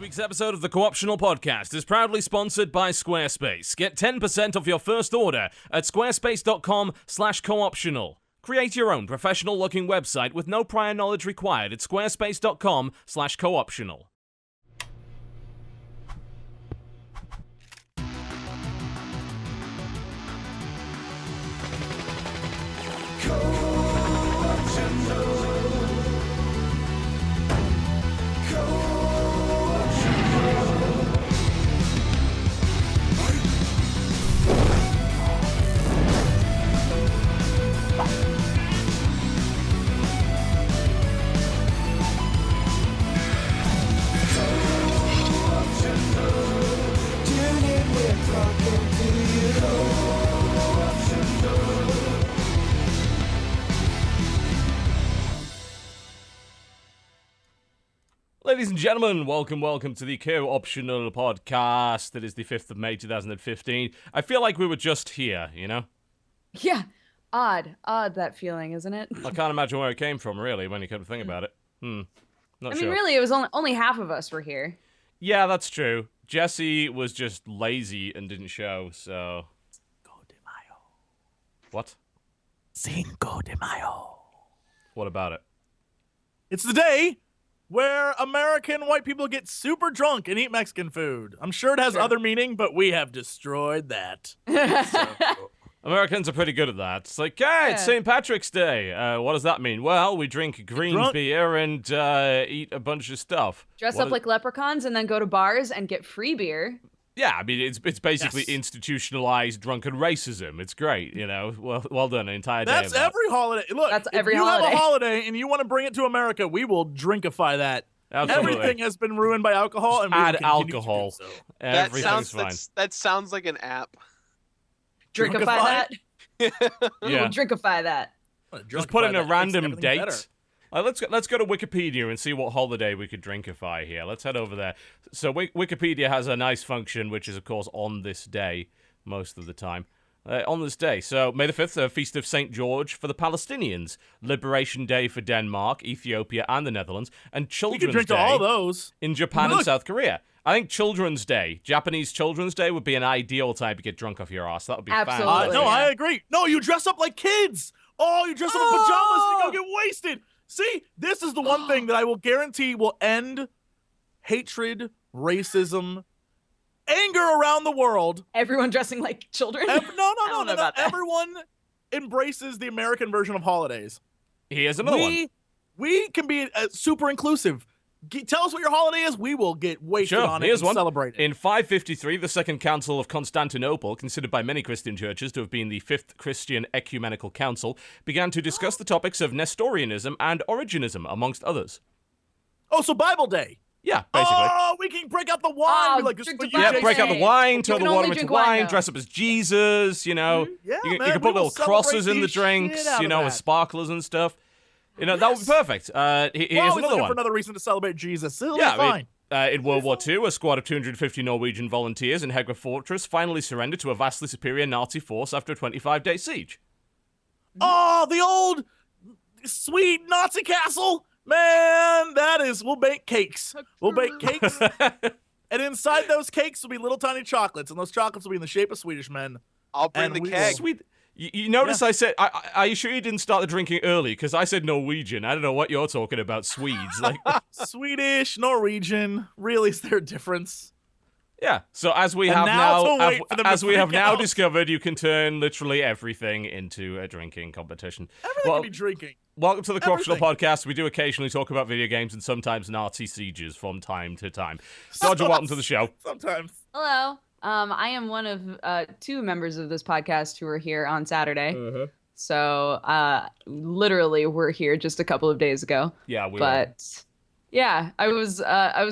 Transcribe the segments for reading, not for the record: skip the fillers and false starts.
week's episode of the Co-optional Podcast is proudly sponsored by Squarespace. Get 10% off your first order at squarespace.com/cooptional. Create your own professional-looking website with no prior knowledge required at squarespace.com/cooptional. Ladies and gentlemen, welcome to the Co-optional Podcast. It is the 5th of May, 2015. I feel like we were just here, you know? Yeah. Odd that feeling, isn't it? I can't imagine where it came from, really, when you come to think about it. Not I sure. mean, really, it was only half of us were here. Yeah, that's true. Jesse was just lazy and didn't show, so... Cinco de Mayo. What? Cinco de Mayo. What about it? It's the day where American white people get super drunk and eat Mexican food. I'm sure it has other meaning, but we have destroyed that. Americans are pretty good at that. It's like, hey, it's St. Patrick's Day. What does that mean? Well, we drink green beer and eat a bunch of stuff. Dress up like leprechauns and then go to bars and get free beer. Yeah, I mean, it's basically institutionalized drunken racism. It's great, you know. Well done, an entire day. That's every holiday. Look, that's if every you holiday. have a holiday and you want to bring it to America, we will drinkify that. Absolutely. Everything has been ruined by alcohol, and we add will continue alcohol. to do so. Everything's fine. That sounds like an app. Drinkify that? Yeah. We'll drinkify that. Just put in a That makes random everything date. better. Let's go to Wikipedia and see what holiday we could drinkify here. Let's head over there. So Wikipedia has a nice function, which is, of course, on this day, most of the time. On this day. So, May the 5th, a feast of St. George for the Palestinians. Liberation Day for Denmark, Ethiopia, and the Netherlands. And You Children's can drink Day to all those. in Japan Look. and South Korea. I think Children's Day, Japanese Children's Day, would be an ideal time to get drunk off your ass. That would be Absolutely. fantastic. No, Yeah. I agree. No, you dress up like kids. Oh, you dress up in pajamas and you go get wasted. See, this is the one thing that I will guarantee will end hatred, racism, anger around the world. Everyone dressing like children? No. don't know about that. Everyone embraces the American version of holidays. Here's another one. We can be super inclusive. Tell us what your holiday is. We will get wasted on it Here's and one. celebrate it. In 553, the Second Council of Constantinople, considered by many Christian churches to have been the fifth Christian ecumenical council, began to discuss the topics of Nestorianism and Origenism, amongst others. Oh, so Bible Day. Yeah, basically. Oh, we can break out the wine. Be like, this is what you Yeah, Jay break out the say. wine, turn can the only water into drink wine, wine, though. dress up as Jesus, you know. Yeah, you man, can we put will little crosses in celebrate the the drinks, shit out you of know, that. with sparklers and stuff. You know, that would be perfect. Here's We're always another looking one. for another reason to celebrate Jesus. It'll Yeah, be I fine. mean, in World War II, a squad of 250 Norwegian volunteers in Hegre Fortress finally surrendered to a vastly superior Nazi force after a 25-day siege. Oh, the old sweet Nazi castle. Man, we'll bake cakes. We'll bake cakes. And inside those cakes will be little tiny chocolates. And those chocolates will be in the shape of Swedish men. I'll bring And the we keg. Sweet. You notice I said, are you sure you didn't start the drinking early? Because I said Norwegian. I don't know what you're talking about, Swedes. Like, Swedish, Norwegian. Really, is there a difference? yeah. So as we And have now now, to wait for them to have freak now out. discovered, you can turn literally everything into a drinking competition. Everything Well, can be drinking. Welcome to the Co-optional Everything. Podcast. We do occasionally talk about video games and sometimes Nazi sieges from time to time. Dodger, welcome to the show. Sometimes. Hello. I am one of two members of this podcast who are here on Saturday. So literally we're here just a couple of days ago. Yeah, we were. But yeah, I was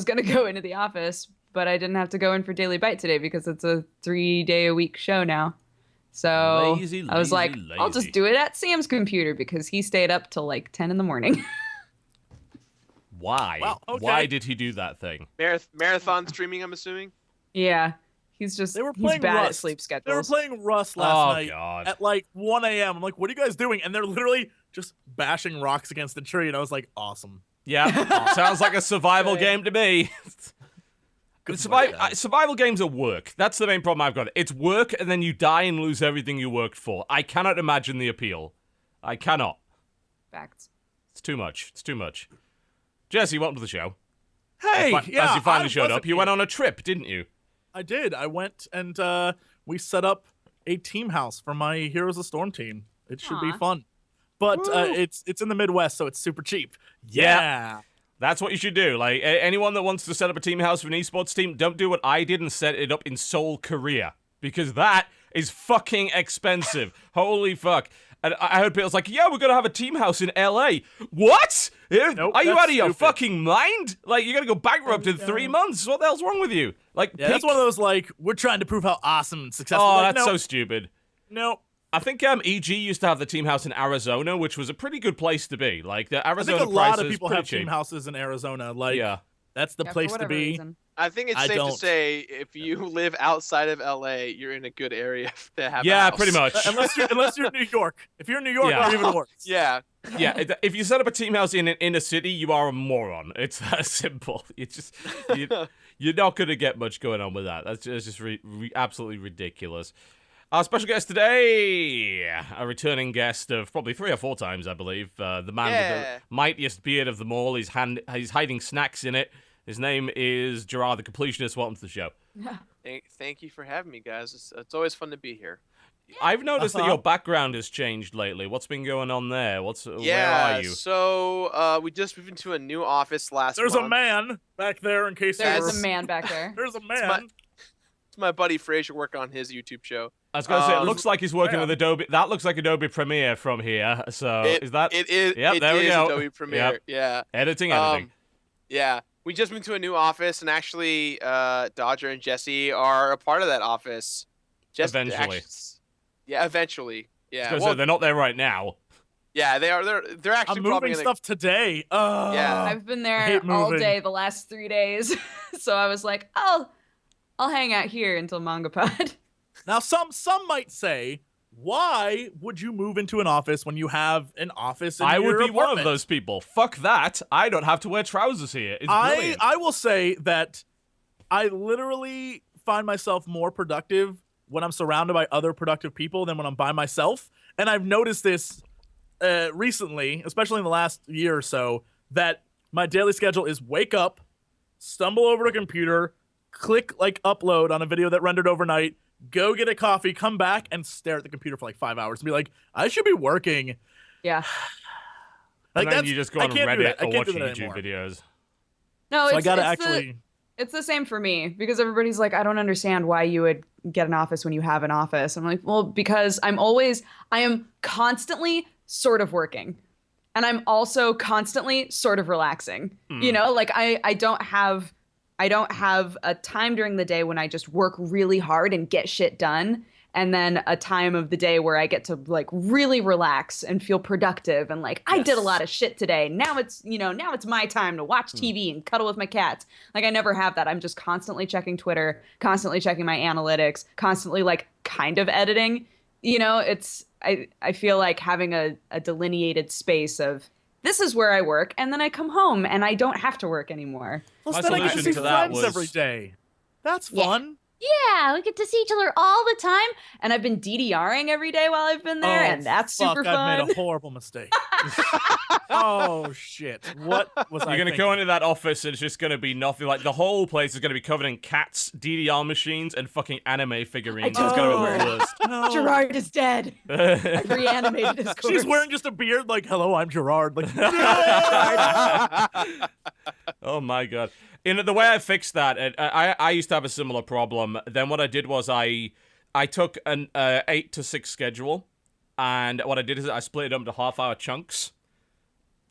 gonna go into the office, but I didn't have to go in for Daily Bite today because it's a 3-day-a-week show now. So Lazy, I was like, lazy, I'll lazy. just do it at Sam's computer because he stayed up till like 10 in the morning. Why? Wow, okay. Why did he do that thing? Marathon streaming, I'm assuming. Yeah, he's They were he's playing bad at Rust. sleep They were schedules. playing Rust Oh, last night God. at like 1 a.m. I'm like, what are you guys doing? And they're literally just bashing rocks against the tree. And I was like, awesome. Yeah, sounds like a survival Good. game to me. Survival games are work. That's the main problem I've got. It's work, and then you die and lose everything you worked for. I cannot imagine the appeal. I cannot. Facts. It's too much. It's too much. Jesse, welcome to the show. Hey, As you finally showed up, you went on a trip, didn't you? I did. I went and we set up a team house for my Heroes of Storm team. It should be fun. But it's in the Midwest, so it's super cheap. Yeah. That's what you should do. Like, anyone that wants to set up a team house for an esports team, don't do what I did and set it up in Seoul, Korea. Because that is fucking expensive. Holy fuck. And I heard people like, yeah, we're going to have a team house in LA. What? Nope, Are you out of your stupid. fucking mind? Like, you're going to go bankrupt in 3 months. What the hell's wrong with you? Like, That's one of those, like, we're trying to prove how awesome and successful. Oh, like, that's so stupid. Nope. I think EG used to have the team house in Arizona, which was a pretty good place to be. Like, the Arizona I think a price lot of is people pretty have cheap. team houses in Arizona. Like, that's the Yeah, for place to whatever be. reason. I think it's I safe don't. to say if you live outside of LA, you're in a good area to have. a Yeah, house. pretty much. Unless you're in New York. If you're in New York, Yeah. it's even worse. Yeah. Yeah, if you set up a team house in an inner city, you are a moron. It's that simple. You're not going to get much going on with that. That's just absolutely ridiculous. Our special guest today, a returning guest of probably 3 or 4 times, I believe. The man with the mightiest beard of them all. He's hiding snacks in it. His name is Gerard the Completionist. Welcome to the show. Thank you for having me, guys. It's always fun to be here. I've noticed that your background has changed lately. What's been going on there? Where are you? So we just moved into a new office last There's month. a man back there in case There's there's a man back there. There's a man. It's my buddy Fraser working on his YouTube show. I was going to say, it looks like he's working with Adobe. That looks like Adobe Premiere from here. So is that? It is. Yep, it there we is go. Adobe Premiere. Yep. Yeah. Editing. Yeah. We just moved to a new office, and actually, Dodger and Jesse are a part of that office. Eventually. Eventually. Yeah. So they're not there right now. Yeah, they are. They're actually I'm probably moving gonna- stuff today. Yeah. I've been I there hate all moving. day the last 3 days, so I was like, I'll hang out here until MangaPod. Now, some might say, why would you move into an office when you have an office in I your would be one of apartment? those people. Fuck that. I don't have to wear trousers here. It's brilliant. I will say that I literally find myself more productive when I'm surrounded by other productive people than when I'm by myself. And I've noticed this recently, especially in the last year or so, that my daily schedule is wake up, stumble over to a computer, click like upload on a video that rendered overnight, go get a coffee, come back, and stare at the computer for like 5 hours and be like, I should be working. Yeah. Like and then you just go I on can't do Reddit that. I or can't watch do that YouTube anymore. videos. No, So it's, I gotta it's actually. it's the same for me because everybody's like, I don't understand why you would get an office when you have an office. I'm like, well, because I am constantly sort of working. And I'm also constantly sort of relaxing. You know, like I don't have a time during the day when I just work really hard and get shit done. And then a time of the day where I get to like really relax and feel productive and like I did a lot of shit today. Now it's my time to watch TV and cuddle with my cats. Like I never have that. I'm just constantly checking Twitter, constantly checking my analytics, constantly like kind of editing. You know, I feel like having a delineated space of this is where I work, and then I come home and I don't have to work anymore. Well, My then I get to solution see to that friends was- every day. That's Yeah. fun. Yeah, we get to see each other all the time, and I've been DDRing every day while I've been there, and that's super I've fun. made a horrible mistake. Oh shit! What was I You're going to thinking? go into that office and it's just going to be nothing. Like, the whole place is going to be covered in cats, DDR machines, and fucking anime figurines. It's going to be the worst. No. Gerard is dead. I reanimated his corpse. She's wearing just a beard. Like, hello, I'm Gerard. Like, Oh my god. The way I fixed that, I used to have a similar problem. Then what I did was I took an 8 to 6 schedule, and what I did is I split it up into half-hour chunks.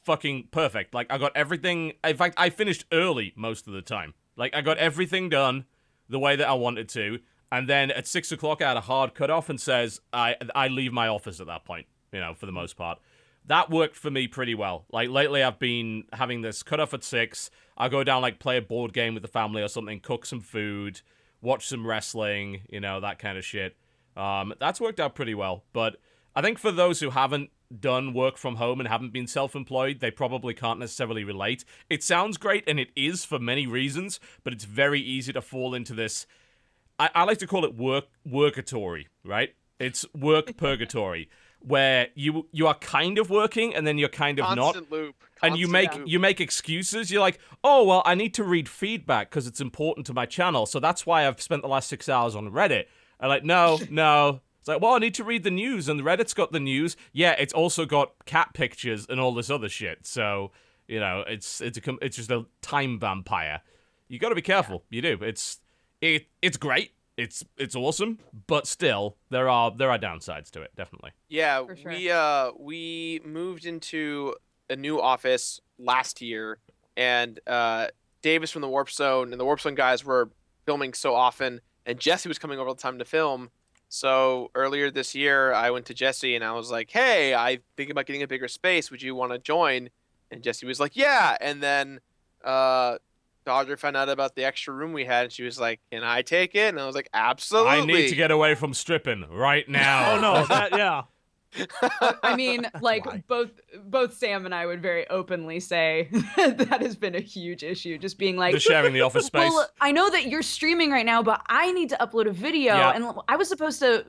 Fucking perfect. Like, I got everything. In fact, I finished early most of the time. Like, I got everything done the way that I wanted to, and then at 6 o'clock I had a hard cutoff and says I leave my office at that point, you know, for the most part. That worked for me pretty well. Like, lately I've been having this cutoff at 6. I'll go down, like, play a board game with the family or something, cook some food, watch some wrestling, you know, that kind of shit. That's worked out pretty well. But I think for those who haven't done work from home and haven't been self-employed, they probably can't necessarily relate. It sounds great, and it is for many reasons, but it's very easy to fall into this. I like to call it workatory, right? It's work purgatory, where you are kind of working and then you're kind of Constant not. Loop. And you make excuses. You're like, oh, well, I need to read feedback because it's important to my channel. So that's why I've spent the last 6 hours on Reddit. I'm like, no. It's like, well, I need to read the news, and Reddit's got the news. Yeah, it's also got cat pictures and all this other shit. So, you know, it's just a time vampire. You got to be careful. Yeah. You do. It's great. It's awesome, but still there are downsides to it, definitely. Yeah, For sure. we moved into a new office last year, and Davis from the Warp Zone and the Warp Zone guys were filming so often, and Jesse was coming over all the time to film. So earlier this year, I went to Jesse and I was like, "Hey, I think about getting a bigger space. Would you want to join?" And Jesse was like, "Yeah." And then Dodger found out about the extra room we had, and she was like, "Can I take it?" And I was like, "Absolutely." I need to get away from stripping right now. Oh no, yeah. I mean, like Why? both Sam and I would very openly say that has been a huge issue. Just being like, The sharing the office space. well, I know that you're streaming right now, but I need to upload a video, Yeah. and I was supposed to,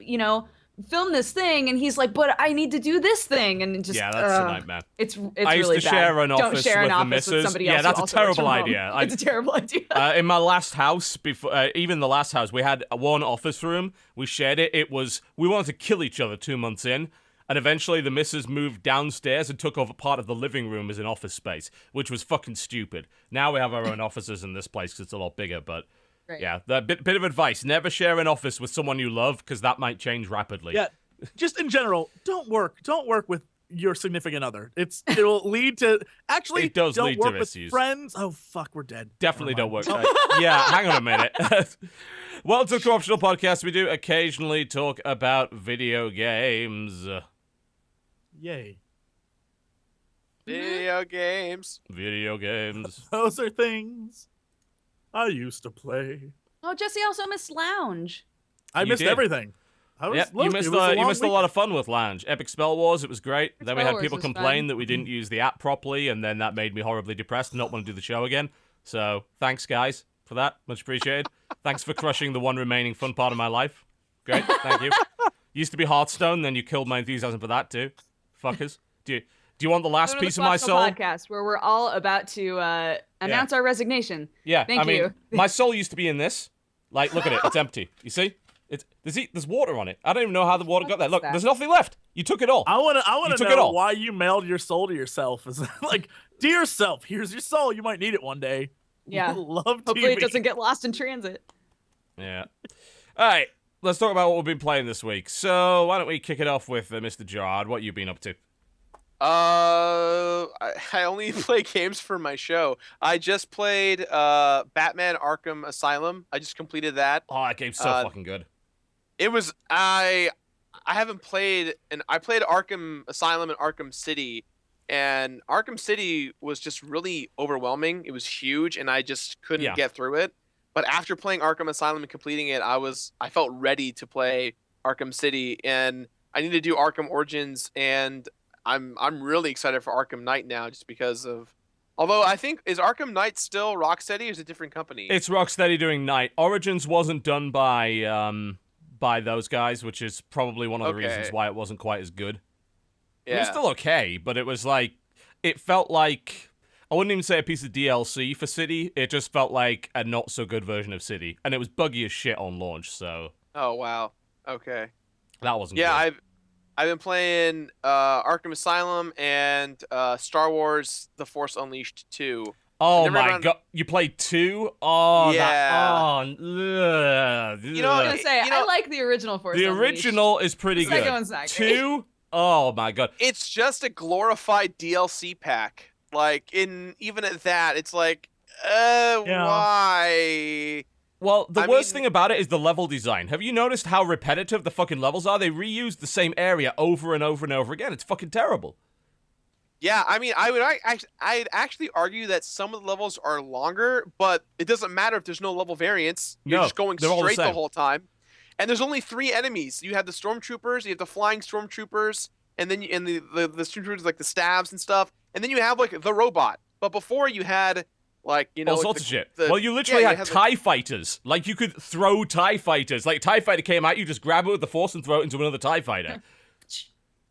film this thing, and he's like, but I need to do this thing, and just Yeah, that's a nightmare. It's I used really to bad. share an Don't office share an with the office with missus. somebody Yeah, else. that's who a also works terrible from home. idea. It's a terrible idea. In my last house, before even the last house, we had one office room. We shared it. We wanted to kill each other 2 months in, and eventually the missus moved downstairs and took over part of the living room as an office space, which was fucking stupid. Now we have our own offices in this place because it's a lot bigger. But Right. yeah, that bit of advice: never share an office with someone you love because that might change rapidly. Yeah. Just in general, don't work with your significant other. It will lead to actually It does don't lead to work with issues. friends. Oh fuck, we're dead. Definitely Never don't work. mind. Yeah, hang on a minute. Well, to the Corruptional Podcast, we do occasionally talk about video games. Yay. Video games. Video games. Those are things I used to play. Oh, Jesse also missed Lounge. I You missed did. everything. Yep, you missed a lot of fun with Lounge. Epic Spell Wars, it was great. Then we Spell had Wars people was complain fun. that we didn't use the app properly, and then that made me horribly depressed and not want to do the show again. So, thanks, guys, for that. Much appreciated. Thanks for crushing the one remaining fun part of my life. Great, thank you. Used to be Hearthstone, then you killed my enthusiasm for that, too. Fuckers. Do you want the last Go to the piece of my soul? podcast where we're all about to announce our resignation. Yeah, Thank I mean, you. my soul used to be in this. Like, look at it. It's empty. You see? There's water on it. I don't even know how the water got there. Look, that? there's nothing left. You took it all. I want You to took it know all. why you mailed your soul to yourself. Is like, dear self, here's your soul. You might need it one day. Yeah. Love Hopefully TV. it doesn't get lost in transit. Yeah. All right. Let's talk about what we've been playing this week. So, why don't we kick it off with Mr. Gerard? What you been up to? I only play games for my show. I just played Batman Arkham Asylum. I just completed that. Oh, that game's so fucking good. It was I haven't played, and I played Arkham Asylum and Arkham City, and Arkham City was just really overwhelming. It was huge, and I just couldn't get through it. But after playing Arkham Asylum and completing it, I felt ready to play Arkham City, and I need to do Arkham Origins, and I'm really excited for Arkham Knight now, just because of. Although I think, is Arkham Knight still Rocksteady, or is it a different company? It's Rocksteady doing Night. Origins wasn't done by those guys, which is probably one of the reasons why it wasn't quite as good. Yeah. It was still okay, but it was like, it felt like, I wouldn't even say a piece of DLC for City. It just felt like a not so good version of City, and it was buggy as shit on launch. So Oh wow. Okay. that wasn't. Yeah, good. I've been playing Arkham Asylum and Star Wars: The Force Unleashed 2. Oh never my run- god! You played 2? Oh, Yeah. You know, I was gonna say, you know, I like the original Force the Unleashed. original is pretty The good. second one's not great. 2? Oh my god! It's just a glorified DLC pack. Like, even at that, it's like, why? Well, the I worst mean- thing about it is the level design. Have you noticed how repetitive the fucking levels are? They reuse the same area over and over and over again. It's fucking terrible. Yeah, I mean, I'd actually argue that some of the levels are longer, but it doesn't matter if there's no level variance. You're No, just going they're all the straight the same. whole time. And there's only 3 enemies. You have the stormtroopers, you have the flying stormtroopers, and then the stormtroopers like the stabs and stuff, and then you have like the robot. But before you had like all sorts of shit. Well, you literally had TIE fighters. Like you could throw TIE fighters. Like TIE fighter came out, you just grab it with the Force and throw it into another TIE fighter.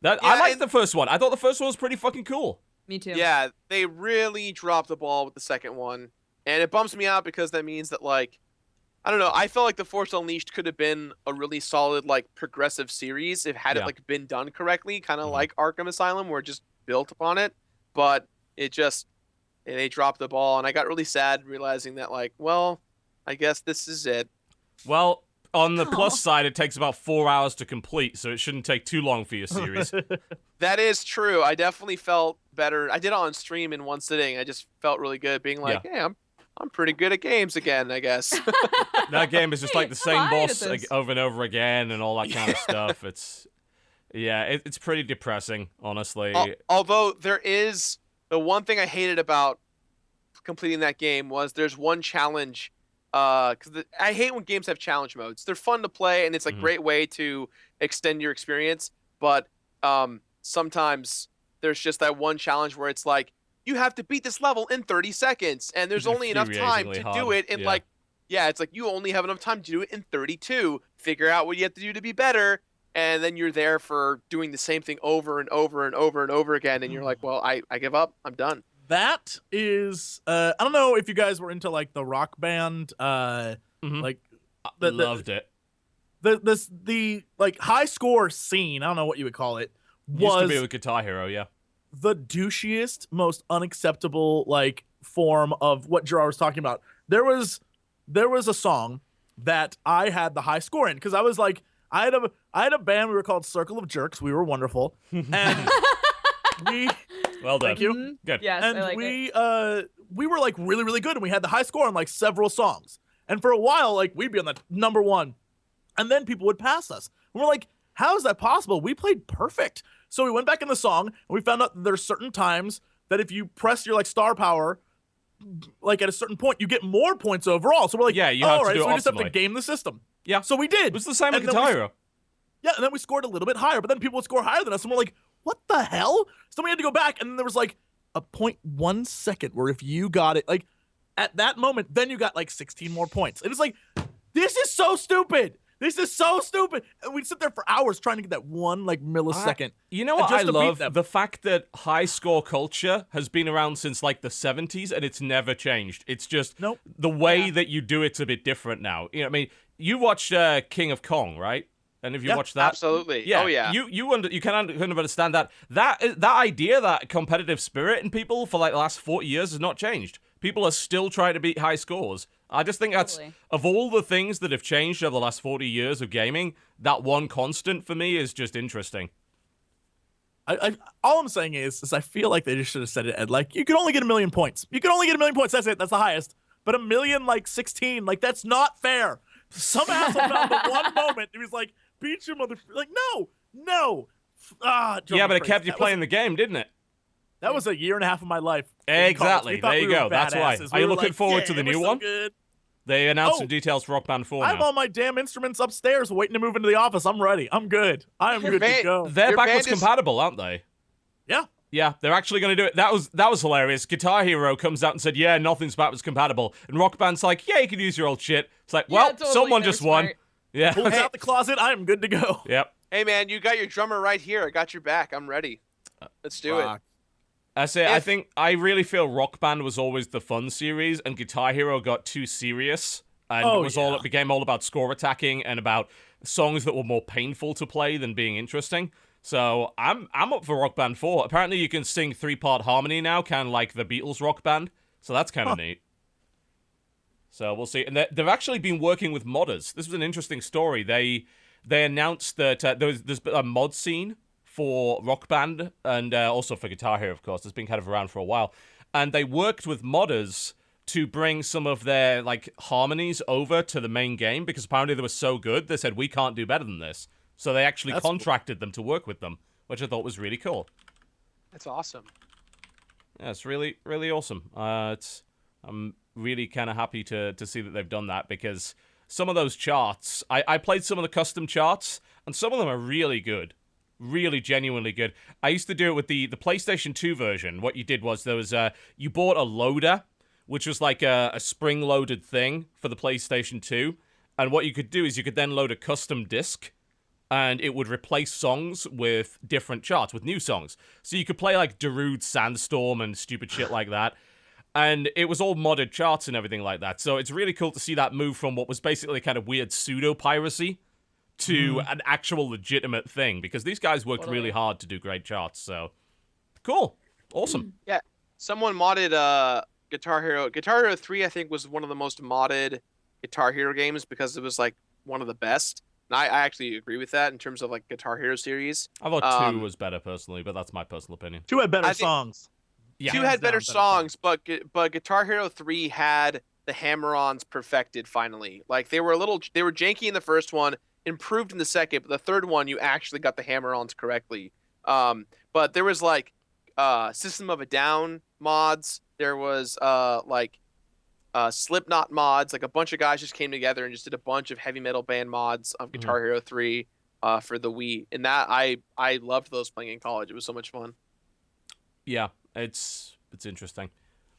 I liked the first one. I thought the first one was pretty fucking cool. Me too. Yeah, they really dropped the ball with the second one, and it bumps me out because that means that like, I don't know. I felt like the Force Unleashed could have been a really solid like progressive series if had it like been done correctly, kind of like Arkham Asylum, where it just built upon it. But it just they dropped the ball, and I got really sad realizing that like, well, I guess this is it. Well, on the plus side, it takes about 4 hours to complete, so it shouldn't take too long for your series. That is true. I definitely felt better. I did it on stream in one sitting. I just felt really good being like, hey, I'm pretty good at games again, I guess. That game is just like the same boss over and over again and all that kind of stuff. It's pretty depressing, honestly. Although there is the one thing I hated about completing that game was there's one challenge. Because I hate when games have challenge modes. They're fun to play, and it's a great way to extend your experience. But sometimes there's just that one challenge where it's like, you have to beat this level in 30 seconds, and there's only enough time to do it in it's like you only have enough time to do it in 32. Figure out what you have to do to be better, and then you're there for doing the same thing over and over and over and over again, and you're like, well, I give up. I'm done. That is, I don't know if you guys were into like the Rock Band, like loved it. The like high score scene. I don't know what you would call it. Used to be with Guitar Hero, yeah. The douchiest, most unacceptable like form of what Gerard was talking about. There was a song that I had the high score in because I was like, I had a band. We were called Circle of Jerks. We were wonderful, and we. Well done. Thank you. Good. Yes, and I like we were like really, really good, and we had the high score on like several songs. And for a while, like we'd be on the number one, and then people would pass us. And we're like, how is that possible? We played perfect. So we went back in the song, and we found out that there's certain times that if you press your like star power, like at a certain point, you get more points overall. So we're like, yeah, you have to do so we just have to optimally. game the system. Yeah. So we did. It was the same with Guitar Hero. Yeah, and then we scored a little bit higher, but then people would score higher than us, and we're like, what the hell? So we had to go back, and then there was like a 0.1 second where if you got it, like at that moment, then you got like 16 more points. And it's like, this is so stupid. This is so stupid. And we'd sit there for hours trying to get that one like millisecond. You know what I love? The fact that high score culture has been around since like the 70s and it's never changed. It's just the way that you do it's a bit different now. You know what I mean? You watched King of Kong, right? And if you watch that, absolutely, yeah, oh yeah, you can understand that idea, that competitive spirit in people for like the last 40 years has not changed. People are still trying to beat high scores. I just think that's of all the things that have changed over the last 40 years of gaming, that one constant for me is just interesting. All I'm saying is I feel like they just should have said it, Ed. Like you can only get 1 million points. You can only get 1 million points. That's it. That's the highest. But 1 million, like 16, like that's not fair. Some asshole found the one moment. He was like, beat your mother. Like, no. Yeah, but it kept you playing the game, didn't it? That was a year and a half of my life. Exactly. There you go. That's why. Are you looking forward to the new one? Good. They announced some details for Rock Band 4 now. I have all my damn instruments upstairs waiting to move into the office. I'm ready. I'm good. I am good to go. They're backwards compatible, aren't they? Yeah. Yeah, they're actually going to do it. That was hilarious. Guitar Hero comes out and said, yeah, nothing's backwards compatible. And Rock Band's like, yeah, you can use your old shit. It's like, well, totally, someone just won. Yeah. Pulls out the closet. I am good to go. Yep. Hey, man, you got your drummer right here. I got your back. I'm ready. Let's do it. I really feel Rock Band was always the fun series, and Guitar Hero got too serious, and it became all about score attacking and about songs that were more painful to play than being interesting. So I'm up for Rock Band 4. Apparently, you can sing 3-part harmony now, kind of like the Beatles Rock Band. So that's kind of neat. So we'll see. And they've actually been working with modders. This was an interesting story. They announced that there's a mod scene for Rock Band and also for Guitar Hero, of course. It's been kind of around for a while. And they worked with modders to bring some of their like harmonies over to the main game because apparently they were so good. They said, we can't do better than this. So they actually contracted them to work with them, which I thought was really cool. That's awesome. Yeah, it's really, really awesome. I'm really kind of happy to see that they've done that because some of those charts, I played some of the custom charts, and some of them are really good. really genuinely good. I used to do it with the PlayStation 2 version. What you did was there was you bought a loader, which was like a spring-loaded thing for the PlayStation 2. And what you could do is you could then load a custom disc, and it would replace songs with different charts, with new songs. So you could play like Darude Sandstorm and stupid shit like that. And it was all modded charts and everything like that. So it's really cool to see that move from what was basically kind of weird pseudo-piracy to an actual legitimate thing. Because these guys worked really hard to do great charts. So, cool. Awesome. Yeah. Someone modded Guitar Hero. Guitar Hero 3, I think, was one of the most modded Guitar Hero games because it was, like, one of the best. And I actually agree with that in terms of like Guitar Hero series. I thought 2 was better personally, but that's my personal opinion. 2 had better songs. Yeah, 2 had better songs, but Guitar Hero 3 had the hammer-ons perfected finally. Like they were janky in the first one, improved in the second, but the third one you actually got the hammer-ons correctly. But there was like System of a Down mods. There was Slipknot mods. Like a bunch of guys just came together and just did a bunch of heavy metal band mods of Guitar Hero 3 for the Wii. And that I loved those playing in college. It was so much fun. Yeah, it's interesting.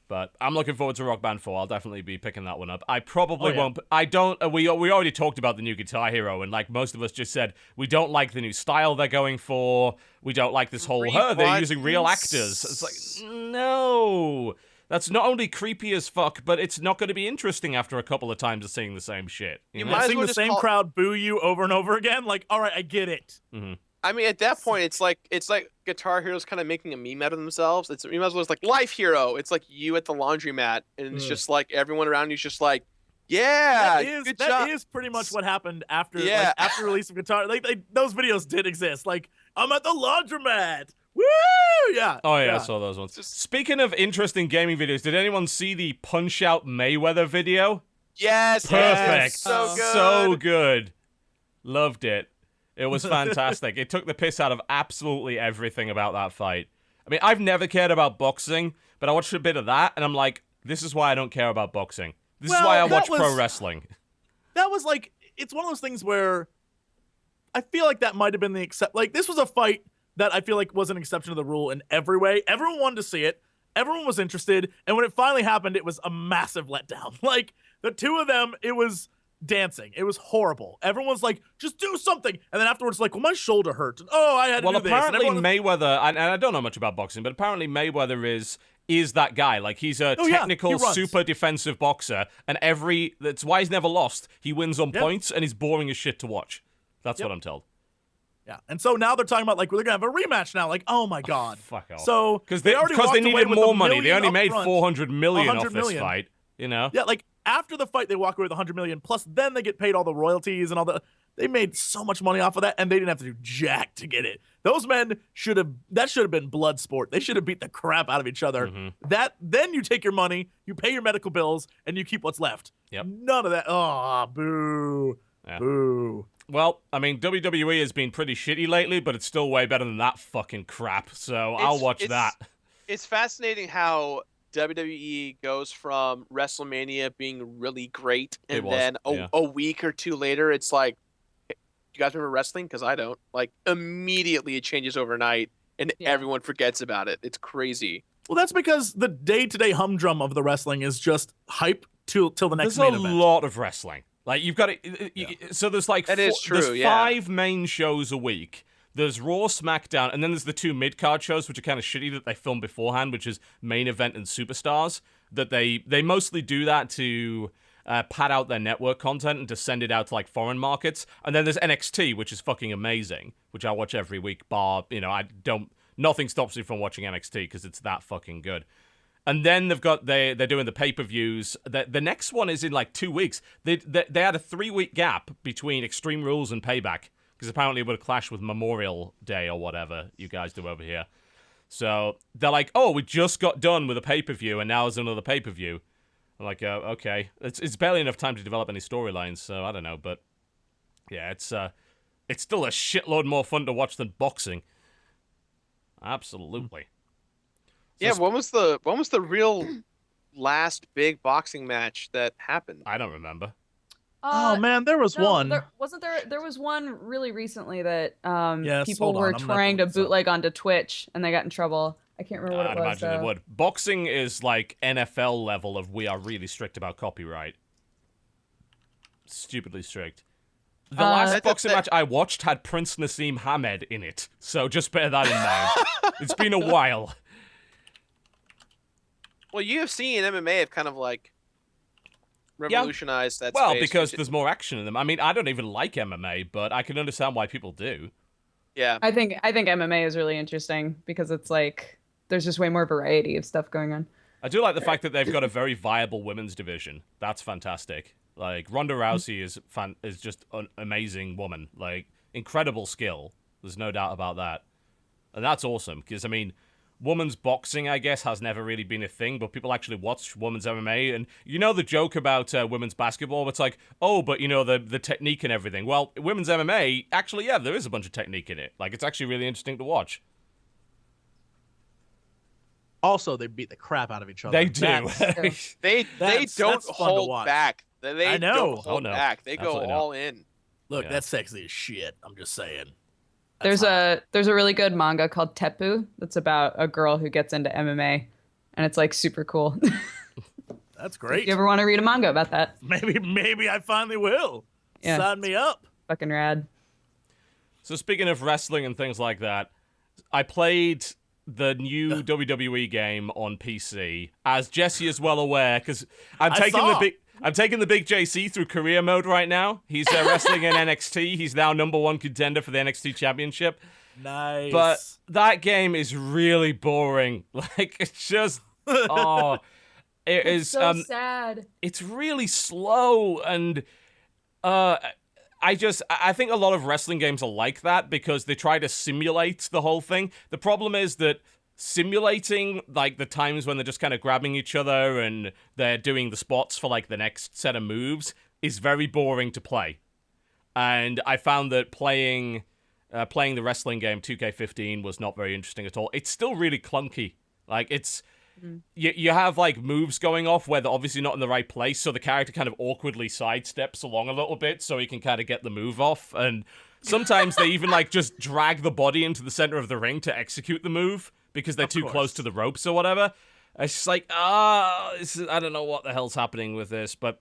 But I'm looking forward to Rock Band 4. I'll definitely be picking that one up. I probably won't. I don't. We already talked about the new Guitar Hero, and like most of us just said, we don't like the new style they're going for. We don't like this whole, they're using real actors. It's like, no. That's not only creepy as fuck, but it's not going to be interesting after a couple of times of seeing the same shit. You might seeing the same crowd boo you over and over again. Like, all right, I get it. Mm-hmm. I mean, at that point, it's like Guitar Hero's kind of making a meme out of themselves. You might as well like Life Hero. It's like you at the laundromat, and it's just like everyone around you's just like, yeah, good job. That is pretty much what happened after after release of Guitar. Like those videos did exist. Like I'm at the laundromat. Woo! Yeah. Oh yeah, I saw those ones. Speaking of interesting gaming videos, did anyone see the Punch Out Mayweather video? Yes. Perfect. Yes, so good. So good. Loved it. It was fantastic. It took the piss out of absolutely everything about that fight. I mean, I've never cared about boxing, but I watched a bit of that, and I'm like, this is why I don't care about boxing. This is why I watch pro wrestling. That was like, it's one of those things where I feel like that might have been the except. Like, this was a fight that I feel like was an exception to the rule in every way. Everyone wanted to see it. Everyone was interested. And when it finally happened, it was a massive letdown. Like, the two of them, it was dancing. It was horrible. Everyone was like, just do something. And then afterwards, like, well, my shoulder hurts. Oh, I had to do this. Well, apparently Mayweather, and I don't know much about boxing, but apparently Mayweather is that guy. Like, he's a technical, super defensive boxer. And that's why he's never lost. He wins on points, and he's boring as shit to watch. That's what I'm told. Yeah, and so now they're talking about, like, we're going to have a rematch now. Like, oh, my God. Fuck off. So, because they needed more money. They only made $400 million off this fight, you know? Yeah, like, after the fight, they walk away with $100 million, plus then they get paid all the royalties and all the... They made so much money off of that, and they didn't have to do jack to get it. Those men that should have been blood sport. They should have beat the crap out of each other. Then you take your money, you pay your medical bills, and you keep what's left. Yep. None of that. Oh, boo. Yeah. Boo. Well, I mean, WWE has been pretty shitty lately, but it's still way better than that fucking crap, so I'll watch that. It's fascinating how WWE goes from WrestleMania being really great, and then a week or two later, it's like, you guys remember wrestling? Because I don't. Like, immediately it changes overnight, and everyone forgets about it. It's crazy. Well, that's because the day-to-day humdrum of the wrestling is just hype till the next main event. There's a lot of wrestling. Like, you've got to... So there's like... There's 5 main shows a week. There's Raw, SmackDown, and then there's the 2 mid-card shows, which are kind of shitty that they film beforehand, which is Main Event and Superstars. That they mostly do that to pad out their network content and to send it out to, like, foreign markets. And then there's NXT, which is fucking amazing, which I watch every week, bar... You know, nothing stops me from watching NXT, because it's that fucking good. And then they're doing the pay-per-views. The next one is in like 2 weeks. They had a 3-week gap between Extreme Rules and Payback, because apparently it would clash with Memorial Day or whatever you guys do over here. So they're like, oh, we just got done with a pay-per-view, and now there's another pay-per-view. I'm like, okay. It's barely enough time to develop any storylines, so I don't know. But yeah, it's still a shitload more fun to watch than boxing. Absolutely. Yeah, when was the real last big boxing match that happened? I don't remember. Oh man, there was No, one. there was one really recently that Yes, people hold on, were I'm gonna trying pull to this up. bootleg onto Twitch and they got in trouble. I can't remember what I'd it was imagine they though. would. Boxing is like NFL level of we are really strict about copyright. Stupidly strict. The last boxing match I watched had Prince Nassim Hamed in it, so just bear that in mind. It's been a while. Well, UFC and MMA have kind of like revolutionized that Well, space. because there's more action in them. I mean, I don't even like MMA, but I can understand why people do. Yeah. I think MMA is really interesting because it's like there's just way more variety of stuff going on. I do like the fact that they've got a very viable women's division. That's fantastic. Like, Ronda Rousey is just an amazing woman. Like, incredible skill. There's no doubt about that. And that's awesome, because, I mean, women's boxing, I guess, has never really been a thing, but people actually watch women's MMA, and you know the joke about women's basketball? It's like, oh, but, you know, the technique and everything. Well, women's MMA, actually, yeah, there is a bunch of technique in it. Like, it's actually really interesting to watch. Also, they beat the crap out of each other. They do. They That's don't fun to hold watch. back. They I know. don't hold no. back. They Absolutely go not. all in. Look, Yeah. that's sexy as shit. I'm just saying. There's a really good manga called Teppu that's about a girl who gets into MMA, and it's like super cool. That's If great. you ever want to read a manga about that, Maybe I finally will. Yeah. Sign me up. fucking rad. So speaking of wrestling and things like that, I played the new WWE game on PC, as Jesse is well aware, because I'm taking the big JC through career mode right now. He's wrestling in NXT. He's now #1 contender for the NXT Championship. Nice. But that game is really boring. Like, it's just it is So sad. it's really slow, and I think a lot of wrestling games are like that because they try to simulate the whole thing. The problem is that simulating like the times when they're just kind of grabbing each other and they're doing the spots for like the next set of moves is very boring to play. And I found that playing the wrestling game 2K15 was not very interesting at all. It's still really clunky. Like, it's you have like moves going off where they're obviously not in the right place, so the character kind of awkwardly sidesteps along a little bit so he can kind of get the move off. And sometimes they even like just drag the body into the center of the ring to execute the move because they're too close to the ropes or whatever. It's just like, I don't know what the hell's happening with this. But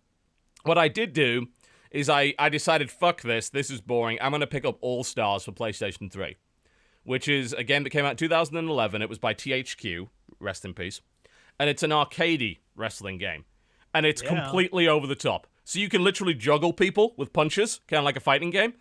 what I did do is I decided, fuck this is boring. I'm going to pick up All Stars for PlayStation 3, which is a game that came out in 2011. It was by THQ, rest in peace. And it's an arcadey wrestling game. And it's completely over the top. So you can literally juggle people with punches, kind of like a fighting game.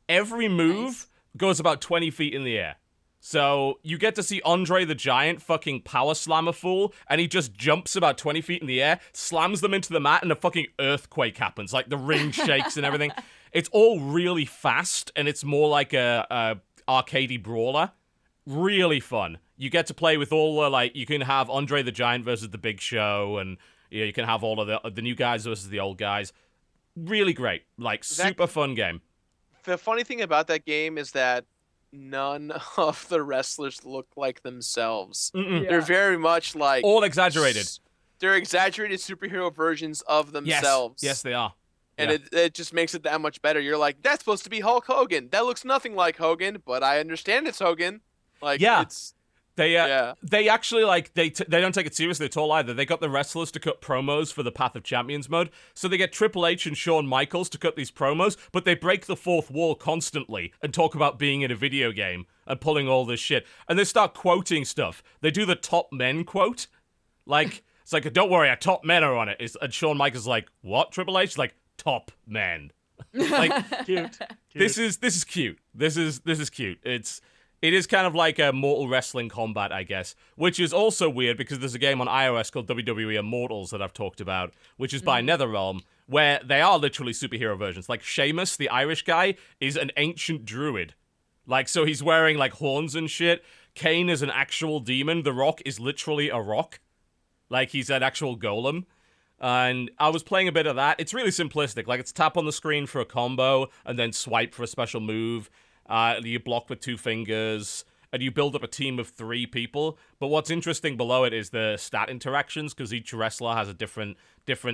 Every move goes about 20 feet in the air. So you get to see Andre the Giant fucking power slam a fool, and he just jumps about 20 feet in the air, slams them into the mat, and a fucking earthquake happens. Like, the ring shakes and everything. It's all really fast, and it's more like a arcadey brawler. Really fun. You get to play with all the, like, you can have Andre the Giant versus the Big Show, and you can have all of the new guys versus the old guys. Really great. Like, super fun game. The funny thing about that game is that none of the wrestlers look like themselves. Mm-mm. They're very much like all exaggerated. They're exaggerated superhero versions of themselves. Yes, they are. And it just makes it that much better. You're like, that's supposed to be Hulk Hogan. That looks nothing like Hogan, but I understand it's Hogan. Like, it's They actually, like, they don't take it seriously at all either. They got the wrestlers to cut promos for the Path of Champions mode, so they get Triple H and Shawn Michaels to cut these promos, but they break the fourth wall constantly and talk about being in a video game and pulling all this shit. And they start quoting stuff. They do the top men quote. Like, it's like, don't worry, our top men are on it. And Shawn Michaels like, what, Triple H? Like, top men. Like, Cute. This is cute. This is cute. It is kind of like a Mortal Wrestling Combat, I guess, which is also weird because there's a game on iOS called WWE Immortals that I've talked about, which is by NetherRealm, where they are literally superhero versions. Like, Sheamus, the Irish guy, is an ancient druid. Like, so he's wearing, like, horns and shit. Kane is an actual demon. The Rock is literally a rock. Like, he's an actual golem. And I was playing a bit of that. It's really simplistic. Like, it's tap on the screen for a combo, and then swipe for a special move. You block with 2 fingers. and you build up a team of 3 people. But what's interesting below it is the stat interactions, because each wrestler has a different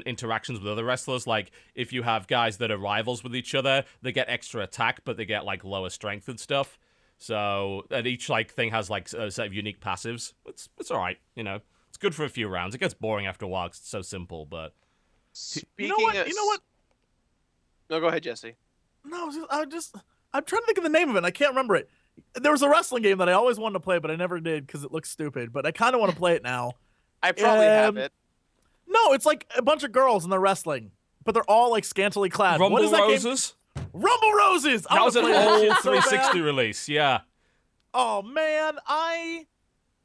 interactions with other wrestlers. Like, if you have guys that are rivals with each other, they get extra attack, but they get, like, lower strength and stuff. So, and each, like, thing has, like, a set of unique passives. It's alright, you know. It's good for a few rounds. It gets boring after a while because it's so simple, but... You know what? No, go ahead, Jesse. No, I'm trying to think of the name of it, and I can't remember it. There was a wrestling game that I always wanted to play, but I never did because it looks stupid, but I kind of want to play it now. I probably have it. No, it's like a bunch of girls and they're wrestling, but they're all like scantily clad. Rumble what is that Roses? Game? Rumble Roses! That was an old so 360 release, yeah. Oh, man, I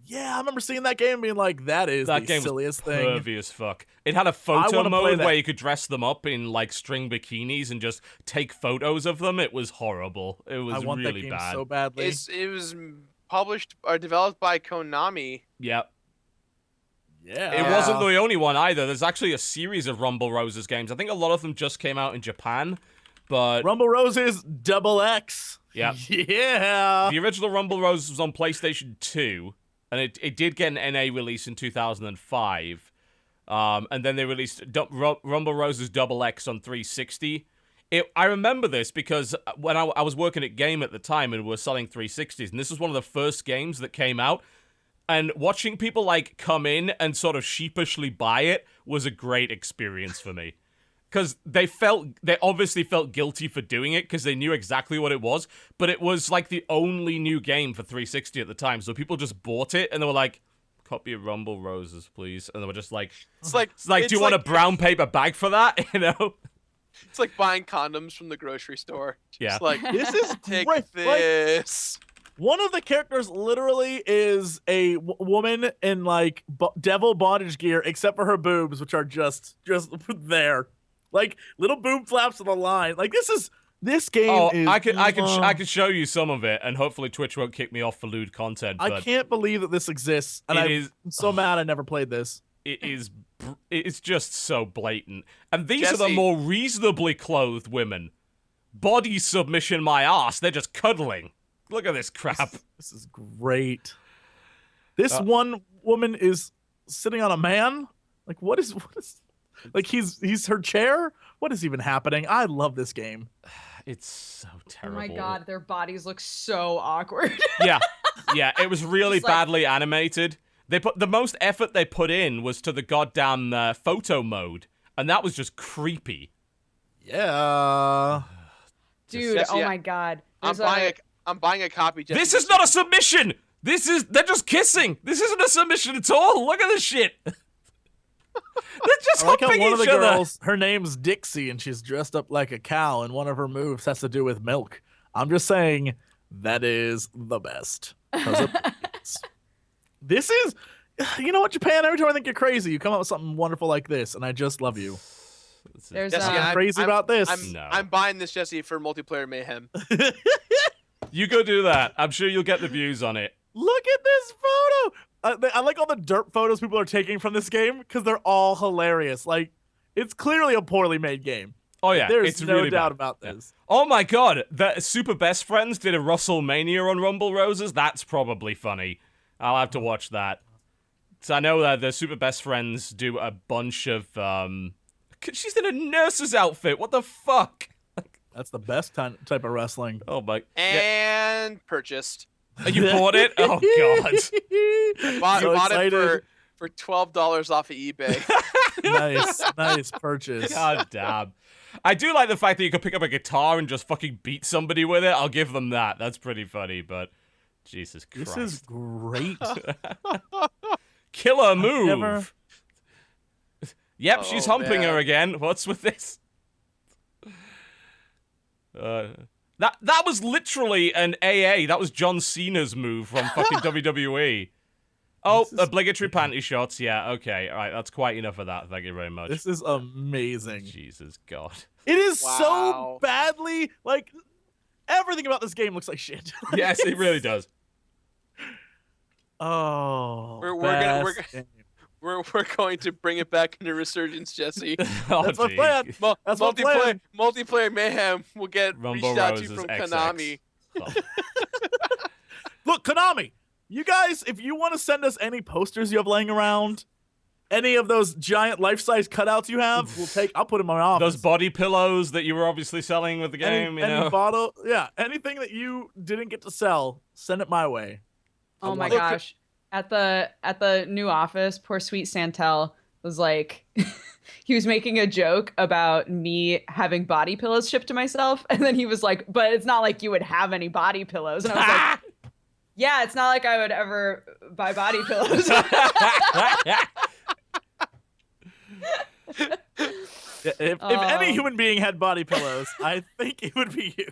remember seeing that game and being like, that is the silliest thing. Pervy as fuck. It had a photo mode where you could dress them up in like string bikinis and just take photos of them. It was horrible. It was I want really that game bad. so badly. It was published or developed by Konami. Yep. Yeah. It wasn't the only one either. There's actually a series of Rumble Roses games. I think a lot of them just came out in Japan, but... Rumble Roses XX. Yep. Yeah. The original Rumble Roses was on PlayStation 2, and it did get an NA release in 2005. And then they released Rumble Roses XX on 360. I remember this because when I was working at Game at the time and we were selling 360s, and this was one of the first games that came out, and watching people like come in and sort of sheepishly buy it was a great experience for me. Because they obviously felt guilty for doing it because they knew exactly what it was, but it was like the only new game for 360 at the time, so people just bought it and they were like, copy of Rumble Roses, please. And they were just like, it's like, do you want a brown paper bag for that? You know? It's like buying condoms from the grocery store. Yeah. It's like, This is take great. this. One of the characters literally is a woman in like devil bondage gear, except for her boobs, which are just there, like little boob flaps on the line. Like this game is. I could show you some of it, and hopefully Twitch won't kick me off for lewd content. But I can't believe that this exists, and I'm so mad I never played this. It's just so blatant, and these are Jesse. the more reasonably clothed women. Body submission, my ass. They're just cuddling. Look at this crap. This is great. This one woman is sitting on a man. Like what is like he's her chair? What is even happening? I love this game. It's so Oh terrible. my god, their bodies look so awkward. Yeah, it was really It's like- badly animated. The most effort they put in was to the goddamn photo mode, and that was just creepy. Yeah. Dude, Jesse, oh my god. I'm buying a copy. Jesse. This is not a submission. They're just kissing. This isn't a submission at all. Look at this shit. They're just I like how humping one of each the other. girls, her name's Dixie, and she's dressed up like a cow, and one of her moves has to do with milk. I'm just saying that is the best. 'Cause it is. This is, you know what, Japan? Every time I think you're crazy, you come up with something wonderful like this, and I just love you. There's Jesse, I'm crazy about this. I'm buying this, Jesse, for multiplayer mayhem. You go do that. I'm sure you'll get the views on it. Look at this photo. I like all the derp photos people are taking from this game because they're all hilarious. Like, it's clearly a poorly made game. Oh yeah, There's it's no really doubt bad. about this. Oh my god, the Super Best Friends did a WrestleMania on Rumble Roses. That's probably funny. I'll have to watch that. So I know that the Super Best Friends do a bunch of. She's in a nurse's outfit. What the fuck? That's the best type of wrestling. Oh my. And purchased. You bought it? Oh god. Bought excited. it for $12 off of eBay. Nice purchase. God damn. I do like the fact that you can pick up a guitar and just fucking beat somebody with it. I'll give them that. That's pretty funny, but Jesus Christ. This is great. Killer move. never- Yep, she's humping man. her again. What's with this? That was literally an AA. That was John Cena's move from fucking WWE. Oh, This is- obligatory panty shots. Yeah, okay. All right, that's quite enough of that. Thank you very much. This is amazing. Jesus God. It is Wow. so badly, like, everything about this game looks like shit. Yes, it really does. Oh, We're gonna- we're best game. We're going to bring it back into Resurgence, Jesse. Oh, That's my gee. plan. That's my plan. Multiplayer mayhem will get Rumble reached out to Roses from XX. Konami. Oh. Look, Konami, you guys, if you want to send us any posters you have laying around, any of those giant life-size cutouts you have, I'll put them in my office. Those body pillows that you were obviously selling with the game, any bottle, anything that you didn't get to sell, send it my way. Oh my gosh. At the new office, poor sweet Santel was like, he was making a joke about me having body pillows shipped to myself. And then he was like, but it's not like you would have any body pillows. And I was like, yeah, it's not like I would ever buy body pillows. If any human being had body pillows, I think it would be you.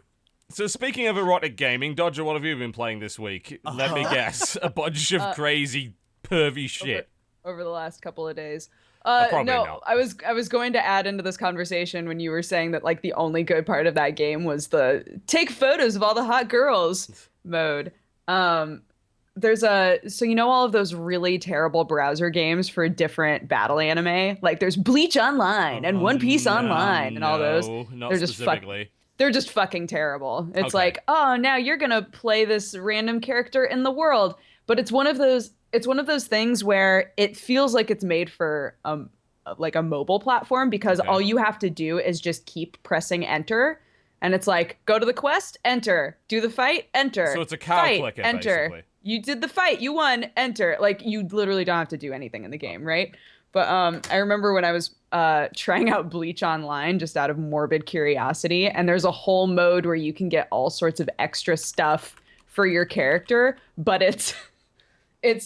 So speaking of erotic gaming, Dodger, what have you been playing this week? Let me guess. A bunch of crazy, pervy shit. Over the last couple of days. Probably no, not. I was going to add into this conversation when you were saying that like the only good part of that game was the take photos of all the hot girls mode. There's so you know all of those really terrible browser games for different battle anime? Like there's Bleach Online and One Piece Online and all those. Not They're specifically. They're just fucking terrible. It's like, oh, now you're gonna play this random character in the world, but it's one of those things where it feels like it's made for like a mobile platform because all you have to do is just keep pressing enter, and it's like go to the quest, enter, do the fight, enter. So it's a cow fight, clicker, enter. basically. You did the fight, you won, enter. Like you literally don't have to do anything in the game, right? But I remember when I was trying out Bleach Online just out of morbid curiosity, and there's a whole mode where you can get all sorts of extra stuff for your character, but it's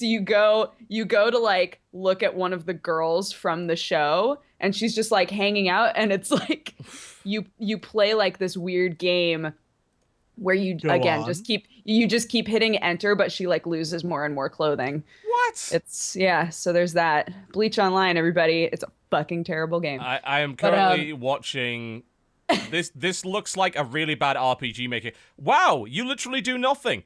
you go to like look at one of the girls from the show, and she's just like hanging out, and it's like you play like this weird game where you just keep hitting enter, but she like loses more and more clothing. What? So there's that. Bleach Online, everybody. It's a fucking terrible game. I am currently watching this looks like a really bad RPG maker. Wow, you literally do nothing.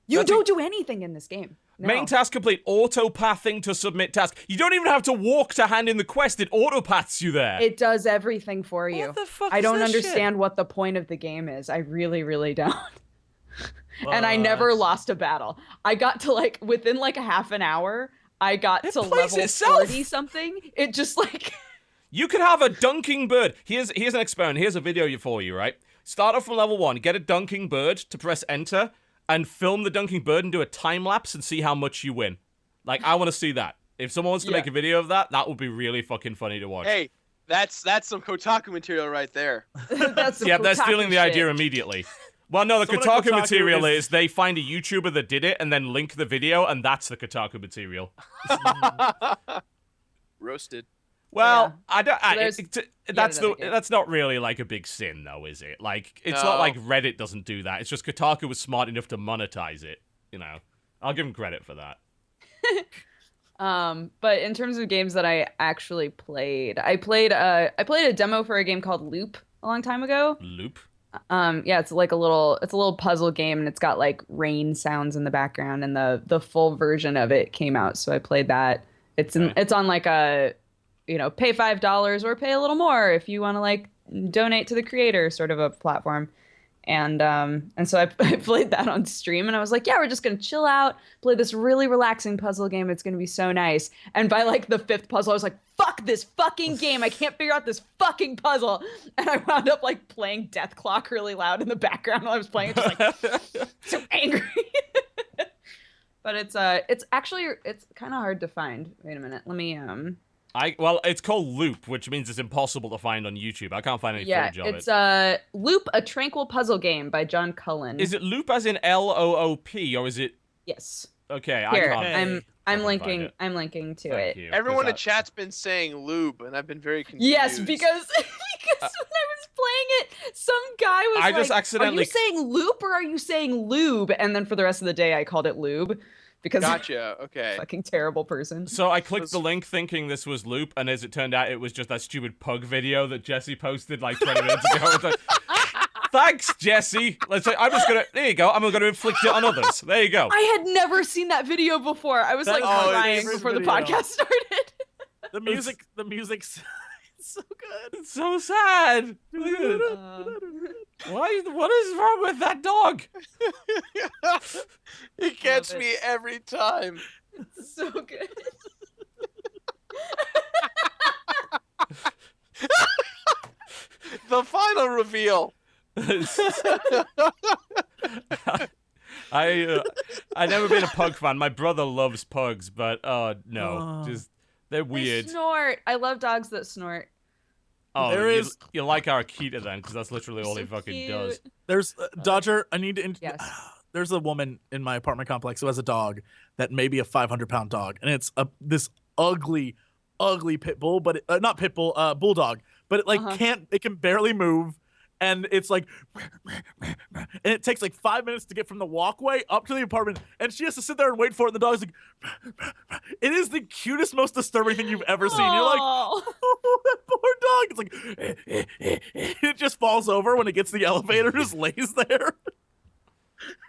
You don't do anything in this game. No. Main task complete, auto-pathing to submit task. You don't even have to walk to hand in the quest, it auto-paths you there. It does everything for you. What the fuck I is don't this understand shit? what the point of the game is. I really, really don't. And I never lost a battle. I got to like, within like a half an hour, I got to level 40 something. It just like... You could have a dunking bird. Here's an experiment. Here's a video for you, right? Start off from level 1, get a dunking bird to press enter, and film the dunking bird and do a time lapse and see how much you win. Like, I want to see that. If someone wants to make a video of that, that would be really fucking funny to watch. Hey, that's some Kotaku material right there. They're stealing the idea immediately. Well, no, the Kotaku material is they find a YouTuber that did it and then link the video, and that's the Kotaku material. Roasted. Well, So that's not really like a big sin, though, is it? Like, it's not like Reddit doesn't do that. It's just Kotaku was smart enough to monetize it. You know, I'll give them credit for that. But in terms of games that I actually played, I played a demo for a game called Loop a long time ago. Loop. Yeah, it's a little puzzle game, and it's got like rain sounds in the background, and the full version of it came out, so I played that. It's on like a, pay $5 or pay a little more if you want to like donate to the creator sort of a platform. And so I played that on stream, and I was like, yeah, we're just going to chill out, play this really relaxing puzzle game. It's going to be so nice. And by like the 5th puzzle, I was like, fuck this fucking game. I can't figure out this fucking puzzle. And I wound up like playing Death Clock really loud in the background while I was playing it, just like so angry. But it's kind of hard to find. Wait a minute. Let me, Well, it's called Loop, which means it's impossible to find on YouTube. I can't find any footage of it. Yeah, it's Loop, a tranquil puzzle game by John Cullen. Is it Loop as in L-O-O-P, or is it? Yes. Okay, Here, I can't. I'm linking to Thank it. you. Everyone in chat's been saying lube, and I've been very confused. Yes, because when I was playing it, some guy was I just accidentally. Are you saying loop or are you saying lube? And then for the rest of the day, I called it lube. Because Gotcha. Okay. Fucking terrible person. So I clicked the link thinking this was Loop, and as it turned out, it was just that stupid pug video that Jesse posted like 20 minutes ago. It's like, thanks, Jesse. There you go. I'm gonna inflict it on others. There you go. I had never seen that video before. I was like crying before the podcast started. The music's so good. It's so sad. Why? What is wrong with that dog? It gets it. me every time. So good. The final reveal. I never been a pug fan. My brother loves pugs, but no, just they're They weird. snort. I love dogs that snort. Oh, There is- you like our Akita then, because that's literally all So he fucking cute. does. There's Dodger. I need to. Yes. There's a woman in my apartment complex who has a dog that may be a 500-pound dog, and it's this ugly pit bull, but not pit bull, bulldog. But it can't. It can barely move, and it's like, and it takes like 5 minutes to get from the walkway up to the apartment, and she has to sit there and wait for it. And the dog's like, it is the cutest, most disturbing thing you've ever seen. You're like, Aw. oh, that poor dog. It's like, it just falls over when it gets to the elevator, just lays there.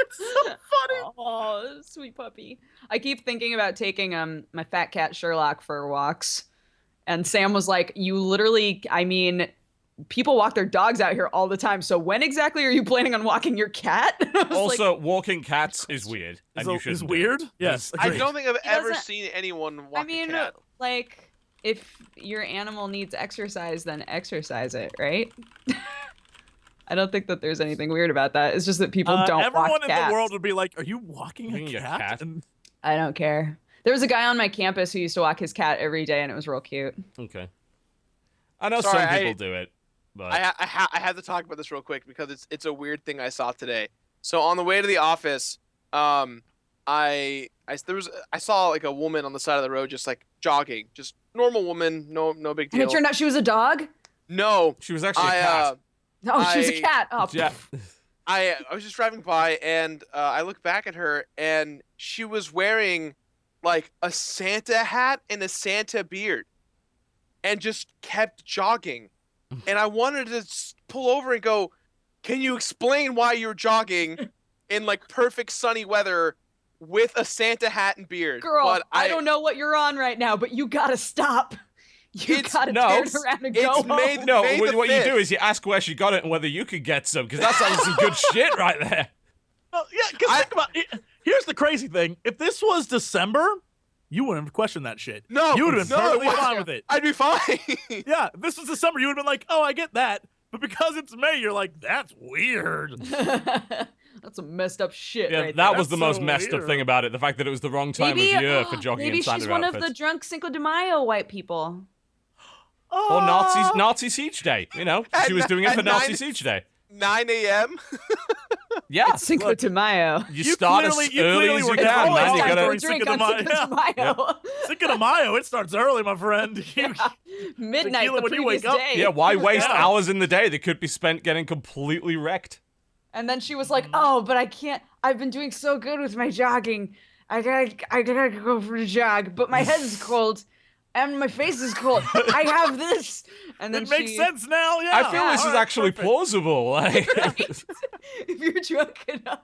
It's so funny. Oh, sweet puppy. I keep thinking about taking my fat cat Sherlock for walks. And Sam was like, you literally, I mean, people walk their dogs out here all the time. So when exactly are you planning on walking your cat? I was Also, walking cats is weird, and you shouldn't It's do it. weird. Yes. I agreed. don't think I've He ever doesn't- seen anyone walk I mean, a cat. like, if your animal needs exercise, then exercise it, right? I don't think that there's anything weird about that. It's just that people don't Everyone walk in cats. the world would be like, "Are you walking Walking a a cat?" cat? And I don't care. There was a guy on my campus who used to walk his cat every day, and it was real cute. Okay. I know Sorry, some people do it, but I had to talk about this real quick because it's a weird thing I saw today. So on the way to the office, I saw like a woman on the side of the road just like jogging, just normal woman, no big And deal. it turned out she was a dog? No, she was actually a cat. No, she was a I- cat. Oh, Yeah. I was just driving by and I looked back at her and she was wearing like a Santa hat and a Santa beard and just kept jogging. And I wanted to pull over and go, "Can you explain why you're jogging in like perfect sunny weather with a Santa hat and beard?" girl, But I don't know what you're on right now, but you gotta stop. You It's- gotta no, turn around and go it's home. made- No, May the what you 5th. do is you ask where she got it and whether you could get some, because that sounds some good shit right there. well, yeah, because think about it. Here's the crazy thing: if this was December, you wouldn't have questioned that shit. No, you would have been no, perfectly it fine wasn't. with it. I'd be fine. Yeah, if this was December, you would have been like, "Oh, I get that." But because it's May, you're like, "That's weird." That's some messed up shit Yeah, right that there. was the That's most so messed up weird. thing about it. The fact that it was the wrong time Maybe, of year for jogging maybe in Santa she's one outfits. of the drunk Cinco de Mayo white people. Or Nazi Siege Day, you know? At She was doing it at for Nazi 9 Siege Day. 9 a.m. Yeah. Cinco look, de Mayo. You You start clearly- as you early clearly as were you getting can, all man. those You guys gotta... during drink Cinco on de Mayo. Cinco de Mayo. Cinco de Mayo, it starts early, my friend. Midnight Tequila the when you previous wake up. day. Yeah, why waste Yeah. hours in the day that could be spent getting completely wrecked? And then she was like, "Oh, but I can't. I've been doing so good with my jogging. I gotta go for a jog, but my head is cold, and my face is cold. I have this." And then It makes she, sense now. Yeah, I feel this is Alright, actually perfect. plausible. Like, if you're drunk enough.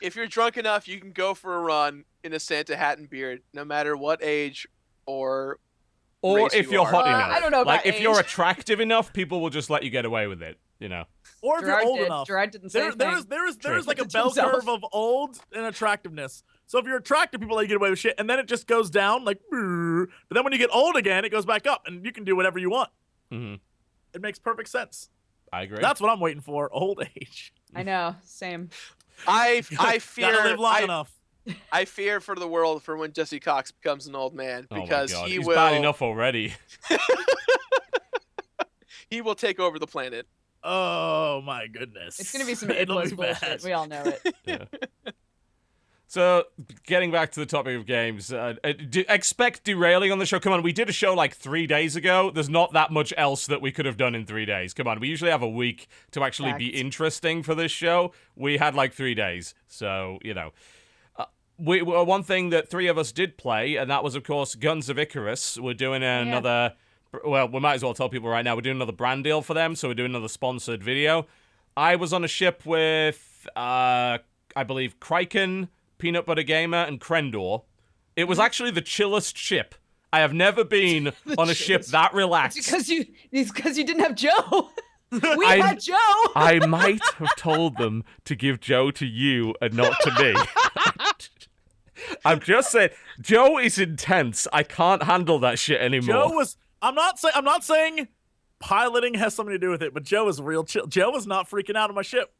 If you're drunk enough, you can go for a run in a Santa hat and beard, no matter what age or or race if you you're are. hot I enough. don't know Like, about if you're age. attractive enough, people will just let you get away with it, you know? Or if you're old did. enough. Gerard didn't say There anything. is like a Did bell himself. curve of old and attractiveness. So if you're attractive, people let you get away with shit, and then it just goes down like. But then when you get old again, it goes back up, and you can do whatever you want. Hmm. It makes perfect sense. I agree. That's what I'm waiting for. Old age. I know, same. I Gotta fear live long enough. I fear for the world for when Jesse Cox becomes an old man Oh my because God, he he's will bad enough already. he will take over the planet. Oh my goodness. It's gonna be some A It'll plus be bullshit. bad. We all know it. Yeah. So, getting back to the topic of games, expect derailing on the show. Come on, we did a show like 3 days ago. There's not that much else that we could have done in 3 days. Come on, we usually have a week to actually be Facts. interesting for this show. We had like 3 days, so, you know. One thing that three of us did play, and that was, of course, Guns of Icarus. We're doing another... Well, we might as well tell people right now. We're doing another brand deal for them, so we're doing another sponsored video. I was on a ship with, I believe, Kraken, Peanut Butter Gamer, and Krendor. It was actually the chillest ship. I have never been on a ship chillest. that It's relaxed. because you didn't have Joe. We had Joe. I might have told them to give Joe to you and not to me. I'm just saying, Joe is intense. I can't handle that shit anymore. Joe was. I'm not saying piloting has something to do with it, but Joe was real chill. Joe was not freaking out on my ship.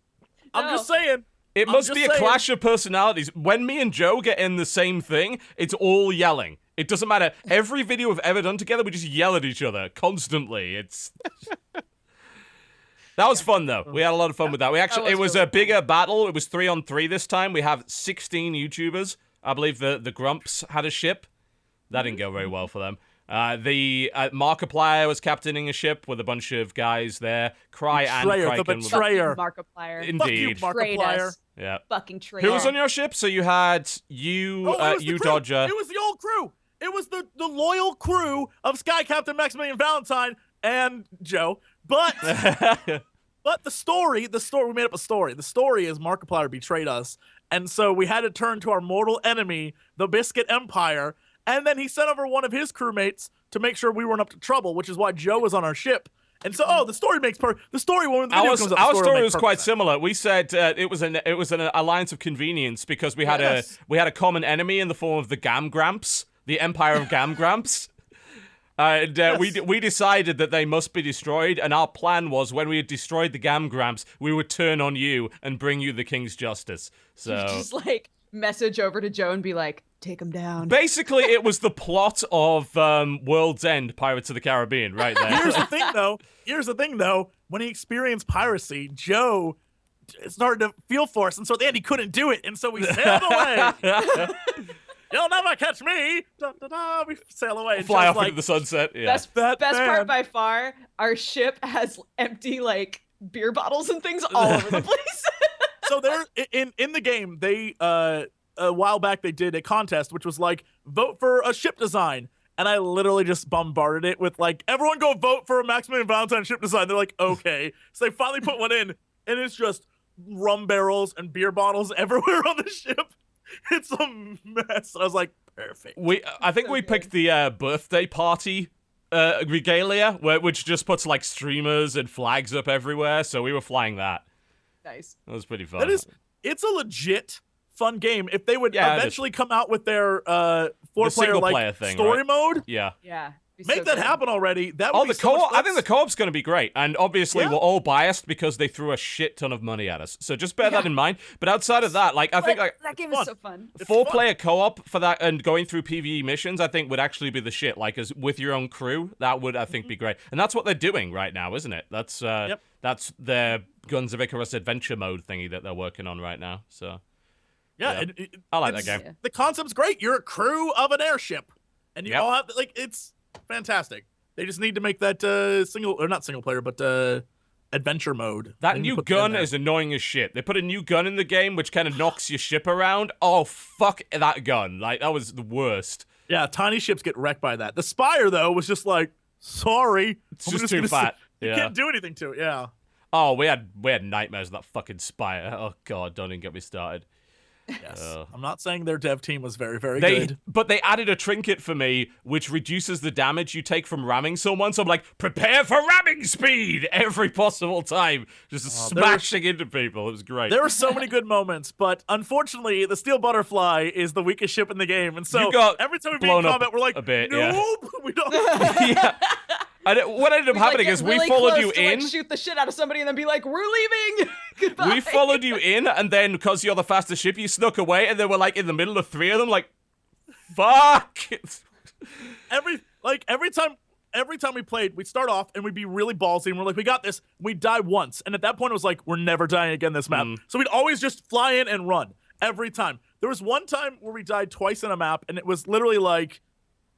I'm No. just saying. It must be a clash of personalities. When me and Joe get in the same thing, it's all yelling. It doesn't matter. Every video we've ever done together, we just yell at each other constantly. It's that was fun though. We had a lot of fun with that. It was a bigger battle. It was 3-on-3 this time. We have 16 YouTubers. I believe the Grumps had a ship. That didn't go very well for them. The Markiplier was captaining a ship with a bunch of guys there. Cry and Kraken. The betrayer. Markiplier. Indeed. Fuck you, Markiplier. Yeah. Fucking traitor. Who was on your ship? So you had you, Dodger. It was the old crew. It was the loyal crew of Sky Captain Maximilian Valentine and Joe. But but the story, we made up a story. The story is Markiplier betrayed us. And so we had to turn to our mortal enemy, the Biscuit Empire. And then he sent over one of his crewmates to make sure we weren't up to trouble, which is why Joe was on our ship. And so, the story makes the story when the video comes up. Our story was quite similar. We said it was an alliance of convenience because we had a common enemy in the form of the Gamgramps, the Empire of Gamgramps. And we decided that they must be destroyed, and our plan was when we had destroyed the Gamgramps, we would turn on you and bring you the King's Justice. So just like message over to Joe and be like, take him down. Basically, it was the plot of World's End, Pirates of the Caribbean, right there. Here's the thing, though. When he experienced piracy, Joe started to feel for us, and so at the end he couldn't do it, and so we sailed away. You'll never catch me. Da, da, da. We sail away. And fly off like, into the sunset. Yeah. Best part by far, our ship has empty like beer bottles and things all over the place. So there, in the game, they a while back they did a contest which was like vote for a ship design, and I literally just bombarded it with like, everyone go vote for a Maximilian Valentine ship design. They're like, okay. So they finally put one in, and it's just rum barrels and beer bottles everywhere on the ship. It's a mess. And I was like, perfect. I think we picked the birthday party regalia, which just puts like streamers and flags up everywhere. So we were flying that. Nice. That was pretty fun. It's a legit fun game. If they would eventually come out with their 4-player like thing, story right? mode, Yeah. make that happen already. That would be the co-op. I think the co-op's going to be great, and obviously we're all biased because they threw a shit ton of money at us. So just bear that in mind. But outside of that, like I think that game is so fun. 4-player co-op for that and going through PvE missions, I think would actually be the shit. Like as with your own crew, that would I think be great, and that's what they're doing right now, isn't it? That's that's their Guns of Icarus adventure mode thingy that they're working on right now. So I like that game. The concept's great. You're a crew of an airship, and you all have like it's fantastic. They just need to make that not single player, but adventure mode. That new gun is annoying as shit. They put a new gun in the game, which kind of knocks your ship around. Oh, fuck that gun. Like, that was the worst. Yeah, tiny ships get wrecked by that. The Spire, though, was just like, sorry. It's just too fat. You can't do anything to it, yeah. Oh, we had nightmares of that fucking Spire. Oh, God, don't even get me started. Yes. I'm not saying their dev team was very, very good. But they added a trinket for me, which reduces the damage you take from ramming someone. So I'm like, prepare for ramming speed every possible time. Just smashing into people. It was great. There were so many good moments, but unfortunately, the Steel Butterfly is the weakest ship in the game. And so every time we be in combat, we're like, a bit, nope, we don't. Yeah. And what ended up happening is we followed you in. Like, shoot the shit out of somebody and then be like, we're leaving. Goodbye. We followed you in, and then because you're the fastest ship, you snuck away, and then we're like in the middle of 3 of them, like, fuck. Every time we played, we'd start off and we'd be really ballsy, and we're like, we got this. We'd die once, and at that point it was like, we're never dying again this map. So we'd always just fly in and run every time. There was one time where we died twice in a map, and it was literally like,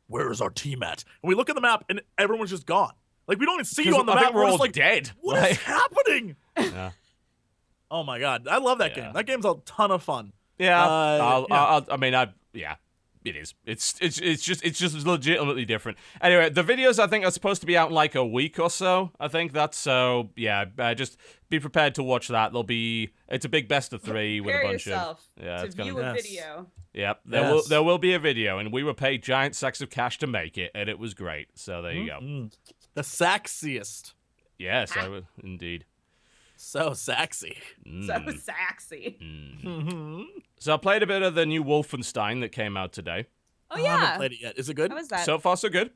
where is our team at? And we look at the map, and everyone's just gone. Like, we don't even see you on the map. We're all just like, dead. What is happening? Yeah. Oh my God, I love that game. That game's a ton of fun. Yeah. It is. It's just legitimately different. Anyway, the videos I think are supposed to be out in like a week or so. I think that's so. Yeah, just be prepared to watch that. It's a big best of 3 with a bunch of. Yeah, it's gonna be a video. Yep, there will be a video, and we were paid giant sacks of cash to make it, and it was great. So there you go. The saxiest. Yes, I would indeed. So sexy. So sexy. Mm-hmm. So I played a bit of the new Wolfenstein that came out today. Oh I haven't yeah. played it yet. Is it good? How was that? So far, so good.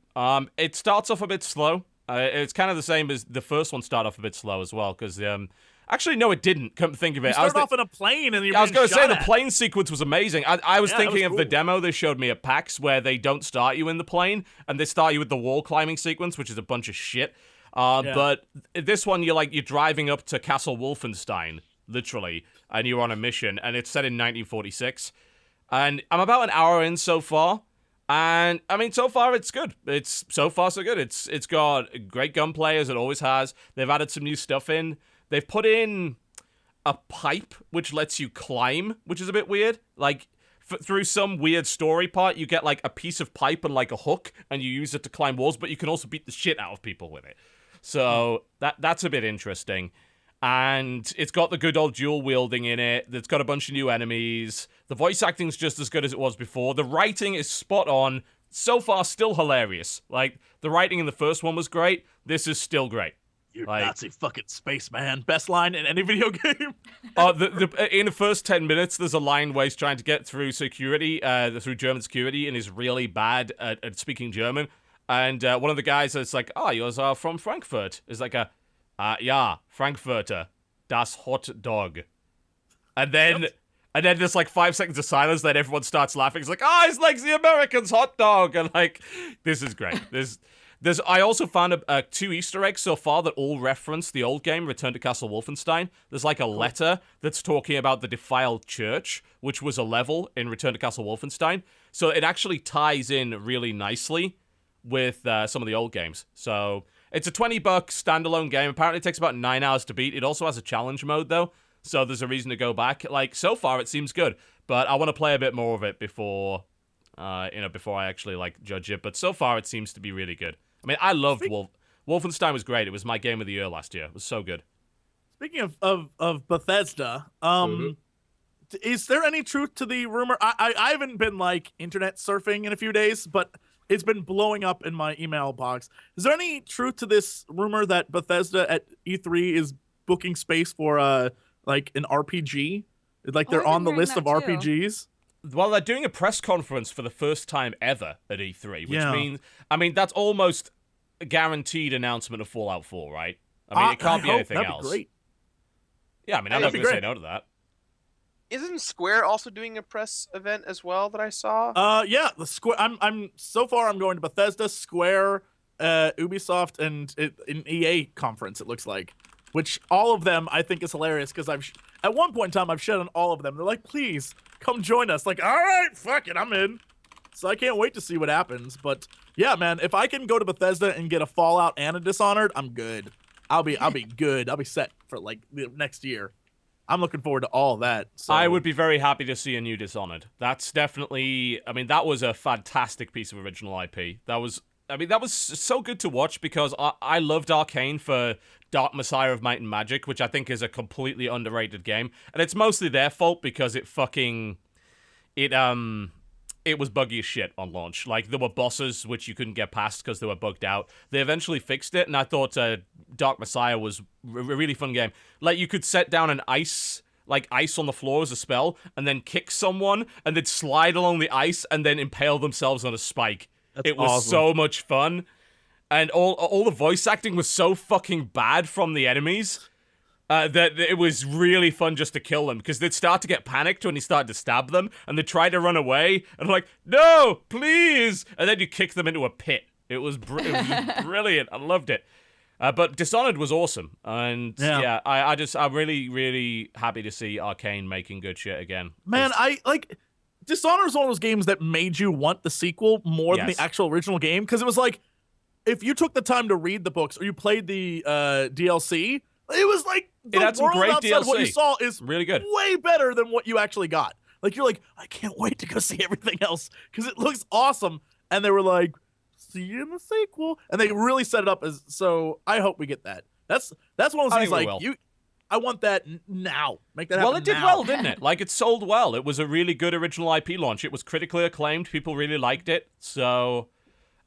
It starts off a bit slow. It's kind of the same as the first one started off a bit slow as well, because actually, no, it didn't. Come to think of it, You started off in a plane and you. I was going to say the plane sequence was amazing. I was thinking of the cool. demo they showed me at PAX where they don't start you in the plane and they start you with the wall climbing sequence, which is a bunch of shit. But this one, you're driving up to Castle Wolfenstein, literally, and you're on a mission, and it's set in 1946. And I'm about an hour in so far, and I mean, so far it's good. It's so far so good. It's got great gunplay as it always has. They've added some new stuff in. They've put in a pipe which lets you climb, which is a bit weird. Like, through some weird story part, you get like a piece of pipe and like a hook, and you use it to climb walls, but you can also beat the shit out of people with it. So that's a bit interesting. And it's got the good old dual wielding in it. It's got a bunch of new enemies. The voice acting's just as good as it was before. The writing is spot on. So far, still hilarious. Like, the writing in the first one was great. This is still great. You Like, Nazi fucking spaceman. Best line in any video game. In the first 10 minutes, there's a line where he's trying to get through security, through German security, and is really bad at speaking German. And one of the guys is like, yours are from Frankfurt. Is like ja, Frankfurter, das Hot Dog. And then there's like 5 seconds of silence, then everyone starts laughing. It's like, it's like the Americans' hot dog. And like, this is great. I also found 2 Easter eggs so far that all reference the old game, Return to Castle Wolfenstein. There's like a letter that's talking about the defiled church, which was a level in Return to Castle Wolfenstein. So it actually ties in really nicely with some of the old games. So it's a $20 standalone game. Apparently it takes about 9 hours to beat. It also has a challenge mode though, so there's a reason to go back. Like, so far it seems good, but I want to play a bit more of it before I actually like judge it. But so far it seems to be really good. I mean, I loved Wolfenstein was great. It was my game of the year last year. It was so good. Speaking of Bethesda, is there any truth to the rumor? I haven't been like internet surfing in a few days, but it's been blowing up in my email box. Is there any truth to this rumor that Bethesda at E3 is booking space for like an RPG? Like they're on the list of RPGs? Well, they're doing a press conference for the first time ever at E3, which means, I mean, that's almost a guaranteed announcement of Fallout 4, right? I mean, it can't be anything else. Be great. Yeah, I mean, I'm not going to say no to that. Isn't Square also doing a press event as well that I saw? Yeah, the Square. I'm so far. I'm going to Bethesda, Square, Ubisoft, and an EA conference. It looks like, which all of them I think is hilarious because at one point in time I've shit on all of them. They're like, please come join us. Like, all right, fuck it, I'm in. So I can't wait to see what happens. But yeah, man, if I can go to Bethesda and get a Fallout and a Dishonored, I'm good. I'll be good. I'll be set for like the next year. I'm looking forward to all that. So. I would be very happy to see a new Dishonored. That's definitely, I mean, that was a fantastic piece of original IP. That was so good to watch because I loved Arcane for Dark Messiah of Might and Magic, which I think is a completely underrated game. And it's mostly their fault because it was buggy as shit on launch. Like, there were bosses which you couldn't get past because they were bugged out. They eventually fixed it, and I thought Dark Messiah was a really fun game. Like, you could set down an ice on the floor as a spell, and then kick someone, and then slide along the ice, and then impale themselves on a spike. It was awesome. So much fun. And all the voice acting was so fucking bad from the enemies. That it was really fun just to kill them because they'd start to get panicked when you started to stab them and they'd try to run away and like, no, please. And then you kick them into a pit. It was brilliant. I loved it. But Dishonored was awesome. And I'm really, really happy to see Arcane making good shit again. Man, Dishonored is one of those games that made you want the sequel more than the actual original game. Because it was like, if you took the time to read the books or you played the DLC, it was like the it had some world great outside DLC. What you saw is really good, way better than what you actually got. Like you're like, I can't wait to go see everything else because it looks awesome. And they were like, see you in the sequel, and they really set it up as. So I hope we get that. That's one of those things like you. I want that now. Make that happen. Well, it did well, didn't it? Like, it sold well. It was a really good original IP launch. It was critically acclaimed. People really liked it. So,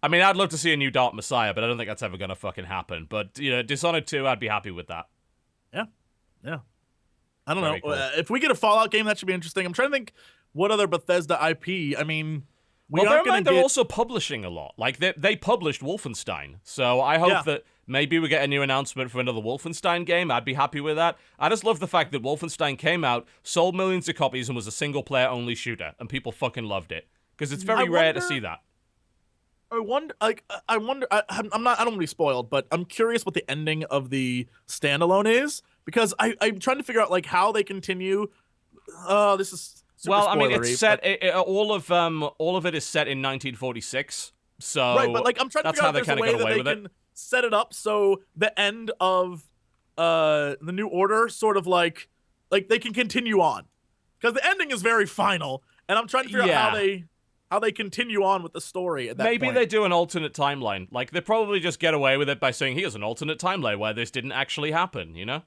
I mean, I'd love to see a new Dark Messiah, but I don't think that's ever gonna fucking happen. But Dishonored 2, I'd be happy with that. Yeah. I don't Very know. cool. If we get a Fallout game, that should be interesting. I'm trying to think what other Bethesda IP. I mean, Well, bear in mind they're also publishing a lot. Like, they published Wolfenstein. So I hope that maybe we get a new announcement for another Wolfenstein game. I'd be happy with that. I just love the fact that Wolfenstein came out, sold millions of copies, and was a single-player only shooter. And people fucking loved it. Because it's very rare to see that. I wonder. I don't want to be spoiled, but I'm curious what the ending of the standalone is, because I'm trying to figure out like how they continue. This is super Well, I mean, spoilery, it's set. All of it is set in 1946. So right, but like I'm trying to that's figure how out they if there's a kind of way got that away they with it. can set it up so the end of the New Order sort of like they can continue on, because the ending is very final, and I'm trying to figure out how they continue on with the story at that Maybe point. they do an alternate timeline. Like, they probably just get away with it by saying, here's an alternate timeline where this didn't actually happen, you know?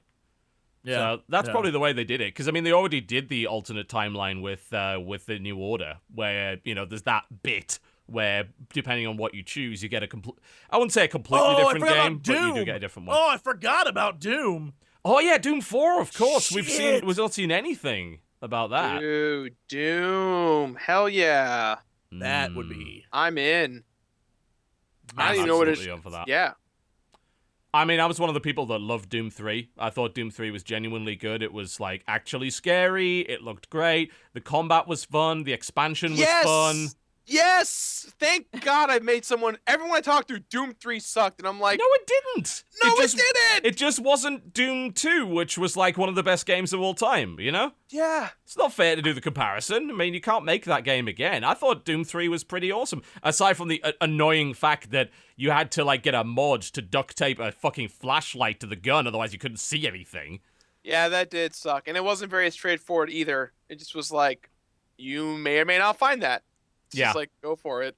Yeah. So that's probably the way they did it. Because, I mean, they already did the alternate timeline with the New Order, where, there's that bit where, depending on what you choose, you get I wouldn't say a completely different game, but you do get a different one. Oh, I forgot about Doom. Oh, yeah, Doom 4, of course. Shit. We've not seen anything about that. Dude, Doom. Hell yeah. That would be. I'm in. I I'm don't even know what it is. absolutely on for that. Yeah. I mean, I was one of the people that loved Doom 3. I thought Doom 3 was genuinely good. It was, like, actually scary. It looked great. The combat was fun. The expansion was fun. Yes! Thank God I made everyone I talked to, Doom 3 sucked, and I'm like, No, it didn't. No, it didn't! It just wasn't Doom 2, which was, like, one of the best games of all time, you know? Yeah. It's not fair to do the comparison. I mean, you can't make that game again. I thought Doom 3 was pretty awesome. Aside from the annoying fact that you had to, like, get a mod to duct tape a fucking flashlight to the gun, otherwise you couldn't see anything. Yeah, that did suck. And it wasn't very straightforward either. It just was like, you may or may not find that. It's just like, go for it.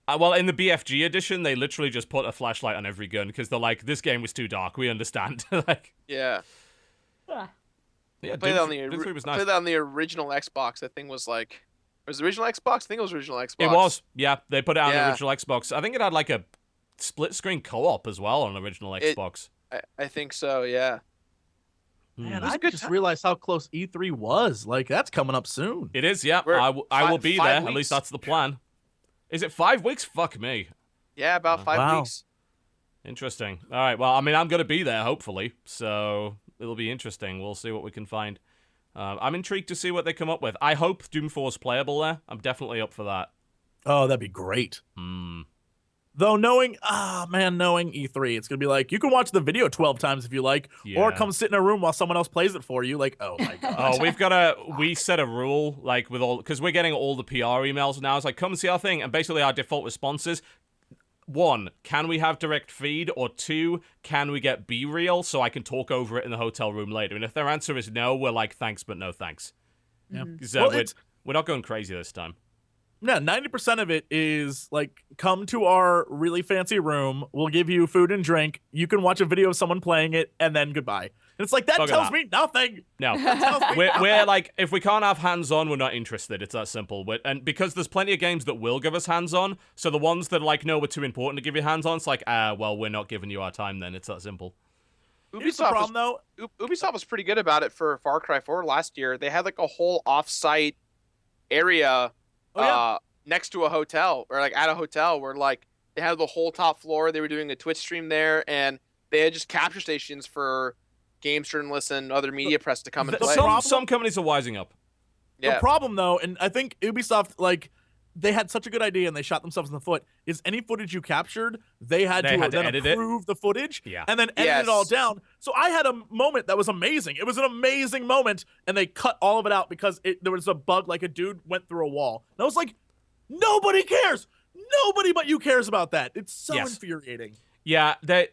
Well, in the BFG edition, they literally just put a flashlight on every gun because they're like, this game was too dark. We understand. like, Yeah. yeah, I played that on the Doom 3 was nice. played that on the original Xbox. That thing was like, was it the original Xbox? I think it was original Xbox. It was, yeah. They put it on the Yeah. original Xbox. I think it had like a split screen co-op as well on the original Xbox. I think so. Yeah. Man, was a I good just time. realized how close E3 was. Like, that's coming up soon. It is, yeah. We're I will be 5 there. At weeks. least that's the plan. Is it 5 weeks? Fuck me. Yeah, about 5 Wow. weeks. Interesting. All right. Well, I mean, I'm going to be there, hopefully. So it'll be interesting. We'll see what we can find. I'm intrigued to see what they come up with. I hope Doom 4 is playable there. I'm definitely up for that. Oh, that'd be great. Hmm. Though knowing E3, it's going to be like, you can watch the video 12 times if you like, or Yeah. come sit in a room while someone else plays it for you. Like, oh my God. Oh, we set a rule, like, with all, because we're getting all the PR emails now. It's like, come and see our thing. And basically our default responses, 1, can we have direct feed? Or 2, can we get B-reel so I can talk over it in the hotel room later? And if their answer is no, we're like, thanks, but no thanks. Yeah. 'Cause, Well, we're not going crazy this time. Yeah, 90% of it is like, come to our really fancy room. We'll give you food and drink. You can watch a video of someone playing it, and then goodbye. And it's like, that Fuck tells that. me nothing. No. Tells me We're like, if we can't have hands-on, we're not interested. It's that simple. And because there's plenty of games that will give us hands-on, so the ones that are like, no, we're too important to give you hands-on, it's like, well, we're not giving you our time then. It's that simple. Here's the problem, though. Ubisoft was pretty good about it for Far Cry 4 last year. They had like a whole off-site area next to a hotel, or like at a hotel, where like they had the whole top floor. They were doing a Twitch stream there, and they had just capture stations for games journalists and other media press to come and play. Some companies are wising up. Yeah. The problem, though, and I think Ubisoft, like, they had such a good idea and they shot themselves in the foot, is any footage you captured, they had to then edit it. approve the footage Yeah. and then edit it all Yes. down. So I had a moment that was amazing. It was an amazing moment, and they cut all of it out because there was a bug, like a dude went through a wall. And I was like, nobody cares. Nobody but you cares about that. It's so Yes. infuriating. Yeah, they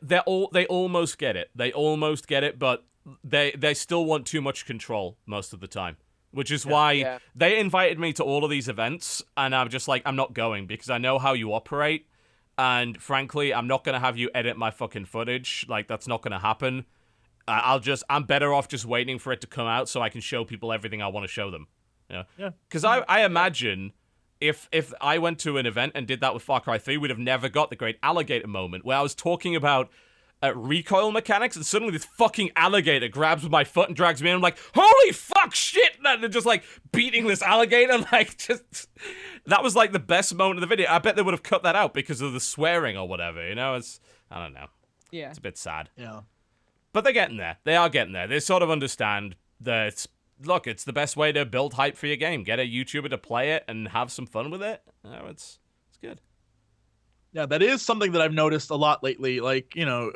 almost get it. They almost get it, but they still want too much control most of the time. Which is why they invited me to all of these events, and I'm just like, I'm not going because I know how you operate, and frankly, I'm not gonna have you edit my fucking footage. Like, that's not gonna happen. I'm better off just waiting for it to come out so I can show people everything I want to show them. Yeah. Because I imagine if I went to an event and did that with Far Cry 3, we'd have never got the great alligator moment where I was talking about recoil mechanics, and suddenly this fucking alligator grabs my foot and drags me in. I'm like, holy fuck, shit! And they're just like beating this alligator, like just. That was like the best moment of the video. I bet they would have cut that out because of the swearing or whatever. You know, I don't know. Yeah, it's a bit sad. Yeah, but they're getting there. They are getting there. They sort of understand that. Look, it's the best way to build hype for your game. Get a YouTuber to play it and have some fun with it. Oh, it's good. Yeah, that is something that I've noticed a lot lately. Like, you know,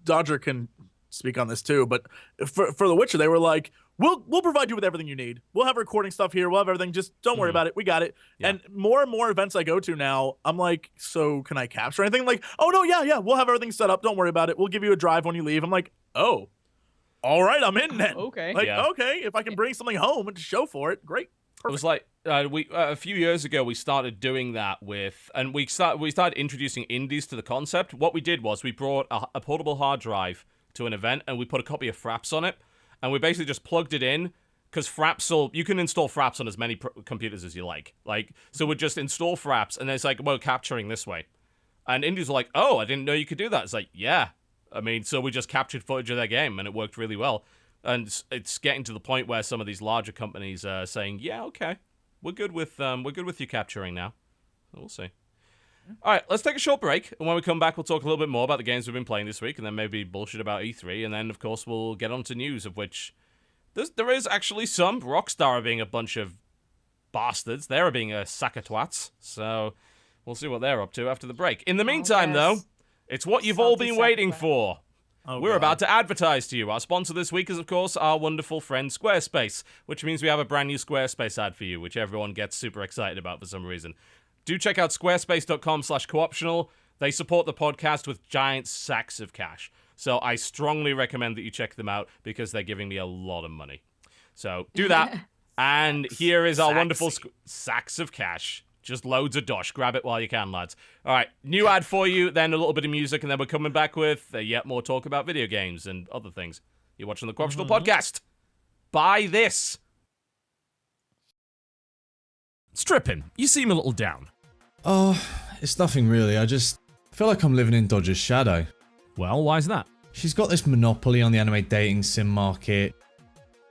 Dodger can speak on this too, but for The Witcher, they were like, we'll provide you with everything you need. We'll have recording stuff here. We'll have everything. Just don't worry about it. We got it. Yeah. And more events I go to now, I'm like, so can I capture anything? Like, oh, no, yeah. We'll have everything set up. Don't worry about it. We'll give you a drive when you leave. I'm like, oh, all right, I'm in then. Okay. Like, okay, if I can bring something home and show for it, great. Perfect. It was like a few years ago we started doing that and we started introducing indies to the concept. What we did was we brought a portable hard drive to an event and we put a copy of Fraps on it, and we basically just plugged it in because you can install Fraps on as many computers as you like. So we'd just install Fraps, and it's like, well, capturing this way, and indies were like, oh, I didn't know you could do that. It's like, yeah, I mean, so we just captured footage of their game and it worked really well. And it's getting to the point where some of these larger companies are saying, "Yeah, okay, we're good with you capturing now." We'll see. All right, let's take a short break, and when we come back, we'll talk a little bit more about the games we've been playing this week, and then maybe bullshit about E3, and then of course we'll get on to news, of which there is actually some. Rockstar are being a bunch of bastards. They're being a sack of twats. So we'll see what they're up to after the break. In the meantime, though, it's what you've all been waiting for. Oh, We're God. about to advertise to you. Our sponsor this week is, of course, our wonderful friend Squarespace, which means we have a brand new Squarespace ad for you, which everyone gets super excited about for some reason. Do check out squarespace.com/cooptional. They support the podcast with giant sacks of cash. So I strongly recommend that you check them out because they're giving me a lot of money. So do that. And here is our wonderful sacks of cash. Just loads of dosh. Grab it while you can, lads. All right, new ad for you, then a little bit of music, and then we're coming back with yet more talk about video games and other things. You're watching the Cooptional Podcast. Buy this. Stripping, you seem a little down. Oh, it's nothing really. I just feel like I'm living in Dodger's shadow. Well, why's that? She's got this monopoly on the anime dating sim market.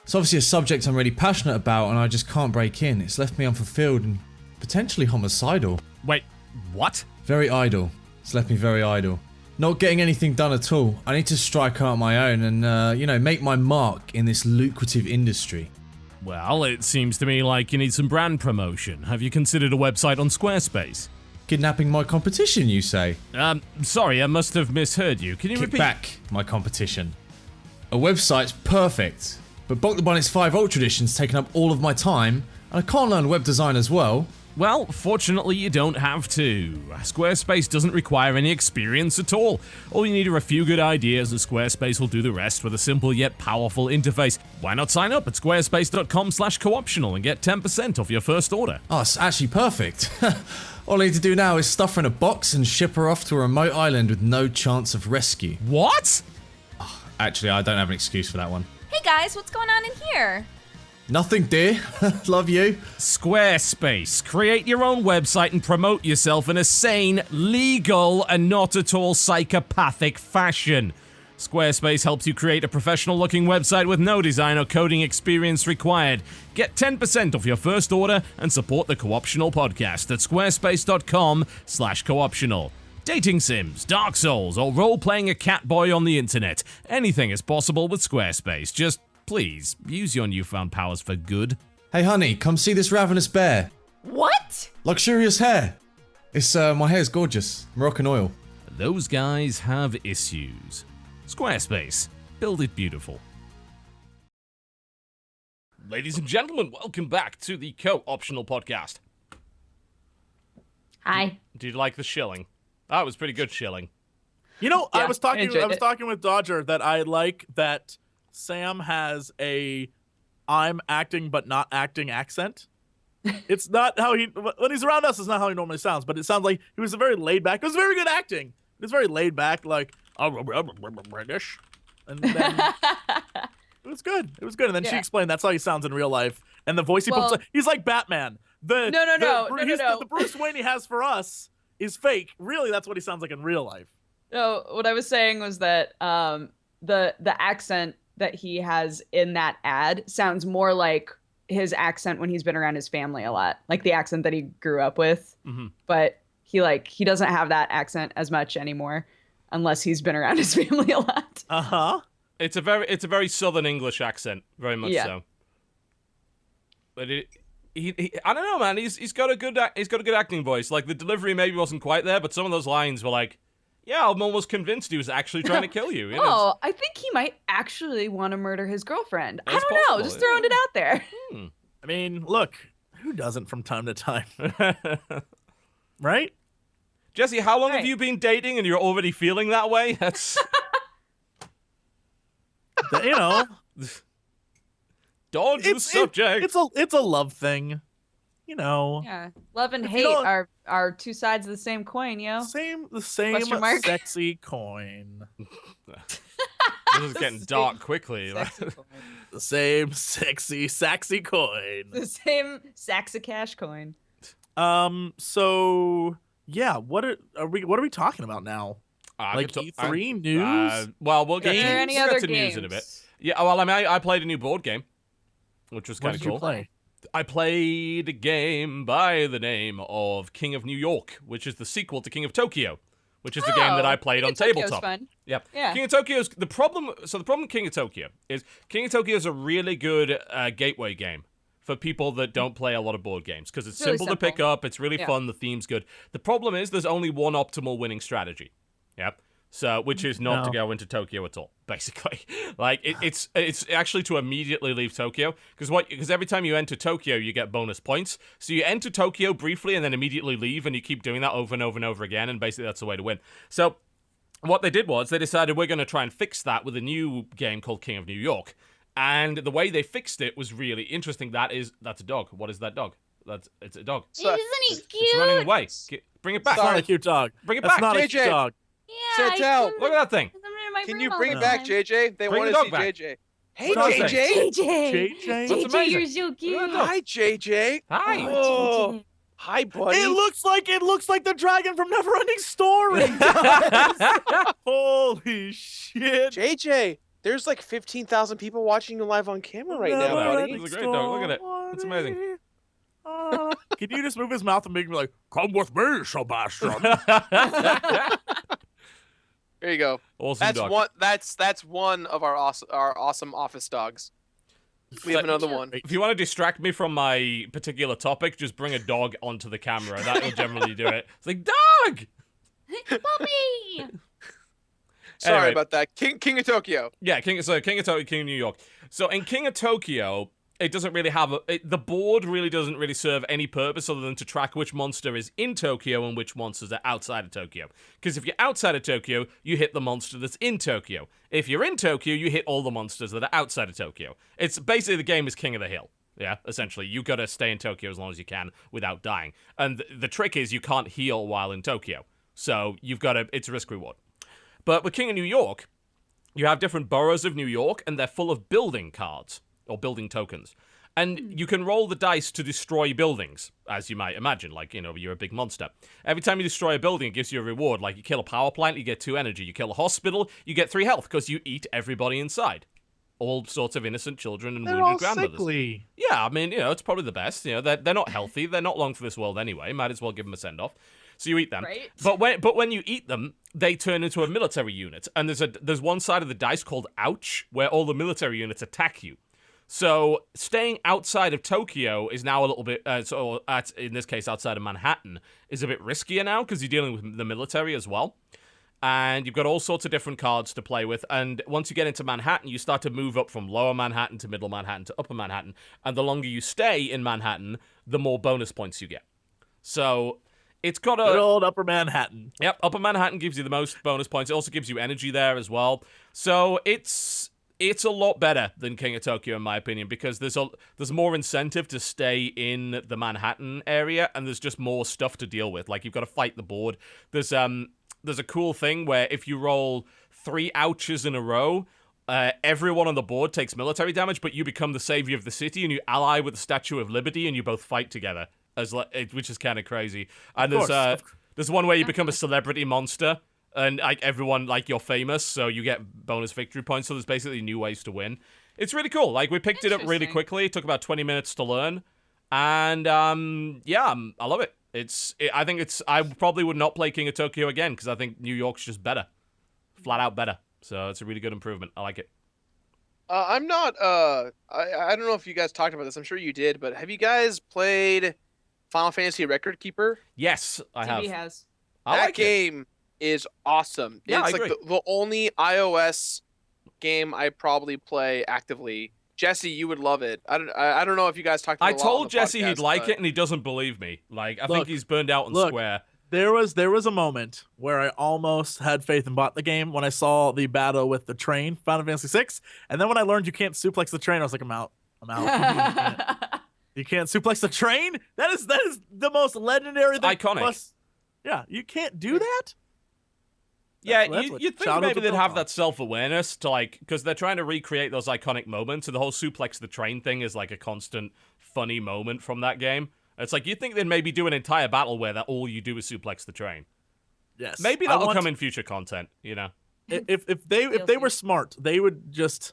It's obviously a subject I'm really passionate about, and I just can't break in. It's left me unfulfilled and potentially homicidal. Wait, what? Very idle. It's left me very idle. Not getting anything done at all. I need to strike out on my own and, make my mark in this lucrative industry. Well, it seems to me like you need some brand promotion. Have you considered a website on Squarespace? Kidnapping my competition, you say? Sorry, I must have misheard you. Can you Kick repeat? back my competition. A website's perfect, but Bulk the Bunny's 5 Ultra Edition's taken up all of my time, and I can't learn web design as well. Well, fortunately you don't have to. Squarespace doesn't require any experience at all. All you need are a few good ideas and Squarespace will do the rest with a simple yet powerful interface. Why not sign up at squarespace.com/cooptional and get 10% off your first order? Oh, it's actually perfect. All I need to do now is stuff her in a box and ship her off to a remote island with no chance of rescue. What? Actually, I don't have an excuse for that one. Hey guys, what's going on in here? Nothing, dear. Love you. Squarespace. Create your own website and promote yourself in a sane, legal, and not at all psychopathic fashion. Squarespace helps you create a professional-looking website with no design or coding experience required. Get 10% off your first order and support the Cooptional Podcast at squarespace.com/cooptional. Dating sims, Dark Souls, or role-playing a catboy on the internet. Anything is possible with Squarespace. Just please, use your newfound powers for good. Hey, honey, come see this ravenous bear. What? Luxurious hair. It's, my hair's gorgeous. Moroccan oil. Those guys have issues. Squarespace. Build it beautiful. Ladies and gentlemen, welcome back to the Co-Optional Podcast. Hi. Did you like the shilling? That was pretty good shilling. You know, Yeah, I was talking enjoyed it. with Dodger that I like that Sam has a I'm acting but not acting accent. It's not how when he's around us, it's not how he normally sounds, but it sounds like he was a very laid back. It was very good acting. It was very laid back, like British. And then it was good. It was good. And then she Yeah. explained that's how he sounds in real life. And the voice he puts, Well- he's like Batman. The No. The Bruce Wayne he has for us is fake. Really, that's what he sounds like in real life. No, what I was saying was that the accent that he has in that ad sounds more like his accent when he's been around his family a lot, like the accent that he grew up with. Mm-hmm. But he doesn't have that accent as much anymore, unless he's been around his family a lot. It's a very Southern English accent, very much so. But I don't know, man. He's got a good acting voice. Like the delivery maybe wasn't quite there, but some of those lines were like, yeah, I'm almost convinced he was actually trying to kill you. Oh, I think he might actually want to murder his girlfriend. I don't know, possible, just throwing it out there. I mean, look, who doesn't from time to time? Right? Jesse, how long have you been dating and you're already feeling that way? That's dodge the subject. It's a love thing. Yeah, love and hate are two sides of the same coin, The same Question mark? sexy coin. This is getting dark quickly. The same sexy coin. The same sacks of cash coin. So yeah, what are we talking about now? Like E3 news? Well, we'll get Are there any we'll other get to games? news in a bit. Yeah, well, I mean, I played a new board game, which was What kind of did you cool. play? I played a game by the name of King of New York, which is the sequel to King of Tokyo, which is the game that I played on King of Tokyo's tabletop. fun. Yep. Yeah. King of Tokyo's the problem. So the problem with King of Tokyo is a really good gateway game for people that don't play a lot of board games because it's Really simple to pick up. It's really Yeah. fun. The theme's good. The problem is there's only one optimal winning strategy. Yep. So, which is not to go into Tokyo at all, basically. Like, it's actually to immediately leave Tokyo, because every time you enter Tokyo, you get bonus points. So you enter Tokyo briefly and then immediately leave, and you keep doing that over and over and over again, and basically that's the way to win. So what they did was they decided we're going to try and fix that with a new game called King of New York. And the way they fixed it was really interesting. That's a dog. What is that dog? It's a dog. Isn't he cute? It's running away. Bring it back. It's not a cute dog. Bring it That's back. not a JJ. cute dog. Yeah, Sit down. Look at that thing. Can you bring back JJ? They Bring want the to dog see back. JJ. Hey, What did I JJ. JJ? That's amazing. you're so cute. Hi, JJ. Hi. Oh, hi, buddy. It looks like the dragon from Neverending Story. Holy shit! JJ, there's like 15,000 people watching you live on camera right now, buddy. It's a great dog. Look at it. It's amazing. Can you just move his mouth and make me like, "Come with me, Sebastian"? There you go. Awesome That's dog. one. That's one of our awesome office dogs. We have another one. If you want to distract me from my particular topic, just bring a dog onto the camera. That will generally do it. It's like, dog! Puppy! Sorry Anyway. about that. King of Tokyo. Yeah, King of Tokyo, King of New York. So in King of Tokyo, it doesn't really have the board really doesn't really serve any purpose other than to track which monster is in Tokyo and which monsters are outside of Tokyo. Because if you're outside of Tokyo, you hit the monster that's in Tokyo. If you're in Tokyo, you hit all the monsters that are outside of Tokyo. It's basically the game is King of the Hill. Yeah, essentially. You gotta stay in Tokyo as long as you can without dying. And the trick is you can't heal while in Tokyo. So it's risk reward. But with King of New York, you have different boroughs of New York, and they're full of building cards, or building tokens. And you can roll the dice to destroy buildings, as you might imagine, like, you're a big monster. Every time you destroy a building, it gives you a reward. Like, you kill a power plant, you get 2 energy. You kill a hospital, you get 3 health, because you eat everybody inside. All sorts of innocent children and They're wounded all grandmothers. sickly. Yeah, I mean, it's probably the best. They're not healthy. They're not long for this world anyway. Might as well give them a send-off. So you eat them. Right. But when you eat them, they turn into a military unit. And there's one side of the dice called Ouch, where all the military units attack you. So staying outside of Tokyo is now a little bit, in this case outside of Manhattan, is a bit riskier now because you're dealing with the military as well. And you've got all sorts of different cards to play with. And once you get into Manhattan, you start to move up from lower Manhattan to middle Manhattan to upper Manhattan. And the longer you stay in Manhattan, the more bonus points you get. So it's got Good old Upper Manhattan. Yep, Upper Manhattan gives you the most bonus points. It also gives you energy there as well. So it's a lot better than King of Tokyo in my opinion because there's more incentive to stay in the Manhattan area and there's just more stuff to deal with. Like you've got to fight the board. There's a cool thing where if you roll 3 ouches in a row, everyone on the board takes military damage, but you become the savior of the city and you ally with the Statue of Liberty and you both fight together. which is kind of crazy. And Of course. there's one where you become a celebrity monster, and like everyone like you're famous, so you get bonus victory points. So there's basically new ways to win. It's really cool. Like we picked it up really Interesting. quickly. It took about 20 minutes to learn, and I love it. I think I probably would not play King of Tokyo again because I think New York's just better, flat out better. So it's a really good improvement. I like it. I'm not. I don't know if you guys talked about this. I'm sure you did, but have you guys played Final Fantasy Record Keeper? Yes, I have. TV has. I That like it. game is awesome. Yeah, It's I like agree. the only iOS game I probably play actively. Jesse, you would love it. I don't know if you guys talked about I it a lot on told the Jesse he'd podcast, like but- it, and he doesn't believe me. Like I think Look, he's burned out on look. Square. There was a moment where I almost had faith and bought the game when I saw the battle with the train, Final Fantasy VI, and then when I learned you can't suplex the train, I was like, I'm out. You can't suplex the train? That is the most legendary thing. Iconic. Plus, yeah, you can't do that? Yeah, That's what you'd think childhood's maybe they'd built have on. that self-awareness to like, because they're trying to recreate those iconic moments, and the whole suplex the train thing is like a constant funny moment from that game. It's like you'd think they'd maybe do an entire battle where that all you do is suplex the train. Yes. Maybe I that'll want- come in future content, you know. If they were DLC. smart, they would just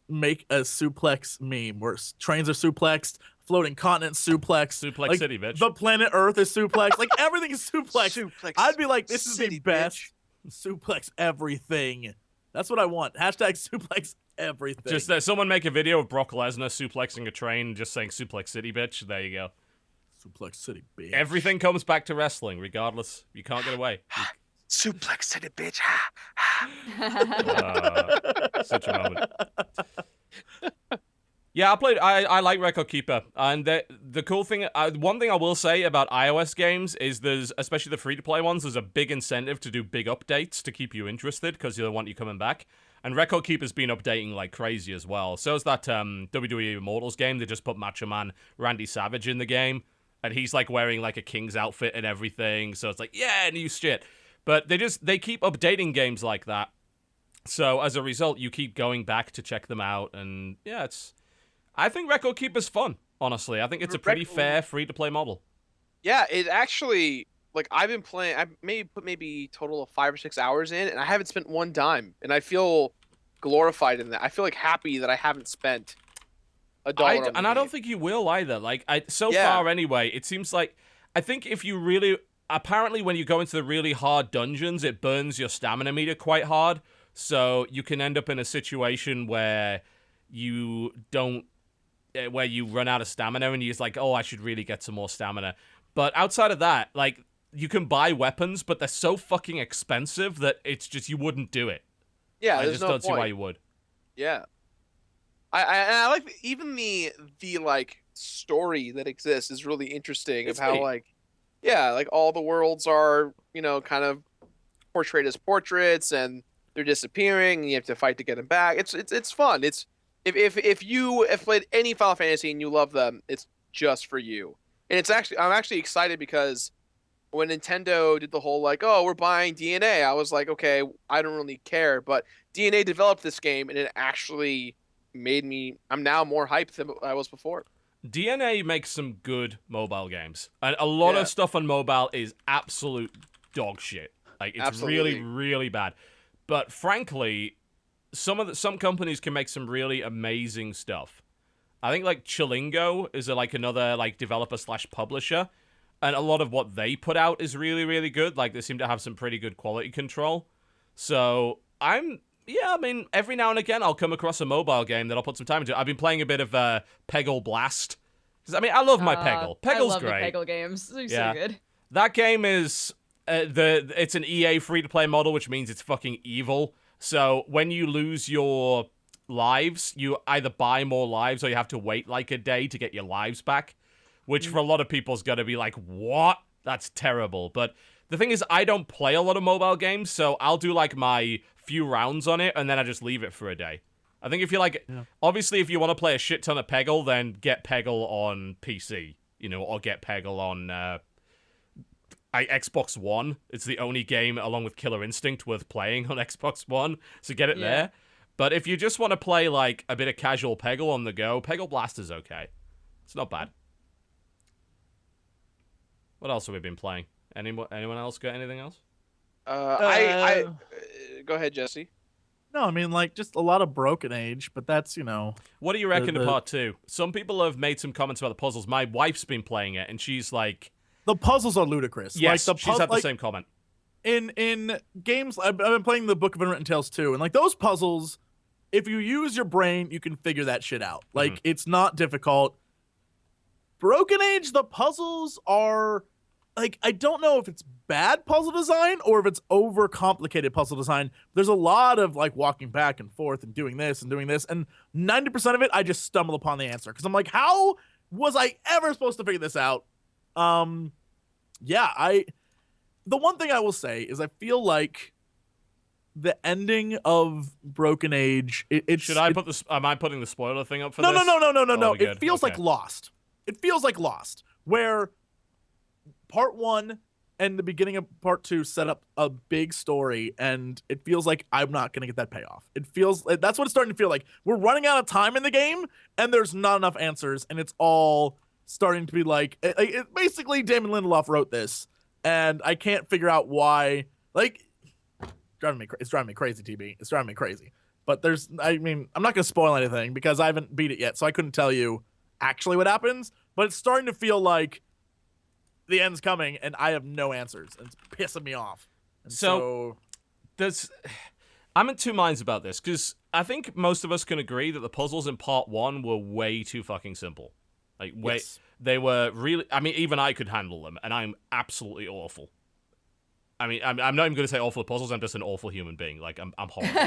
make a suplex meme where trains are suplexed, floating continent suplex, Suplex like, City, bitch. The planet Earth is suplexed, like everything is suplexed. Suplex I'd be like, this is the City, best. Suplex everything. That's what I want. Hashtag suplex everything. Just someone make a video of Brock Lesnar suplexing a train and just saying Suplex City, bitch. There you go. suplex city, bitch. Everything comes back to wrestling, regardless. You can't get away. Suplex City, bitch. Such a moment. Yeah, I like Record Keeper, and the cool thing, one thing I will say about iOS games is there's, especially the free-to-play ones, there's a big incentive to do big updates to keep you interested because they want you coming back. And Record Keeper's been updating like crazy as well. So is that WWE Immortals game. They just put Macho Man Randy Savage in the game, and he's like wearing like a king's outfit and everything. So it's like, yeah, new shit. But they keep updating games like that. So as a result, you keep going back to check them out, and yeah, I think Record Keeper's fun, honestly. I think it's a pretty fair free-to-play model. Yeah, it actually, like, I've been playing, I've maybe total of 5 or 6 hours in, and I haven't spent one dime, and I feel glorified in that. I feel like happy that I haven't spent a dollar on the And I don't game. think you will either. Like, so Yeah. far anyway, it seems like, I think if you really, apparently when you go into the really hard dungeons, it burns your stamina meter quite hard, so you can end up in a situation where you run out of stamina and you're just like, oh, I should really get some more stamina. But outside of that, like, you can buy weapons, but they're so fucking expensive that it's just, you wouldn't do it. Yeah, I there's just no don't see why point. you would. Yeah. I like even the like story that exists is really interesting It's of how neat. like like all the worlds are, kind of portrayed as portraits and they're disappearing and you have to fight to get them back. It's fun. It's if you have played any Final Fantasy and you love them, it's just for you. And I'm actually excited because when Nintendo did the whole like, oh, we're buying DNA, I was like, okay, I don't really care, but DNA developed this game and it actually made me, I'm now more hyped than I was before. DNA makes some good mobile games. And a lot Yeah. of stuff on mobile is absolute dog shit. Like, it's really, Absolutely. really bad. But frankly, some companies can make some really amazing stuff. I think like Chilingo is another like developer / publisher, and a lot of what they put out is really, really good. Like, they seem to have some pretty good quality control. So I mean, every now and again I'll come across a mobile game that I'll put some time into. I've been playing a bit of Peggle Blast. 'Cause, I mean, I love my Peggle. I Peggle's love great. the Peggle games. They're Yeah. so good. That game is it's an EA free-to-play model, which means it's fucking evil. So when you lose your lives, you either buy more lives or you have to wait like a day to get your lives back, which for a lot of people is going to be like, what? That's terrible. But the thing is, I don't play a lot of mobile games, so I'll do like my few rounds on it and then I just leave it for a day. I think if you like, obviously if you want to play a shit ton of Peggle, then get Peggle on PC, or get Peggle on Xbox One. It's the only game, along with Killer Instinct, worth playing on Xbox One, so get it Yeah. there. But if you just want to play, like, a bit of casual Peggle on the go, Peggle Blast is okay. It's not bad. What else have we been playing? Anyone else got anything else? I go ahead, Jesse. No, I mean, like, just a lot of Broken Age, but that's, What do you reckon to the- part 2? Some people have made some comments about the puzzles. My wife's been playing it, and she's like, the puzzles are ludicrous. yes, like, she's had the same comment. In games, I've been playing the Book of Unwritten Tales too, and like those puzzles, if you use your brain, you can figure that shit out. Like, it's not difficult. Broken Age, the puzzles are like, I don't know if it's bad puzzle design or if it's overcomplicated puzzle design. There's a lot of like walking back and forth and doing this, and 90% of it I just stumble upon the answer because I'm like, how was I ever supposed to figure this out? The one thing I will say is I feel like the ending of Broken Age. Am I putting the spoiler thing up for no, this? No. Oh, It feels like Lost. It feels like Lost, where part 1 and the beginning of part 2 set up a big story, and it feels like I'm not gonna get that payoff. It feels that's what it's starting to feel like. We're running out of time in the game, and there's not enough answers, and it's all starting to be like basically Damon Lindelof wrote this, and I can't figure out why. Like, it's driving me crazy, TB. It's driving me crazy. But I'm not gonna spoil anything because I haven't beat it yet, so I couldn't tell you actually what happens. But it's starting to feel like the end's coming, and I have no answers, and it's pissing me off. And So I'm in two minds about this because I think most of us can agree that the puzzles in part 1 were way too fucking simple. Like, yes. They were really. I mean, even I could handle them, and I'm absolutely awful. I mean, I'm not even going to say awful at puzzles. I'm just an awful human being. Like, I'm horrible.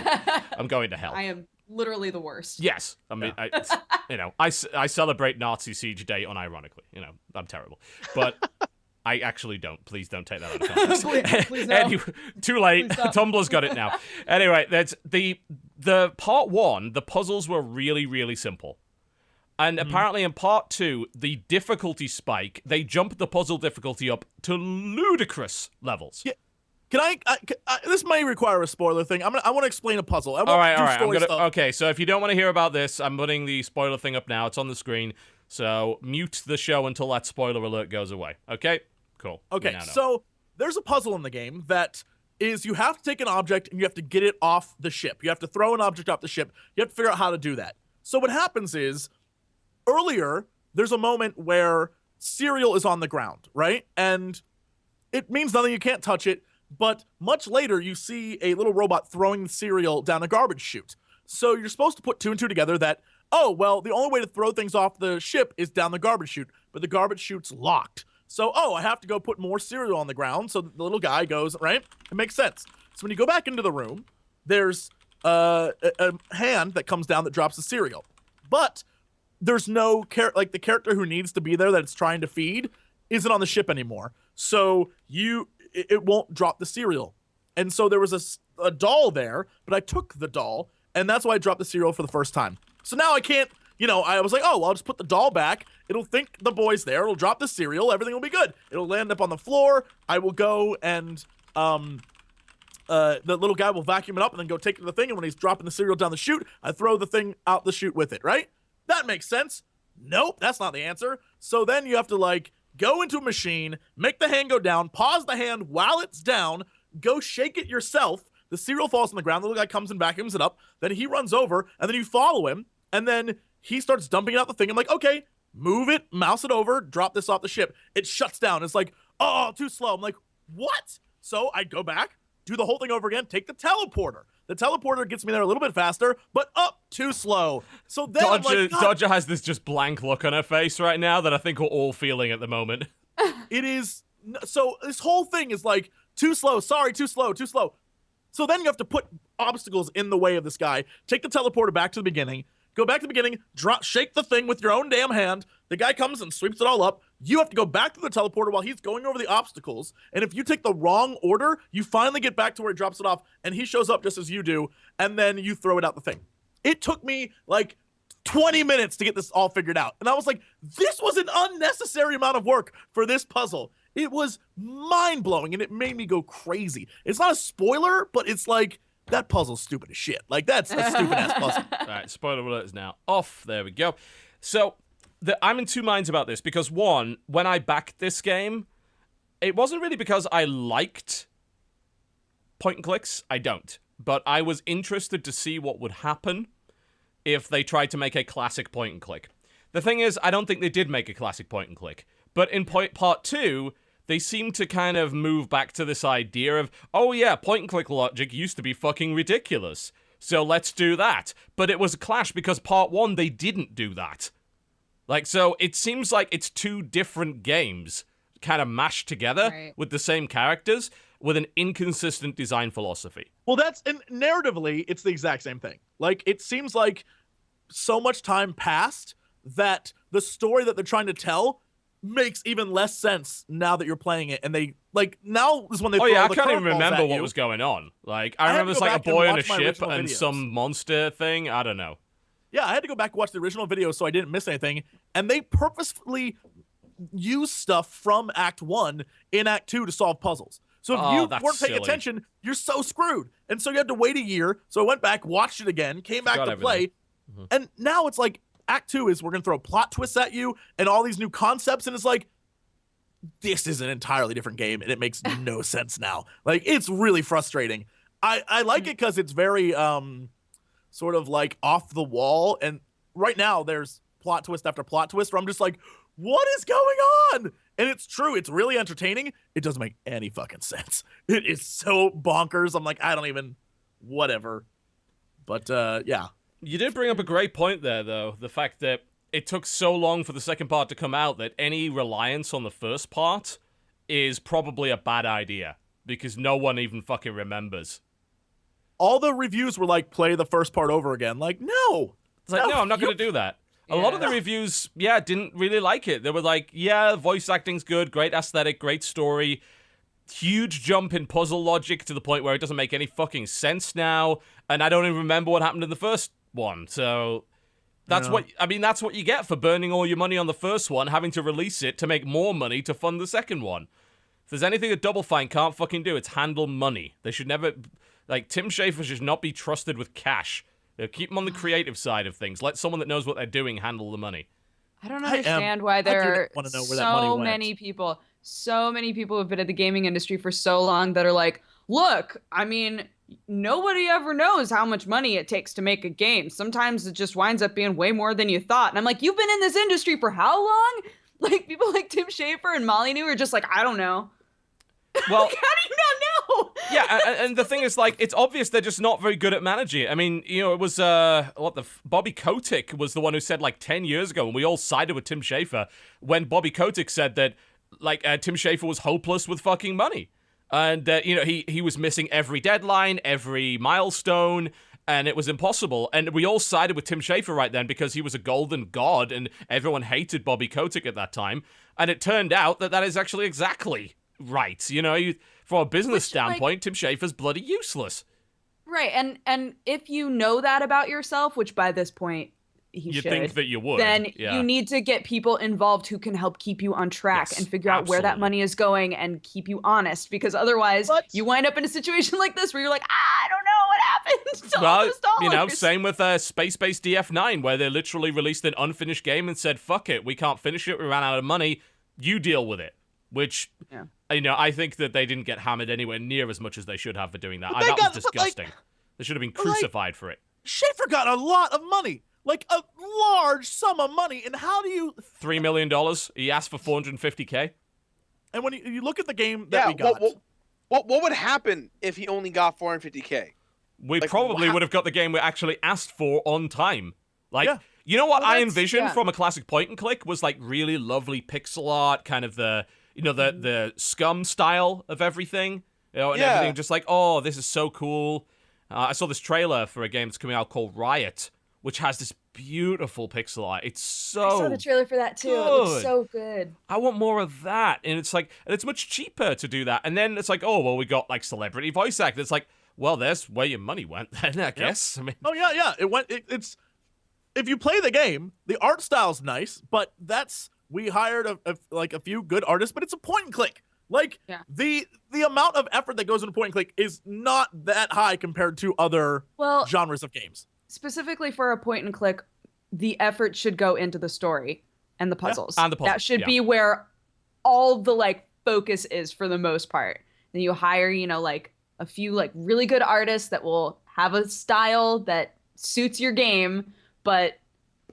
I'm going to hell. I am literally the worst. Yes, I mean, I celebrate Nazi Siege Day unironically. I'm terrible, but I actually don't. Please don't take that out of context. Please no. Anyway, too late. Please stop. Tumblr's got it now. Anyway, that's the part 1. The puzzles were really, really simple. And apparently in part 2, the difficulty spike, they jumped the puzzle difficulty up to ludicrous levels. Yeah. Can I this may require a spoiler thing. I want to explain a puzzle. All right. Okay, so if you don't want to hear about this, I'm putting the spoiler thing up now. It's on the screen. So mute the show until that spoiler alert goes away. Okay? Cool. Okay, so there's a puzzle in the game that is you have to take an object and you have to get it off the ship. You have to throw an object off the ship. You have to figure out how to do that. So what happens is, earlier, there's a moment where cereal is on the ground, right? And it means nothing. You can't touch it. But much later, you see a little robot throwing the cereal down a garbage chute. So you're supposed to put 2 and 2 together that, oh, well, the only way to throw things off the ship is down the garbage chute. But the garbage chute's locked. So, I have to go put more cereal on the ground. So the little guy goes, right? It makes sense. So when you go back into the room, there's a hand that comes down that drops the cereal. But there's no the character who needs to be there that it's trying to feed isn't on the ship anymore. So it won't drop the cereal. And so there was a doll there, but I took the doll, and that's why I dropped the cereal for the first time. So now I can't, I was like, well, I'll just put the doll back. It'll think the boy's there. It'll drop the cereal. Everything will be good. It'll land up on the floor. I will go and the little guy will vacuum it up and then go take it to the thing. And when he's dropping the cereal down the chute, I throw the thing out the chute with it, right? That makes sense. Nope, that's not the answer. So then you have to go into a machine, make the hand go down, pause the hand while it's down, go shake it yourself. The cereal falls on the ground. The little guy comes and vacuums it up. Then he runs over, and then you follow him, and then he starts dumping out the thing. I'm like, okay, move it, mouse it over, drop this off the ship. It shuts down. It's like, oh, too slow. I'm like, what? So I go back, do the whole thing over again, take the teleporter. The teleporter gets me there a little bit faster, but too slow. So then Dodger has this just blank look on her face right now that I think we're all feeling at the moment. It is. So this whole thing is like, too slow. Sorry, too slow, too slow. So then you have to put obstacles in the way of this guy. Take the teleporter back to the beginning. Go back to the beginning, shake the thing with your own damn hand. The guy comes and sweeps it all up. You have to go back to the teleporter while he's going over the obstacles. And if you take the wrong order, you finally get back to where he drops it off, and he shows up just as you do, and then you throw it out the thing. It took me 20 minutes to get this all figured out. And I was like, this was an unnecessary amount of work for this puzzle. It was mind-blowing, and it made me go crazy. It's not a spoiler, but it's like, that puzzle's stupid as shit. That's a stupid-ass puzzle. All right, spoiler alert is now off. There we go. So, I'm in two minds about this, because one, when I backed this game, it wasn't really because I liked point and clicks. I don't. But I was interested to see what would happen if they tried to make a classic point and click. The thing is, I don't think they did make a classic point and click. But in part 2, they seem to kind of move back to this idea of, oh yeah, point and click logic used to be fucking ridiculous. So let's do that. But it was a clash because part 1, they didn't do that. Like, so it seems like it's 2 different games kind of mashed together with the same characters with an inconsistent design philosophy. Well, and narratively, it's the exact same thing. Like, it seems like so much time passed that the story that they're trying to tell makes even less sense now that you're playing it. And they, like, now is when they Oh throw yeah, I the can't even curveballs remember at what you. was going on. Like, I remember had to it's go like a back and boy on a watch my ship original and videos. some monster thing. I don't know. Yeah, I had to go back and watch the original video so I didn't miss anything. And they purposefully use stuff from Act 1 in Act 2 to solve puzzles. So if you that's weren't paying silly. attention, you're so screwed. And so you had to wait a year. So I went back, watched it again, came back Forgot to play. everything. And now it's like Act 2 is we're going to throw plot twists at you and all these new concepts. And it's like, this is an entirely different game. And it makes no sense now. Like, it's really frustrating. I like it because it's very sort of like off the wall. And right now there's plot twist after plot twist where I'm just like, what is going on? And it's true. It's really entertaining. It doesn't make any fucking sense. It is so bonkers. I'm like, I don't even, whatever. But yeah. You did bring up a great point there, though. The fact that it took so long for the second part to come out that any reliance on the first part is probably a bad idea because no one even fucking remembers. All the reviews were like, play the first part over again. Like, no. It's like, no, I'm not going to do that. A lot of the reviews, didn't really like it. They were like, yeah, voice acting's good, great aesthetic, great story, huge jump in puzzle logic to the point where it doesn't make any fucking sense now, and I don't even remember what happened in the first one. So that's that's what you get for burning all your money on the first one, having to release it to make more money to fund the second one. If there's anything that Double Fine can't fucking do, it's handle money. They should never, like, Tim Schafer should not be trusted with cash. Keep them on the creative side of things. Let someone that knows what they're doing handle the money. I don't understand why there are so many people who've been in the gaming industry for so long that are like, look, I mean, nobody ever knows how much money it takes to make a game. Sometimes it just winds up being way more than you thought. And I'm like, you've been in this industry for how long? Like, people like Tim Schafer and Molly New are just like, I don't know. Well, like, how do you not know? Yeah, and the thing is, like, it's obvious they're just not very good at managing it. I mean, you know, it was, Bobby Kotick was the one who said, like, 10 years ago, and we all sided with Tim Schafer, when Bobby Kotick said that, like, Tim Schafer was hopeless with fucking money. And, you know, he was missing every deadline, every milestone, and it was impossible. And we all sided with Tim Schafer right then because he was a golden god, and everyone hated Bobby Kotick at that time. And it turned out that that is actually exactly right. You know, from a business standpoint, Tim Schafer's bloody useless. Right, and if you know that about yourself, which by this point you should, think that you would, then you need to get people involved who can help keep you on track and figure out where that money is going and keep you honest, because otherwise you wind up in a situation like this where you're like, I don't know what happened to all those dollars. You know, same with Space-Based DF9, where they literally released an unfinished game and said, fuck it, we can't finish it, we ran out of money, you deal with it. Which, you know, I think that they didn't get hammered anywhere near as much as they should have for doing that. That was disgusting. They should have been crucified for it. Schafer got a lot of money. Like, a large sum of money. And how do you... $3 million. He asked for $450K. And when you look at the game that we got... What would happen if he only got $450K? We probably would have got the game we actually asked for on time. Like... You know what I envisioned from a classic point and click was like really lovely pixel art, kind of the, you know, the Scum style of everything, you know, and everything just like, oh, this is so cool. I saw this trailer for a game that's coming out called Riot, which has this beautiful pixel art. It's so I saw the trailer for that too. Good. It looks so good. I want more of that, and it's like, and it's much cheaper to do that. And then it's like, oh, well, we got like celebrity voice actors. It's like, well, there's where your money went then, I guess. I mean, it went. It's. If you play the game, the art style's nice, but we hired a few good artists, but it's a point and click. Like the amount of effort that goes into point and click is not that high compared to other genres of games. Specifically for a point and click, the effort should go into the story and the puzzles. And the puzzles. That should be where all the like focus is for the most part. And you hire, like a few like really good artists that will have a style that suits your game, but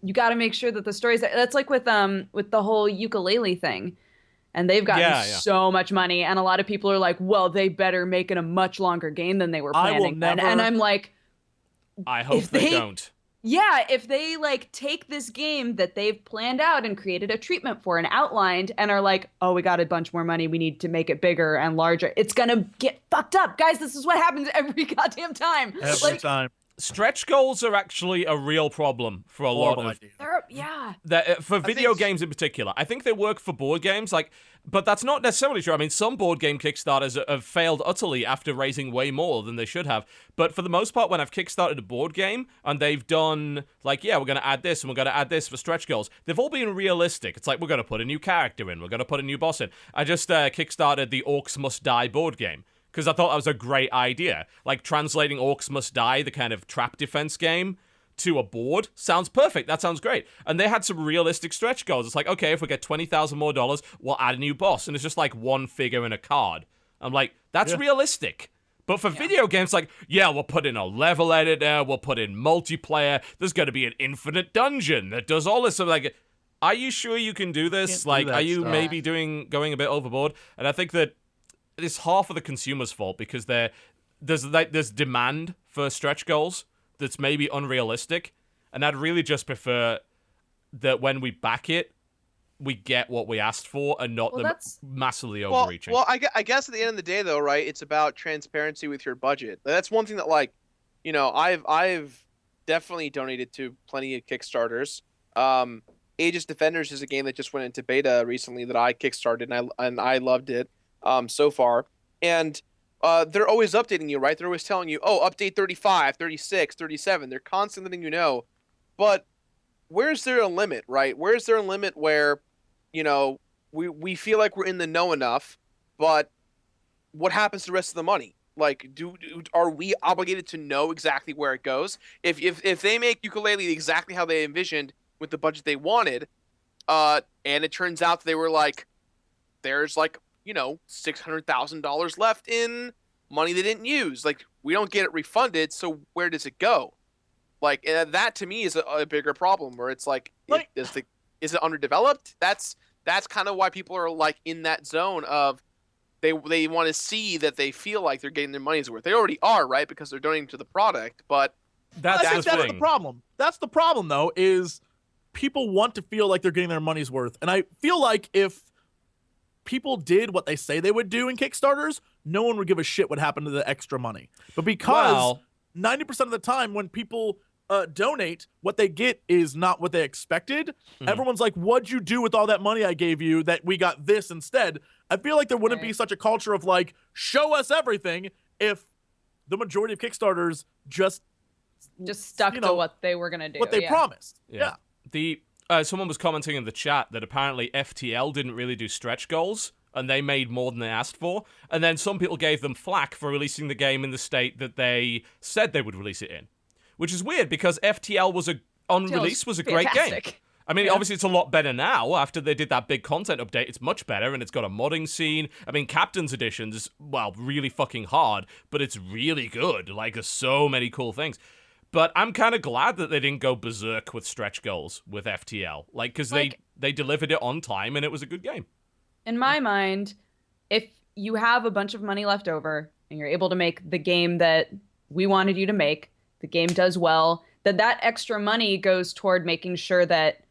you got to make sure that the stories that's like with the whole ukulele thing. And they've gotten so much money, and a lot of people are like, well, they better make it a much longer game than they were planning. And I'm like, I hope they don't. Yeah, if they like take this game that they've planned out and created a treatment for and outlined and are like, oh, we got a bunch more money, we need to make it bigger and larger, it's gonna get fucked up. Guys, this is what happens every goddamn time. Every time. Stretch goals are actually a real problem for a lot of for video games in particular. I think they work for board games, but that's not necessarily true. I mean, some board game Kickstarters have failed utterly after raising way more than they should have. But for the most part, when I've Kickstarted a board game and they've done we're going to add this and we're going to add this for stretch goals, they've all been realistic. It's like, we're going to put a new character in, we're going to put a new boss in. I just Kickstarted the Orcs Must Die board game, because I thought that was a great idea. Like, translating Orcs Must Die, the kind of trap defense game, to a board sounds perfect. That sounds great. And they had some realistic stretch goals. It's like, okay, if we get $20,000 more, we'll add a new boss. And it's just like one figure and a card. I'm like, that's realistic. But for video games, we'll put in a level editor, we'll put in multiplayer, there's going to be an infinite dungeon that does all this. So, are you sure you can do this? Are you maybe going a bit overboard? And I think that it's half of the consumer's fault, because there's demand for stretch goals that's maybe unrealistic, and I'd really just prefer that when we back it, we get what we asked for and not massively overreaching. Well, I guess at the end of the day, though, right, it's about transparency with your budget. That's one thing that, I've definitely donated to plenty of Kickstarters. Aegis Defenders is a game that just went into beta recently that I Kickstarted, and I loved it so far. And they're always updating you, right? They're always telling you, oh, update 35, 36, 37. They're constantly letting you know. But where's there a limit, right? Where's there a limit where, we feel like we're in the know enough, but what happens to the rest of the money? Are we obligated to know exactly where it goes? If they make ukulele exactly how they envisioned with the budget they wanted, and it turns out that they were there's $600,000 left in money they didn't use. We don't get it refunded, so where does it go? That to me is a bigger problem, where it's is it underdeveloped? That's kind of why people are in that zone of they want to see that they feel like they're getting their money's worth. They already are, right? Because they're donating to the product, but that's the problem. That's the problem, though, is people want to feel like they're getting their money's worth. And I feel like if people did what they say they would do in Kickstarters, no one would give a shit what happened to the extra money. But because 90% of the time when people donate, what they get is not what they expected. Everyone's like, what'd you do with all that money I gave you that we got this instead? I feel like there wouldn't be such a culture of show us everything, if the majority of Kickstarters just stuck to what they were going to do. What they promised. Yeah. Someone was commenting in the chat that apparently FTL didn't really do stretch goals, and they made more than they asked for. And then some people gave them flack for releasing the game in the state that they said they would release it in, which is weird, because FTL was on release was a great game. I mean, obviously it's a lot better now. After they did that big content update, it's much better, and it's got a modding scene. I mean, Captain's Edition is, really fucking hard, but it's really good. There's so many cool things. But I'm kind of glad that they didn't go berserk with stretch goals with FTL. Because they delivered it on time, and it was a good game. In my mind, if you have a bunch of money left over and you're able to make the game that we wanted you to make, the game does well, that extra money goes toward making sure that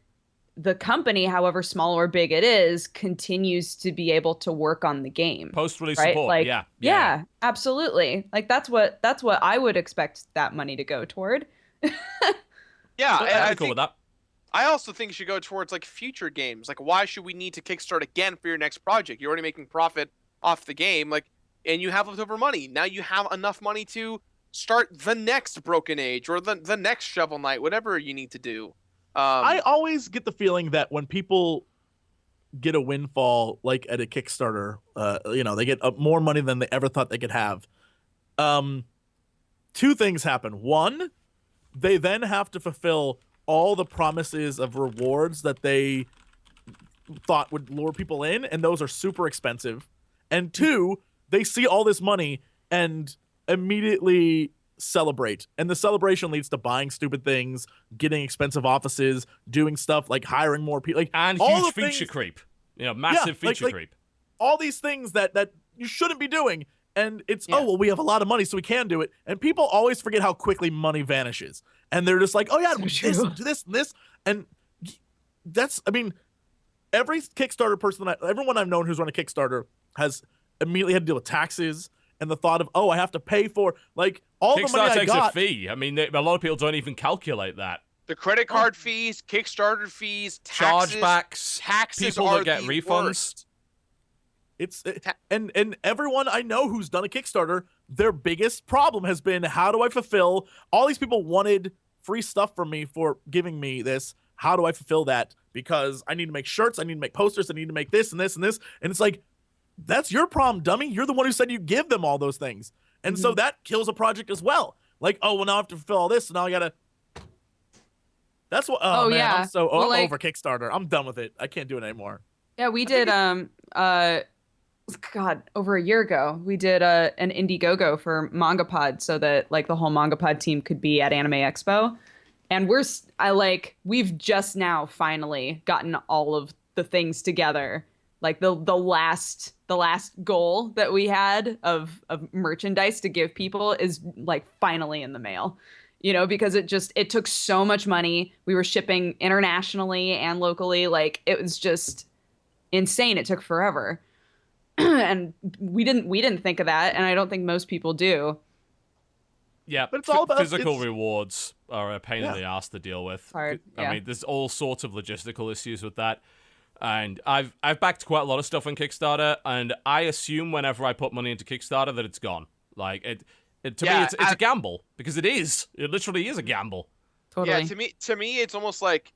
the company, however small or big it is, continues to be able to work on the game. Post-release support, yeah, absolutely. That's what I would expect that money to go toward. I'm cool with that. I also think it should go towards future games. Why should we need to kickstart again for your next project? You're already making profit off the game, and you have leftover money. Now you have enough money to start the next Broken Age or the next Shovel Knight, whatever you need to do. I always get the feeling that when people get a windfall at a Kickstarter, they get more money than they ever thought they could have. Two things happen. One, they then have to fulfill all the promises of rewards that they thought would lure people in, and those are super expensive. And 2, they see all this money and immediately celebrate, and the celebration leads to buying stupid things, getting expensive offices, doing stuff like hiring more people, like And all huge the feature things, creep. Massive feature creep. all these things that you shouldn't be doing. And it's Yeah. oh well, we have a lot of money, so we can do it. And people always forget how quickly money vanishes, and they're just like, oh yeah, So this, true. do this, and this, and that's. I mean, every Kickstarter person, everyone I've known who's run a Kickstarter has immediately had to deal with taxes and the thought of, oh, I have to pay for like all the money Kickstarter I takes got. a fee. I mean, a lot of people don't even calculate that. The credit card fees, Kickstarter fees, taxes, Chargebacks, taxes people are that get the refunds. worst. And everyone I know who's done a Kickstarter, their biggest problem has been, how do I fulfill? All these people wanted free stuff from me for giving me this. How do I fulfill that? Because I need to make shirts, I need to make posters, I need to make this and this and this. And it's like, that's your problem, dummy. You're the one who said you give them all those things. And so that kills a project as well. Like, oh, well, now I have to fulfill all this, so now I gotta. That's what. Oh, man, yeah. I'm so Well, I'm like- over Kickstarter. I'm done with it. I can't do it anymore. Yeah, we did God, over a year ago, we did an Indiegogo for MangaPod so that like the whole MangaPod team could be at Anime Expo. And we've just now finally gotten all of the things together. Like the last goal that we had of merchandise to give people is like finally in the mail. Because it took so much money. We were shipping internationally and locally. Like it was just insane. It took forever. And we didn't think of that, and I don't think most people do. Yeah, But it's all about- physical it's- rewards are a pain in Yeah. the ass to deal with. Hard, I yeah. mean, there's all sorts of logistical issues with that. And I've backed quite a lot of stuff on Kickstarter, and I assume whenever I put money into Kickstarter that it's gone. Like to me, Yeah, it's a gamble, because it is. It literally is a gamble. Totally. Yeah, to me, it's almost like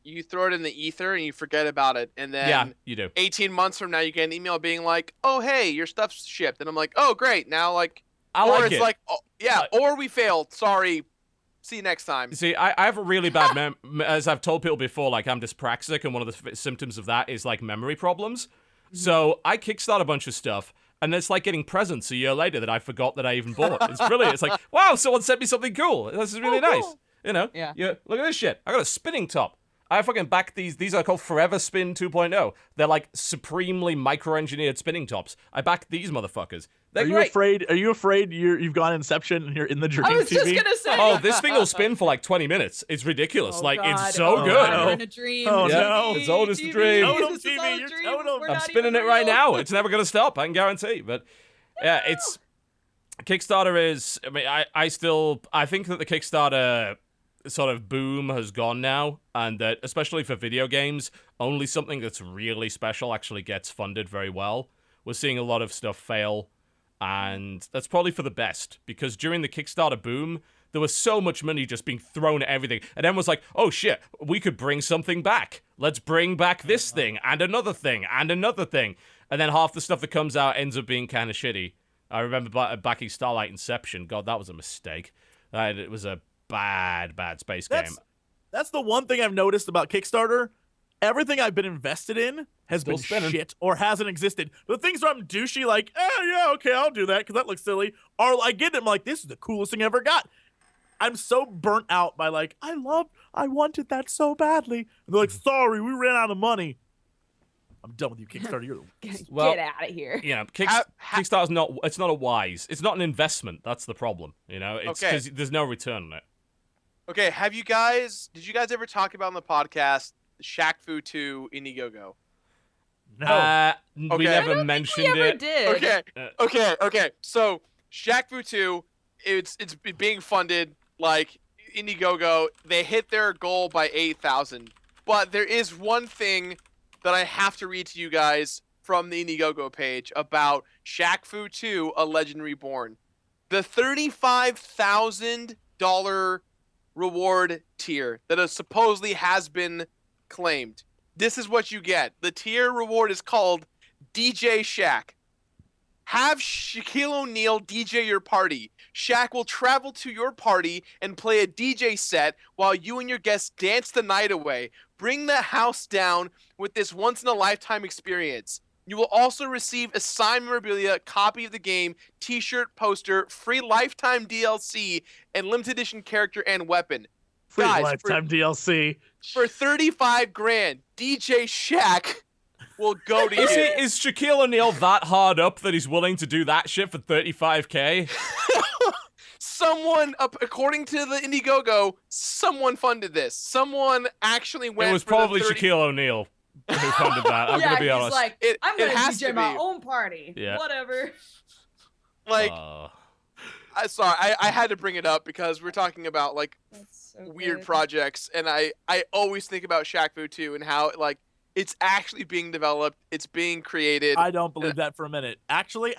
you throw it in the ether and you forget about it, and then Yeah, you do. 18 months from now, you get an email being like, "Oh, hey, your stuff's shipped," and I'm like, "Oh, great!" Now, like, I or like it's it. like, oh, yeah, or we failed. Sorry. See you next time. See, I have a really bad as I've told people before, like I'm dyspraxic, and one of the symptoms of that is like memory problems. So I kickstart a bunch of stuff, and it's like getting presents a year later that I forgot that I even bought. It's brilliant. It's like, wow, someone sent me something cool. This is really nice. Yeah. Look at this shit. I got a spinning top. I fucking backed these. These are called Forever Spin 2.0. They're like supremely micro-engineered spinning tops. I backed these motherfuckers. They're great. Are you afraid you've gone Inception and you're in the dream I was TV? just gonna say. Oh, this thing will spin for like 20 minutes. It's ridiculous. Oh, like, God. it's so Oh, good. God, we're in a dream. Oh, Yeah, no. it's old as the TV. dream. Total This is TV, all a you're dream. total. We're I'm not spinning even it right real. now. It's never going to stop. I can guarantee. But yeah, it's Kickstarter is. I mean, I think that the Kickstarter sort of boom has gone now, and that especially for video games, only something that's really special actually gets funded very well. We're seeing a lot of stuff fail, and that's probably for the best, because during the Kickstarter boom, there was so much money just being thrown at everything, and everyone was like, oh shit, we could bring something back. Let's bring back this thing, and another thing, and another thing. And then half the stuff that comes out ends up being kind of shitty. I remember backing Starlight Inception. God, that was a mistake. It was a bad space game. That's the one thing I've noticed about Kickstarter. Everything I've been invested in has Still been spinning. shit or hasn't existed. The things where I'm douchey, like, yeah, okay, I'll do that because that looks silly. Or I get it, I'm like, this is the coolest thing I ever got. I'm so burnt out by like, I wanted that so badly. And they're like, sorry, we ran out of money. I'm done with you, Kickstarter. You're the Well, Get out of here. You know, Kickstarter's not. It's not a wise. It's not an investment. That's the problem. You know, it's Okay. because there's no return on it. Okay, did you guys ever talk about on the podcast Shak Fu 2 Indiegogo? no. We Okay. never I don't mentioned think we ever it. did. Okay. So Shak Fu 2, it's being funded like Indiegogo. They hit their goal by 8,000. But there is one thing that I have to read to you guys from the Indiegogo page about Shak Fu 2: A Legend Reborn. The $35,000 reward tier that supposedly has been claimed. This is what you get. The tier reward is called DJ Shack. Have Shaquille O'Neal DJ your party. Shaq will travel to your party and play a DJ set while you and your guests dance the night away. Bring the house down with this once-in-a-lifetime experience. You will also receive a signed memorabilia, copy of the game, t-shirt, poster, free lifetime DLC, and limited edition character and weapon. Free Guys, lifetime DLC. For 35 grand, DJ Shaq will go to you. Is Shaquille O'Neal that hard up that he's willing to do that shit for 35K? Someone, according to the Indiegogo, someone funded this. Someone actually went. It was for the probably 30 Shaquille O'Neal who funded that. I'm gonna be honest. He's like, It- I'm it gonna has DJ to my be. own party. Yeah. Whatever. Like, Uh, I had to bring it up because we're talking about like That's so weird good. projects, and I always think about Shaq Fu too and how like it's actually being developed, it's being created. I don't believe that for a minute. Actually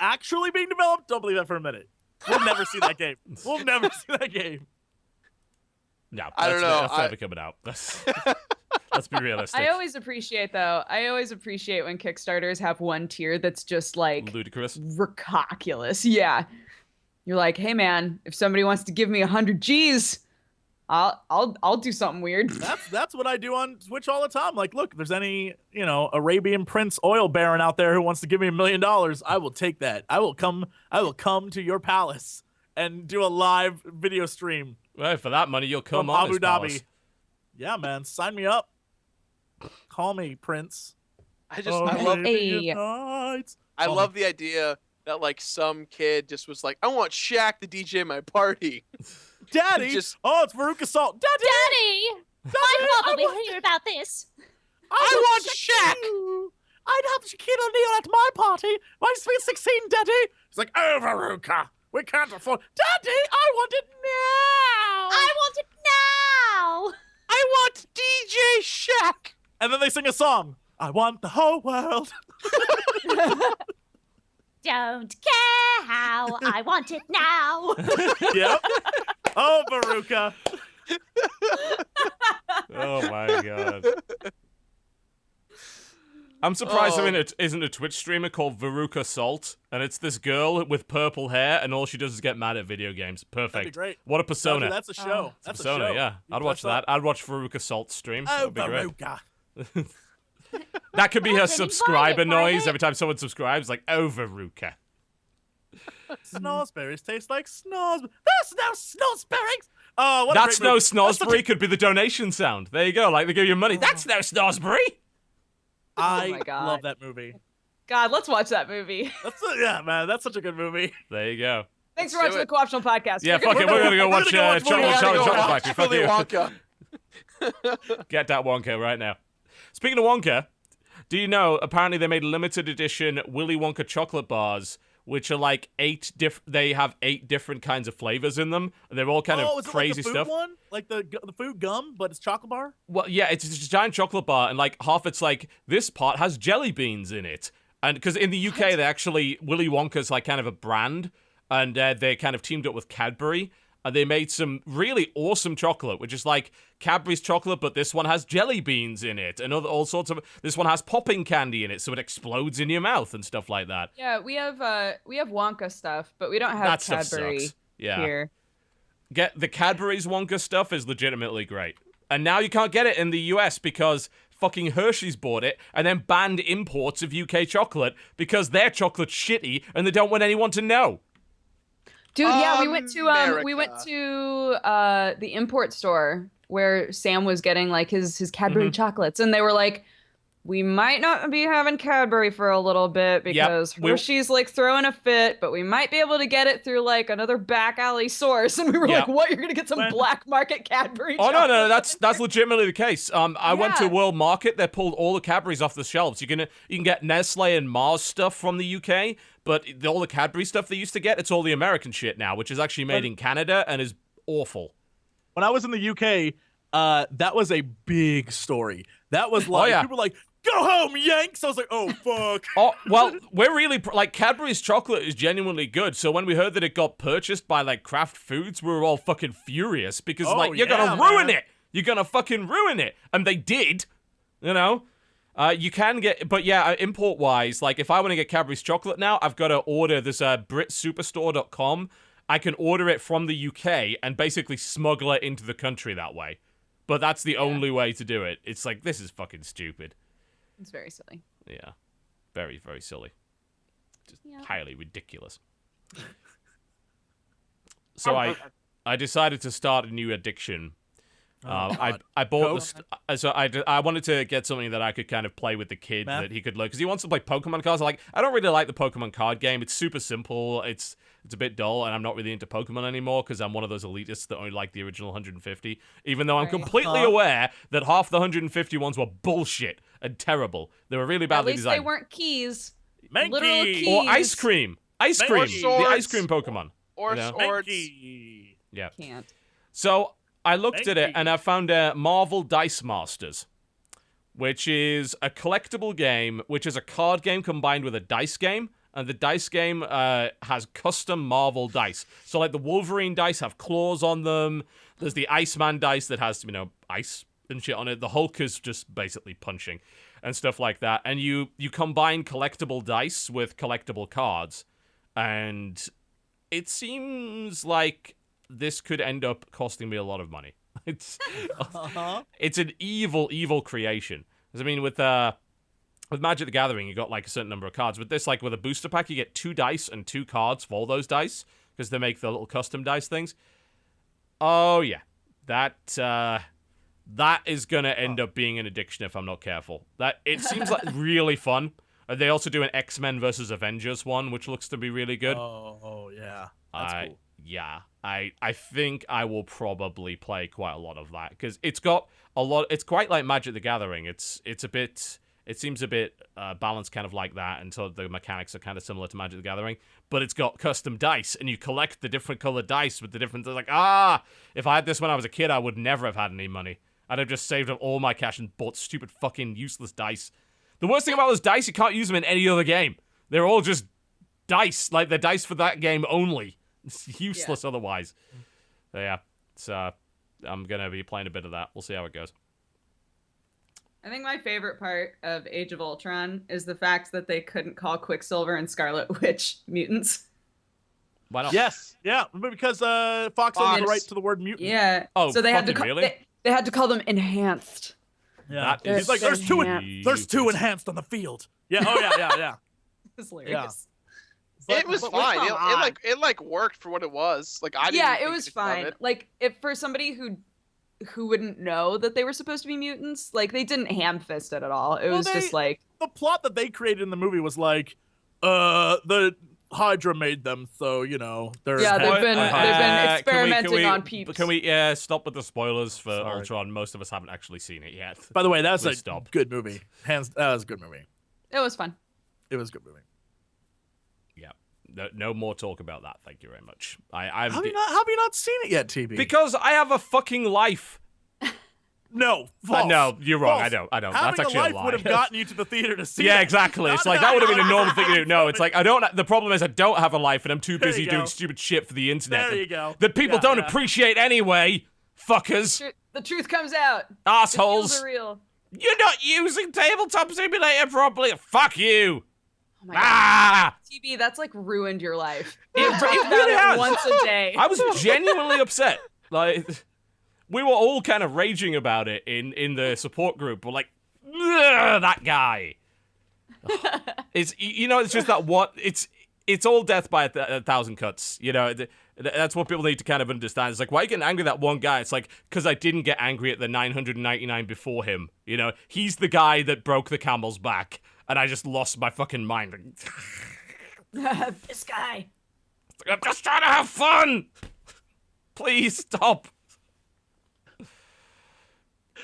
being developed, don't believe that for a minute. We'll never see that game. We'll never see that game. no, I don't that's- know, That's I- never coming out. Let's be realistic. I always appreciate when Kickstarters have one tier that's just like Ludicrous. ridiculous. Yeah. You're like, hey man, if somebody wants to give me 100 G's, I'll do something weird. That's what I do on Twitch all the time. Like, look, if there's any, Arabian Prince oil baron out there who wants to give me $1 million, I will take that. I will come to your palace and do a live video stream Well, for that money, you'll come from on Abu this Dhabi. palace. Yeah, man, sign me up. Call me Prince. I love Hey. I love the idea that like some kid just was like, I want Shaq to DJ my party. Daddy. Oh, it's Veruca Salt. Daddy. Daddy! I probably hear about this. I want Shaq. I'd have Shaquille O'Neal at my party. My sweet 16, Daddy. He's like, oh, Veruca, we can't afford. Daddy, I want it now. I want it now! I want DJ Shaq. And then they sing a song. I want the whole world. Don't care how, I want it now! Yep. Oh, Veruca. Oh my god. I'm surprised Oh. there isn't a Twitch streamer called Veruca Salt, and it's this girl with purple hair, and all she does is get mad at video games. Perfect. That'd be great. What a persona. That's a show. It's a That's persona, a show. yeah. You I'd watch dress that. up. I'd watch Veruca Salt stream. That Oh, would be great. Veruca. That could be her Well, then subscriber invite it, noise Violet. every time someone subscribes, like, oh, Veruca. Snozzberries taste like snoz. There's no snozzberries. Oh, what That's a great no movie. That's such a- snosbury could be the donation sound. There you go, like they give you money. That's no snosbury. I my God. love that movie. God, let's watch that movie. Yeah, man, that's such a good movie. There you go. Thanks for Let's watching do the Co-optional Podcast. Yeah, We're fuck gonna- it. We're gonna go We're watch gonna go watch Charlie Willy Chocolate Factory. Fuck you. Wonka. Get that Wonka right now. Speaking of Wonka, do you know, apparently they made limited edition Willy Wonka chocolate bars, which are like they have 8 different kinds of flavors in them, and they're all kind Oh, of is it crazy like the food stuff. one? Like the food gum, but it's chocolate bar? Well, yeah, it's just a giant chocolate bar, and like half it's like, this part has jelly beans in it. And because in the UK, they actually, Willy Wonka's like kind of a brand, and they kind of teamed up with Cadbury, and they made some really awesome chocolate, which is like Cadbury's chocolate, but this one has jelly beans in it, and all sorts of. This one has popping candy in it, so it explodes in your mouth and stuff like that. Yeah, we have Wonka stuff, but we don't have That stuff Cadbury sucks. Yeah, here. get the Cadbury's Wonka stuff is legitimately great, and now you can't get it in the US because fucking Hershey's bought it and then banned imports of UK chocolate because their chocolate's shitty and they don't want anyone to know. Dude, yeah, we went to America. the import store where Sam was getting like his Cadbury chocolates, and they were like, we might not be having Cadbury for a little bit because Hershey's like throwing a fit, but we might be able to get it through like another back alley source. And we were Yeah. like, what? You're gonna get some black market Cadbury? Oh no, chocolates? that's legitimately the case. I went to Yeah. World Market. They pulled all the Cadburys off the shelves. You can get Nestle and Mars stuff from the UK, but all the Cadbury stuff they used to get, it's all the American shit now, which is actually made in Canada and is awful. When I was in the UK, that was a big story. That was like, yeah. people were like, go home, Yanks! I was like, oh, fuck. Oh, well, we're really, like, Cadbury's chocolate is genuinely good, so when we heard that it got purchased by, like, Kraft Foods, we were all fucking furious, because, Oh, like, you're yeah, gonna ruin man. it! You're gonna fucking ruin it! And they did, you know? You can get, but yeah, import-wise, like if I want to get Cadbury's chocolate now, I've got to order this BritSuperstore.com. I can order it from the UK and basically smuggle it into the country that way. But that's the only way to do it. It's like, this is fucking stupid. It's very silly. Yeah. Very, very silly. Just highly ridiculous. So I decided to start a new addiction. I bought I wanted to get something that I could kind of play with the kid that he could learn, because he wants to play Pokemon cards. Like, I don't really like the Pokemon card game. It's super simple. It's a bit dull, and I'm not really into Pokemon anymore because I'm one of those elitists that only like the original 150. Even though I'm completely aware that half the 150 ones were bullshit and terrible. They were really badly designed. At least they weren't keys. Mankey. Literal keys. Or ice cream. Ice cream. Swords. The ice cream Pokemon. Or swords. Mankey. Yeah. Can't. So I looked at it and I found Marvel Dice Masters, which is a collectible game, which is a card game combined with a dice game. And the dice game has custom Marvel dice. So like the Wolverine dice have claws on them. There's the Iceman dice that has, ice and shit on it. The Hulk is just basically punching and stuff like that. And you combine collectible dice with collectible cards. And it seems like this could end up costing me a lot of money. It's an evil creation. 'Cause I mean, with Magic the Gathering, you got like a certain number of cards. With this, like with a booster pack, you get 2 dice and 2 cards for those dice, because they make the little custom dice things. Oh yeah, that is gonna end up being an addiction if I'm not careful. That it seems like really fun. They also do an X-Men versus Avengers one, which looks to be really good. Oh yeah, that's cool. Yeah, I think I will probably play quite a lot of that, because it's got a lot. It's quite like Magic the Gathering. It seems a bit balanced, kind of like that, and so the mechanics are kind of similar to Magic the Gathering. But it's got custom dice, and you collect the different colored dice with the different. Like, if I had this when I was a kid, I would never have had any money. I'd have just saved up all my cash and bought stupid fucking useless dice. The worst thing about those dice, you can't use them in any other game. They're all just dice, like they're dice for that game only. It's useless otherwise. So yeah, it's I'm gonna be playing a bit of that. We'll see how it goes. I think my favorite part of Age of Ultron is the fact that they couldn't call Quicksilver and Scarlet Witch mutants. Why not? Yes, yeah, because Fox owns the right to the word mutant. Yeah. Oh, so they had to really? They had to call them enhanced. Yeah, That he's like, there's two enhanced. enhanced on the field. Yeah, oh yeah. It's hilarious. But- It was but fine. come on. It worked for what it was. Like I didn't. Yeah, it think was anything of fine. it. Like, if for somebody who wouldn't know that they were supposed to be mutants, like they didn't ham-fist it at all. It was just like the plot that they created in the movie was like, the Hydra made them, so they're they've been Can experimenting on people. Can we stop with the spoilers for Ultron? Most of us haven't actually seen it yet. By the way, that's Please a stop. good movie. That was a good movie. It was fun. It was a good movie. Yeah. No more talk about that. Thank you very much. Have Have you not seen it yet, TB? because I have a fucking life. No, false. No, you're wrong. False. I don't. Having That's actually a life lie. would have gotten you to the theater to see. Yeah, it. exactly. It's like that would have been a normal thing to do. No, it's like I don't. The problem is I don't have a life, and I'm too busy you doing go. stupid shit for the internet. There you go. That people Yeah, don't yeah. appreciate anyway. Fuckers, The truth comes out. assholes. The feels are real. You're not using Tabletop Simulator properly. Fuck you. Oh my god. Ah! TB, that's like ruined your life. It You talk about really it has. once a day. I was genuinely upset. Like, we were all kind of raging about it in the support group. We're like, "Ugh, that guy. It's it's just that what it's all death by a thousand cuts. That's what people need to kind of understand. It's like, why are you getting angry at that one guy? It's like, because I didn't get angry at the 999 before him. He's the guy that broke the camel's back, and I just lost my fucking mind. This guy. I'm just trying to have fun. Please stop.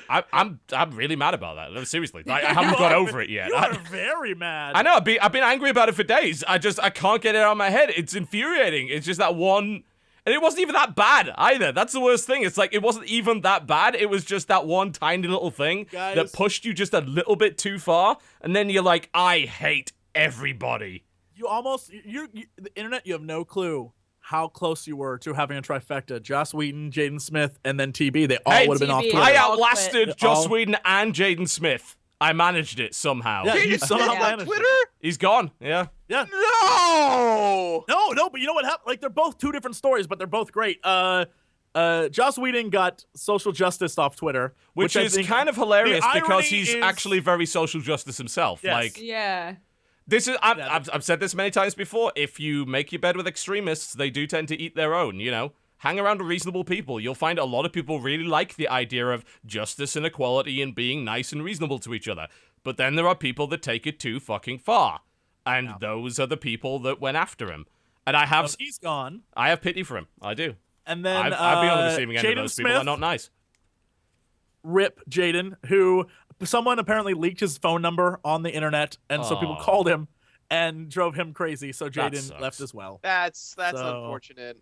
I'm really mad about that. No, seriously, I haven't got over it yet. You are very mad. I know. I've been angry about it for days. I can't get it out of my head. It's infuriating. It's just that one, and it wasn't even that bad either. That's the worst thing. It's like it wasn't even that bad. It was just that one tiny little thing that pushed you just a little bit too far, and then you're like, I hate everybody. You almost the internet. You have no clue how close you were to having a trifecta: Joss Whedon, Jaden Smith, and then TB. They all would have been off TB. Twitter. I all outlasted quit. Joss All- Whedon and Jaden Smith. I managed it somehow. Yeah, you somehow Yeah. managed Twitter? it. He's gone. Yeah. Yeah. No. No, but you know what happened? Like, they're both two different stories, but they're both great. Joss Whedon got social justice off Twitter, Which I is think kind of hilarious the because irony he's is- actually very social justice himself. Yes. Like, Yeah. this is Yeah, I've said this many times before. If you make your bed with extremists, they do tend to eat their own, you know. Hang around with reasonable people. You'll find a lot of people really like the idea of justice and equality and being nice and reasonable to each other. But then there are people that take it too fucking far. And those are the people that went after him. And I have So he's gone. I have pity for him. I do. And then I've been on the receiving end of Jaden those people. Smith, They're not nice. Rip Jaden, who someone apparently leaked his phone number on the internet, and so people Aw. called him and drove him crazy. So That Jaden sucks. left as well. That's So- unfortunate.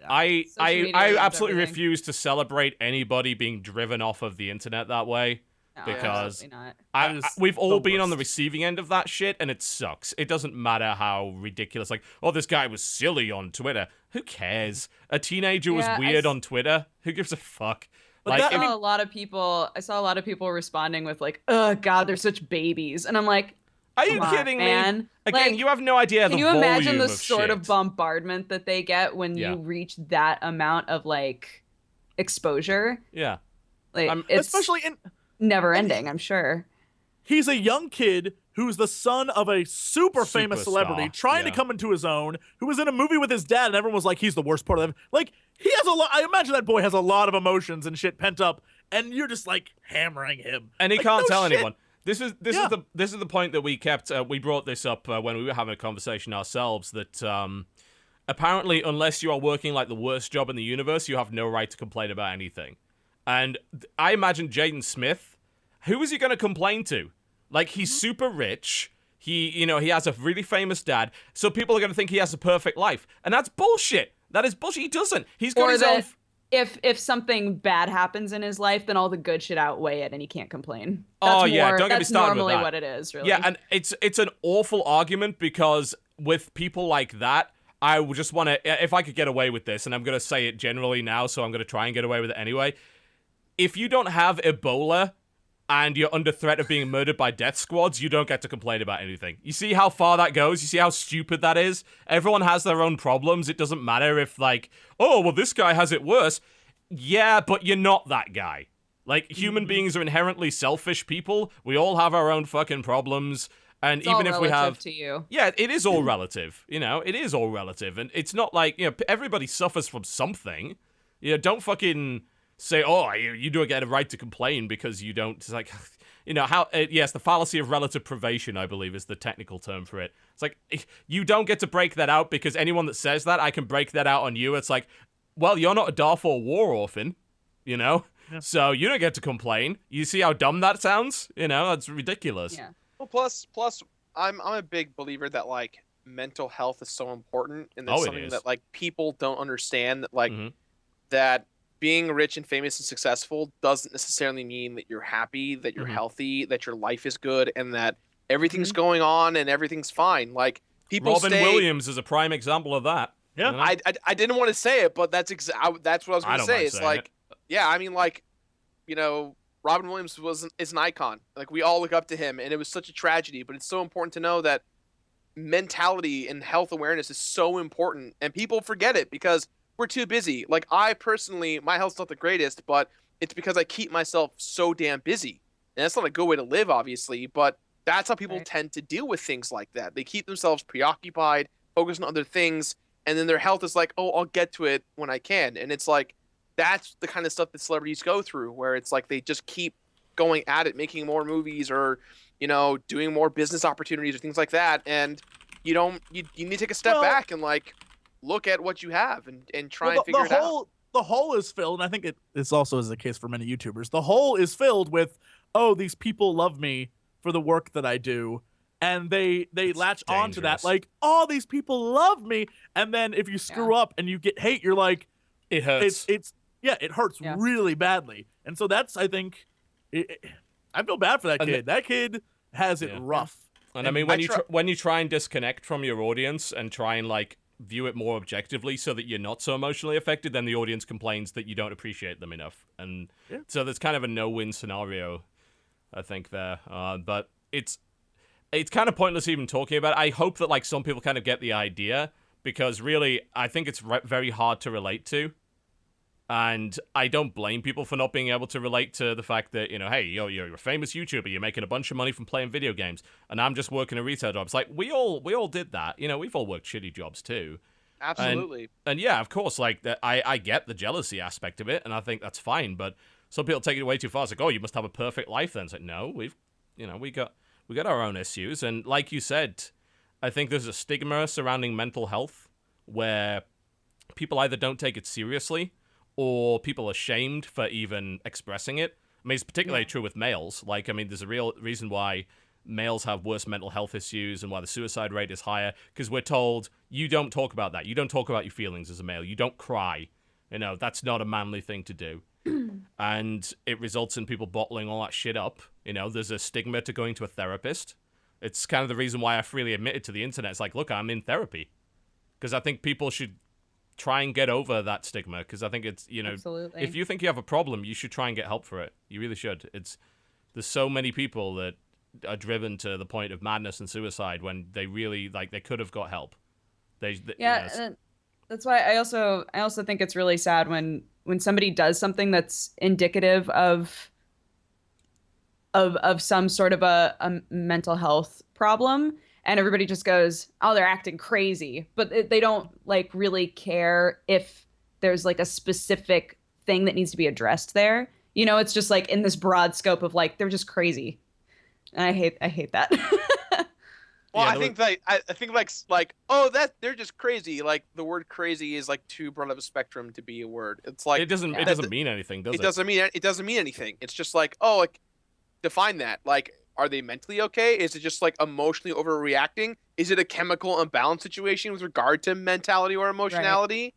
I Social media I ruins absolutely everything. refuse to celebrate anybody being driven off of the internet that way. No, Because absolutely not. That is we've all the been on the worst. receiving end of that shit, and it sucks. It doesn't matter how ridiculous, like, oh, this guy was silly on Twitter. Who cares? A teenager was Yeah, weird on Twitter. Who gives a fuck? But Like, that- if- I saw a lot of people responding with like, "Oh God, they're such babies," and I'm like, are you come on, kidding me? man. Again, Like, you have no idea can the you imagine volume the of sort of shit. bombardment that they get when Yeah. you reach that amount of like exposure? Yeah. Like, I'm- it's Especially in never ending. I'm sure. he's a young kid who's the son of a super famous Superstar, celebrity trying to yeah. come into his own, who was in a movie with his dad, and everyone was like, he's the worst part of it. Like, he has a lot. I imagine that boy has a lot of emotions and shit pent up, and you're just like hammering him. And he Like, can't no tell shit. anyone. This is Yeah. the point that we kept. We brought this up when we were having a conversation ourselves. That apparently, unless you are working like the worst job in the universe, you have no right to complain about anything. And I imagine Jaden Smith. Who is he going to complain to? Like, he's super rich. He has a really famous dad. So people are going to think he has a perfect life, and that's bullshit. That is bullshit. He doesn't. He's got Or his own. that if something bad happens in his life, then all the good should outweigh it, and he can't complain. Oh, yeah, don't get me that's started with normally that. what it is, really. Yeah, and it's an awful argument because with people like that, I would just want to, if I could get away with this, and I'm going to say it generally now, so I'm going to try and get away with it anyway. If you don't have Ebola and you're under threat of being murdered by death squads, you don't get to complain about anything. You see how far that goes? You see how stupid that is? Everyone has their own problems. It doesn't matter if, like, oh, well, this guy has it worse. Yeah, but you're not that guy. Like, human beings are inherently selfish people. We all have our own fucking problems. And It's even all if we relative have... to you. Yeah, it is all relative. You know, it is all relative. And it's not like, you know, everybody suffers from something. You know, don't fucking say, oh, you don't get a right to complain because you don't. It's like, you know, how, yes, the fallacy of relative privation, I believe, is the technical term for it. It's like, you don't get to break that out because anyone that says that, I can break that out on you. It's like, well, you're not a Darfur war orphan, you know? Yeah. So you don't get to complain. You see how dumb that sounds? You know, that's ridiculous. Yeah. Well, plus, I'm a big believer that like mental health is so important, and that's Oh, it something is. that like people don't understand. That like Mhm. that being rich and famous and successful doesn't necessarily mean that you're happy, that you're Mhm. healthy, that your life is good, and that everything's going on and everything's fine. Like people Robin stay. Williams is a prime example of that. Yeah. you know? I didn't want to say it, but that's that's what I was I going to don't say. mind It's saying like, yeah, I mean, like, you know, Robin Williams is an icon. Like we all look up to him, and it was such a tragedy. But it's so important to know that mentality and health awareness is so important, and people forget it because we're too busy. Like I personally, my health's not the greatest, but it's because I keep myself so damn busy, and that's not a good way to live, obviously. But that's how people Right. tend to deal with things like that. They keep themselves preoccupied, focus on other things, and then their health is like, oh, I'll get to it when I can. And it's like, that's the kind of stuff that celebrities go through, where it's like they just keep going at it, making more movies or, you know, doing more business opportunities or things like that. And you need to take a step Well- back and like look at what you have and try Well, and figure it out. hole, the hole is filled, and I think this also is the case for many YouTubers. The hole is filled with, oh, these people love me for the work that I do, and they latch onto that, dangerous. like, oh, these people love me, and then if you screw up and you get hate, you're like, It hurts. it hurts Yeah. really badly, and so that's, I think, I feel bad for that And kid. That kid has it Yeah. rough. And I mean, when I when you try and disconnect from your audience and try and like view it more objectively, so that you're not so emotionally affected, then the audience complains that you don't appreciate them enough, and Yeah. so there's kind of a no-win scenario I think there. But it's kind of pointless even talking about it. I hope that like some people kind of get the idea, because really, I think it's very hard to relate to. And I don't blame people for not being able to relate to the fact that, you know, hey, you're a famous YouTuber, you're making a bunch of money from playing video games, and I'm just working a retail job. It's like, we all did that. You know, we've all worked shitty jobs too. Absolutely. And yeah, of course, like, I get the jealousy aspect of it, and I think that's fine, but some people take it way too far. It's like, oh, you must have a perfect life then. It's like, no, we got our own issues, and like you said, I think there's a stigma surrounding mental health where people either don't take it seriously, or people are shamed for even expressing it. I mean, it's particularly true with males. Like, I mean, there's a real reason why males have worse mental health issues and why the suicide rate is higher, because we're told, you don't talk about that. You don't talk about your feelings as a male. You don't cry. You know, that's not a manly thing to do. And it results in people bottling all that shit up. You know, there's a stigma to going to a therapist. It's kind of the reason why I freely admitted to the internet. It's like, look, I'm in therapy. Because I think people should try and get over that stigma, because I think it's, you know, Absolutely. if you think you have a problem, you should try and get help for it. You really should. There's so many people that are driven to the point of madness and suicide when they really, like, they could have got help. That's why I also think it's really sad when somebody does something that's indicative of some sort of a mental health problem, and everybody just goes, oh, they're acting crazy, but they don't like really care if there's like a specific thing that needs to be addressed there. You know, it's just like in this broad scope of like, they're just crazy. And I hate that. Well, Yeah, I think like oh, that they're just crazy. Like, the word crazy is like too broad of a spectrum to be a word. It's like it doesn't mean anything, does it? It doesn't mean anything. It's just like, oh, like, define that. Like, are they mentally okay? Is it just like emotionally overreacting? Is it a chemical imbalance situation with regard to mentality or emotionality? Right.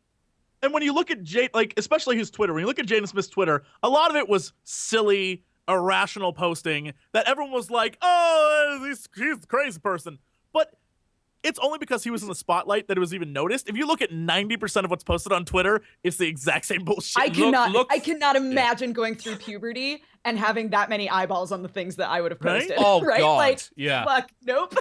And when you look at Jade, like, especially his Twitter, when you look at Jaden Smith's Twitter, a lot of it was silly, irrational posting that everyone was like, oh, he's a crazy person. But it's only because he was in the spotlight that it was even noticed. If you look at 90% of what's posted on Twitter, it's the exact same bullshit. I cannot imagine going through puberty and having that many eyeballs on the things that I would have posted. Right? Oh, right? God. Like, Yeah. fuck, nope.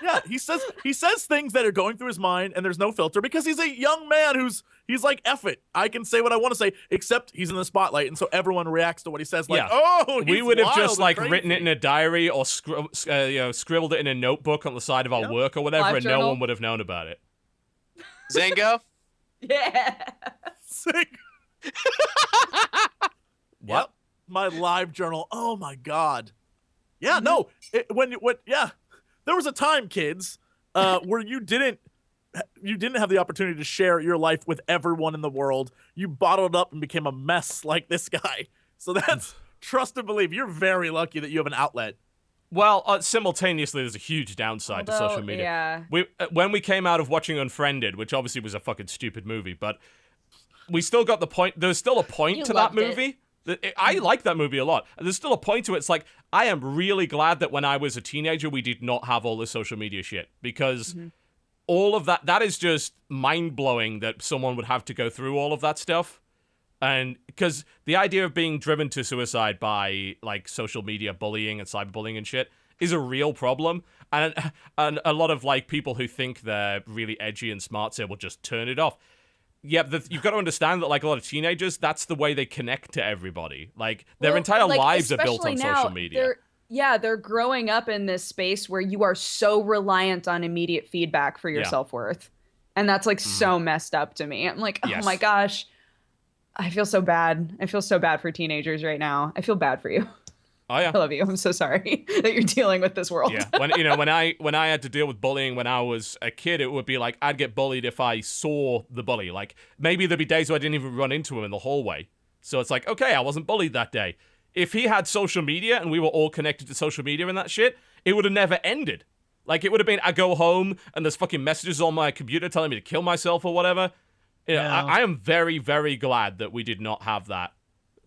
Yeah, he says things that are going through his mind, and there's no filter because he's a young man he's like, F it. I can say what I want to say, except he's in the spotlight, and so everyone reacts to what he says like, oh, we would have just like crazy. written it in a diary or scribbled it in a notebook on the side of our work or whatever, Live and journal. no one would have known about it. Zango? Yeah. Sick. What? Yep. My live journal. Oh my God. Yeah, no. There was a time, kids, where you didn't have the opportunity to share your life with everyone in the world. You bottled up and became a mess like this guy. So that's trust and believe. You're very lucky that you have an outlet. Well, simultaneously, there's a huge downside to social media. Yeah. When we came out of watching Unfriended, which obviously was a fucking stupid movie, but we still got the point. There's still a point You to that loved it. movie. I like that movie a lot. There's still a point to it. It's like, I am really glad that when I was a teenager, we did not have all this social media shit, because all of that is just mind-blowing that someone would have to go through all of that stuff. And because the idea of being driven to suicide by like social media bullying and cyberbullying and shit is a real problem. And a lot of like people who think they're really edgy and smart say, well, just turn it off. Yeah, you've got to understand that, like, a lot of teenagers, that's the way they connect to everybody. Like, their entire lives are built on social media. They're growing up in this space where you are so reliant on immediate feedback for your self-worth. And that's, like, so messed up to me. I'm like, oh my gosh, I feel so bad. I feel so bad for teenagers right now. I feel bad for you. Oh, yeah. I love you. I'm so sorry that you're dealing with this world. Yeah, when I had to deal with bullying when I was a kid, it would be like I'd get bullied if I saw the bully. Like, maybe there'd be days where I didn't even run into him in the hallway. So it's like, okay, I wasn't bullied that day. If he had social media and we were all connected to social media and that shit, it would have never ended. Like, it would have been, I go home and there's fucking messages on my computer telling me to kill myself or whatever. You know, I am very, very glad that we did not have that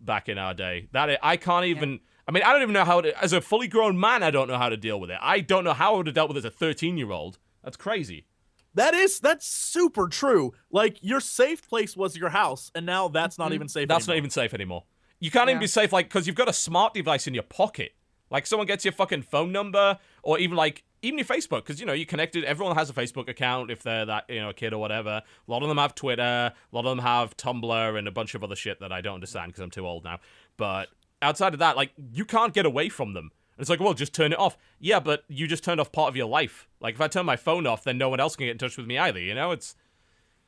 back in our day. I can't even... I mean, I don't even know how to... As a fully grown man, I don't know how to deal with it. I don't know how I would have dealt with it as a 13-year-old. That's crazy. That's super true. Like, your safe place was your house, and now that's not even safe That's anymore. not even safe anymore. You can't even be safe, like, because you've got a smart device in your pocket. Like, someone gets your fucking phone number, or even your Facebook, because, you know, you're connected. Everyone has a Facebook account if they're that, you know, a kid or whatever. A lot of them have Twitter. A lot of them have Tumblr and a bunch of other shit that I don't understand because I'm too old now. But outside of that, like, you can't get away from them. And it's like, well, just turn it off. Yeah, but you just turned off part of your life. Like, if I turn my phone off, then no one else can get in touch with me either, you know? It's...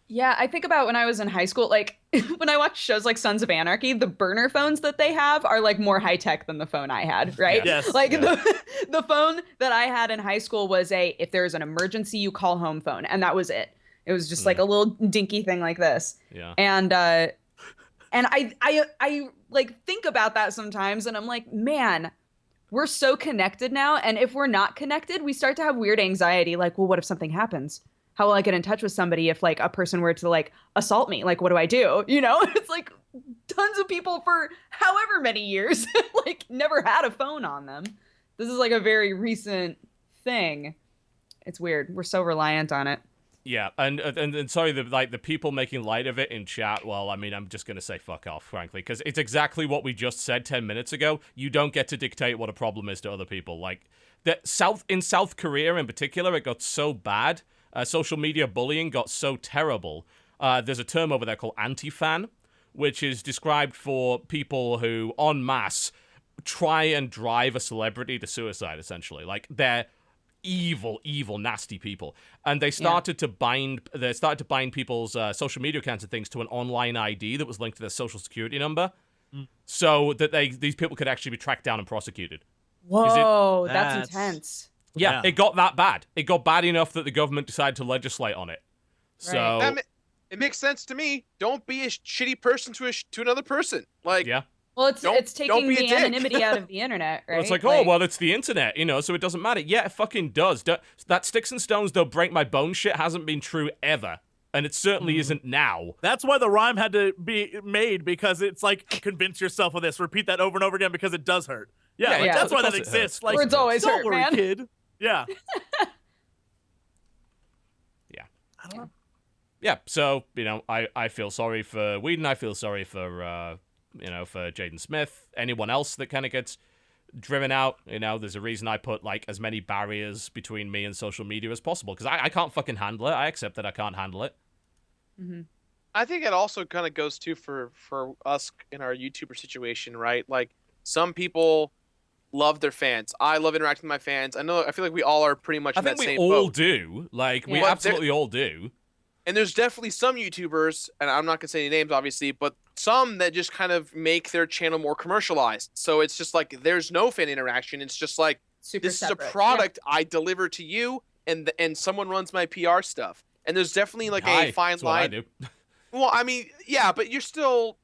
Yeah, I think about when I was in high school, like when I watch shows like Sons of Anarchy, the burner phones that they have are like more high tech than the phone I had, right? Yes. Like the phone that I had in high school was if there's an emergency, you call home phone, and that was it. It was just like a little dinky thing like this. Yeah. And I like think about that sometimes, and I'm like, man, we're so connected now, and if we're not connected, we start to have weird anxiety. Like, well, what if something happens? How will I get in touch with somebody if like a person were to like assault me? Like, what do I do? You know, it's like tons of people for however many years like never had a phone on them. This is like a very recent thing. It's weird. We're so reliant on it. Yeah, and sorry, the people making light of it in chat, well, I mean, I'm just going to say fuck off, frankly, because it's exactly what we just said 10 minutes ago. You don't get to dictate what a problem is to other people. Like, in South Korea in particular, it got so bad. Social media bullying got so terrible. There's a term over there called anti-fan, which is described for people who, en masse, try and drive a celebrity to suicide, essentially. Like, they're evil, nasty people. And they started to bind people's social media accounts and things to an online ID that was linked to their social security number, so that these people could actually be tracked down and prosecuted. Whoa, that's intense. Yeah, it got that bad. It got bad enough that the government decided to legislate on it. So it makes sense to me. Don't be a shitty person to another person. Like, yeah. Well, it's taking the anonymity out of the internet, right? Well, it's like, oh, well, it's the internet, you know, so it doesn't matter. Yeah, it fucking does. That sticks and stones don't break my bones shit hasn't been true ever. And it certainly isn't now. That's why the rhyme had to be made, because it's like, convince yourself of this. Repeat that over and over again because it does hurt. Yeah, like, that's why that exists. Like, words always don't hurt, worry, man. kid. Yeah. Yeah. I don't know. Yeah, so, you know, I feel sorry for Whedon. I feel sorry for, you know, for Jaden Smith. Anyone else that kind of gets driven out, you know, there's a reason I put, like, as many barriers between me and social media as possible, because I can't fucking handle it. I accept that I can't handle it. Mm-hmm. I think it also kind of goes, too, for us in our YouTuber situation, right? Like, some people love their fans. I love interacting with my fans. I feel like we all are pretty much in that same boat. I think we all do. Like, we absolutely all do. And there's definitely some YouTubers, and I'm not going to say any names, obviously, but some that just kind of make their channel more commercialized. So it's just like, there's no fan interaction. It's just like, this is a product I deliver to you, and someone runs my PR stuff. And there's definitely like a fine line. That's what I do. Well, I mean, yeah, but you're still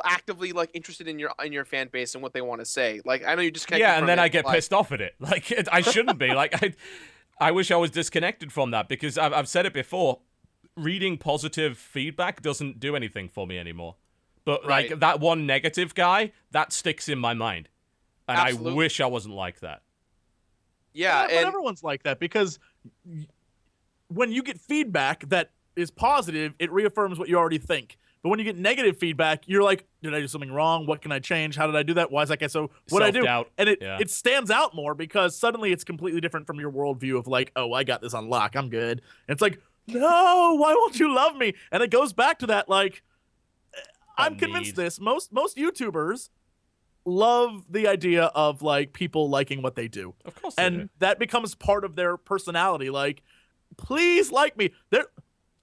actively like interested in your fan base and what they want to say. Like, I know you disconnected. Yeah, and then I get pissed off at it. Like, I shouldn't be. Like, I wish I was disconnected from that, because I've said it before. Reading positive feedback doesn't do anything for me anymore. But like that one negative guy, that sticks in my mind, and absolutely. I wish I wasn't like that. Yeah, but everyone's like that, because when you get feedback that is positive, it reaffirms what you already think. But when you get negative feedback, you're like, did I do something wrong? What can I change? How did I do that? Why is that guy so... What I do? And it stands out more, because suddenly it's completely different from your worldview of like, oh, I got this on lock. I'm good. And it's like, no, why won't you love me? And it goes back to that, like, I'm convinced this. Most YouTubers love the idea of like people liking what they do. Of course. And that becomes part of their personality. Like, please like me.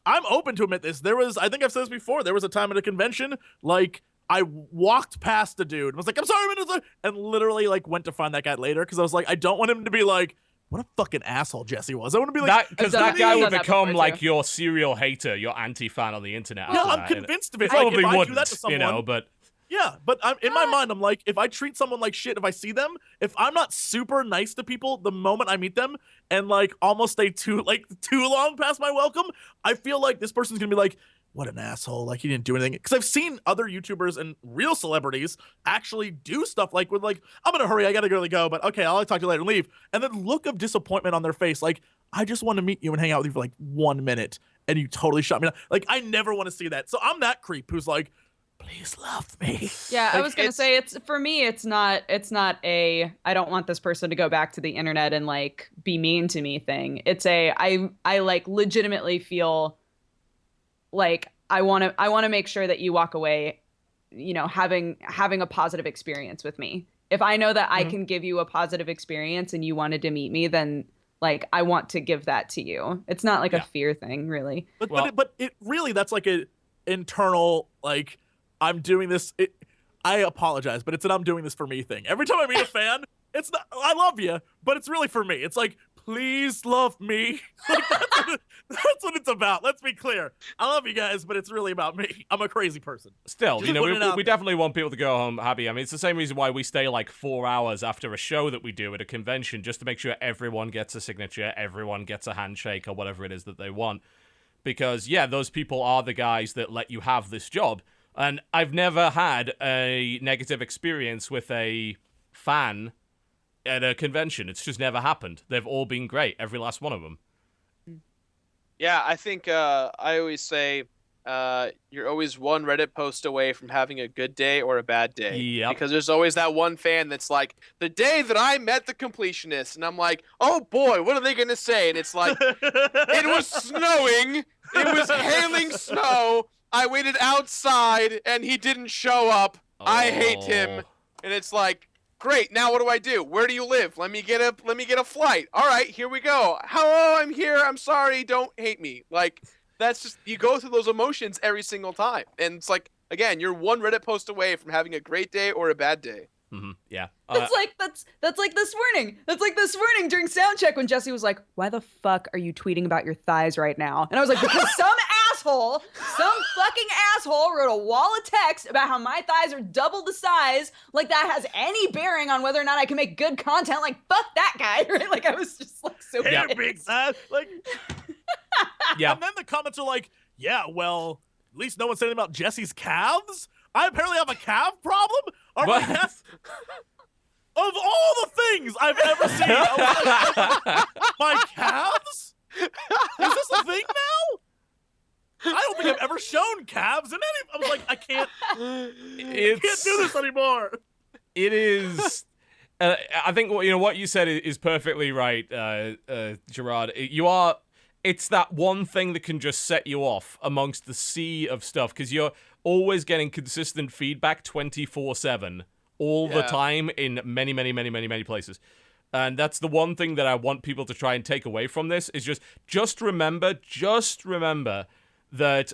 I'm open to admit this. I think I've said this before, there was a time at a convention, like, I walked past a dude and was like, I'm sorry, and literally, like, went to find that guy later, because I was like, I don't want him to be like, what a fucking asshole Jesse was. I want to be like... Because that guy would become, like, your serial hater, your anti-fan on the internet. No, I'm convinced of it. Probably like, if wouldn't, I do that to someone, you know, but... Yeah, but in my mind, I'm like, if I treat someone like shit, if I see them, if I'm not super nice to people the moment I meet them, and like almost stay too long past my welcome, I feel like this person's gonna be like, what an asshole, like he didn't do anything. Because I've seen other YouTubers and real celebrities actually do stuff like, with like, I'm in a hurry, I gotta really go, but okay, I'll talk to you later and leave. And then look of disappointment on their face, like, I just want to meet you and hang out with you for like 1 minute, and you totally shut me down. Like, I never want to see that. So I'm that creep who's like, please love me. Yeah, I Like, was gonna it's- say it's for me. It's not a I don't want this person to go back to the internet and like be mean to me thing. It's a I like legitimately feel like I want to make sure that you walk away, you know, having a positive experience with me. If I know that I can give you a positive experience and you wanted to meet me, then like I want to give that to you. It's not like a fear thing, really. But it really, that's like a internal, like, I'm doing this. I apologize, but it's an I'm doing this for me thing. Every time I meet a fan, it's not, I love you, but it's really for me. It's like, please love me. Like, that's what it's about. Let's be clear. I love you guys, but it's really about me. I'm a crazy person. Still, Just you know, putting it out we there. definitely want people to go home happy. I mean, it's the same reason why we stay like 4 hours after a show that we do at a convention, just to make sure everyone gets a signature, everyone gets a handshake or whatever it is that they want. Because, yeah, those people are the guys that let you have this job. And I've never had a negative experience with a fan at a convention. It's just never happened. They've all been great, every last one of them. Yeah, I think I always say you're always one Reddit post away from having a good day or a bad day. Yep. Because there's always that one fan that's like, the day that I met the Completionist, and I'm like, oh boy, what are they gonna say? And it's like, it was snowing, it was hailing snow, I waited outside, and he didn't show up. I hate him. And it's like, great, now what do? Where do you live? Let me get a flight. All right, here we go. Hello, I'm here. I'm sorry. Don't hate me. Like, that's just, you go through those emotions every single time. And it's like, again, you're one Reddit post away from having a great day or a bad day. Yeah. That's like this morning. That's like this morning during sound check when Jesse was like, "Why the fuck are you tweeting about your thighs right now?" And I was like, "Because some fucking asshole wrote a wall of text about how my thighs are double the size. Like that has any bearing on whether or not I can make good content. Like fuck that guy, right?" Like I was just like so Hey, pissed. big sad. Like, Yeah. and then the comments are like, yeah, well, at least no one's saying about Jesse's calves. I apparently have a calf problem. Are my What? calves- Of all the things I've ever seen, my calves? Is this a thing now? I don't think I've ever shown calves in any. I was like, I can't do this anymore. It is. I think what you said is perfectly right, Gerard. It's that one thing that can just set you off amongst the sea of stuff because you're always getting consistent feedback 24/7 all the time in many, many, many, many, many places. And that's the one thing that I want people to try and take away from this is just remember that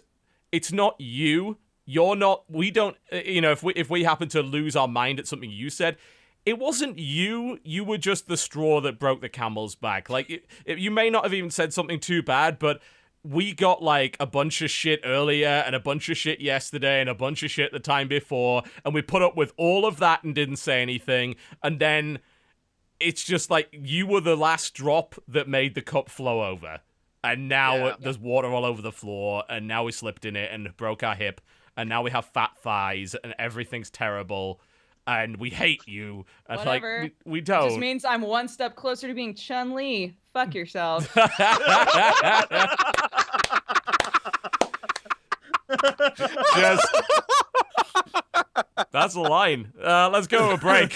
it's not you. You're not. We don't. If we happen to lose our mind at something you said, it wasn't you. You were just the straw that broke the camel's back. Like you may not have even said something too bad, but we got like a bunch of shit earlier and a bunch of shit yesterday and a bunch of shit the time before, and we put up with all of that and didn't say anything, and then it's just like you were the last drop that made the cup flow over. And now there's water all over the floor, and now we slipped in it and broke our hip, and now we have fat thighs, and everything's terrible, and we hate you. And Whatever. like, we It don't. just means I'm one step closer to being Chun-Li. Fuck yourself. Just... That's a line. Let's go to a break.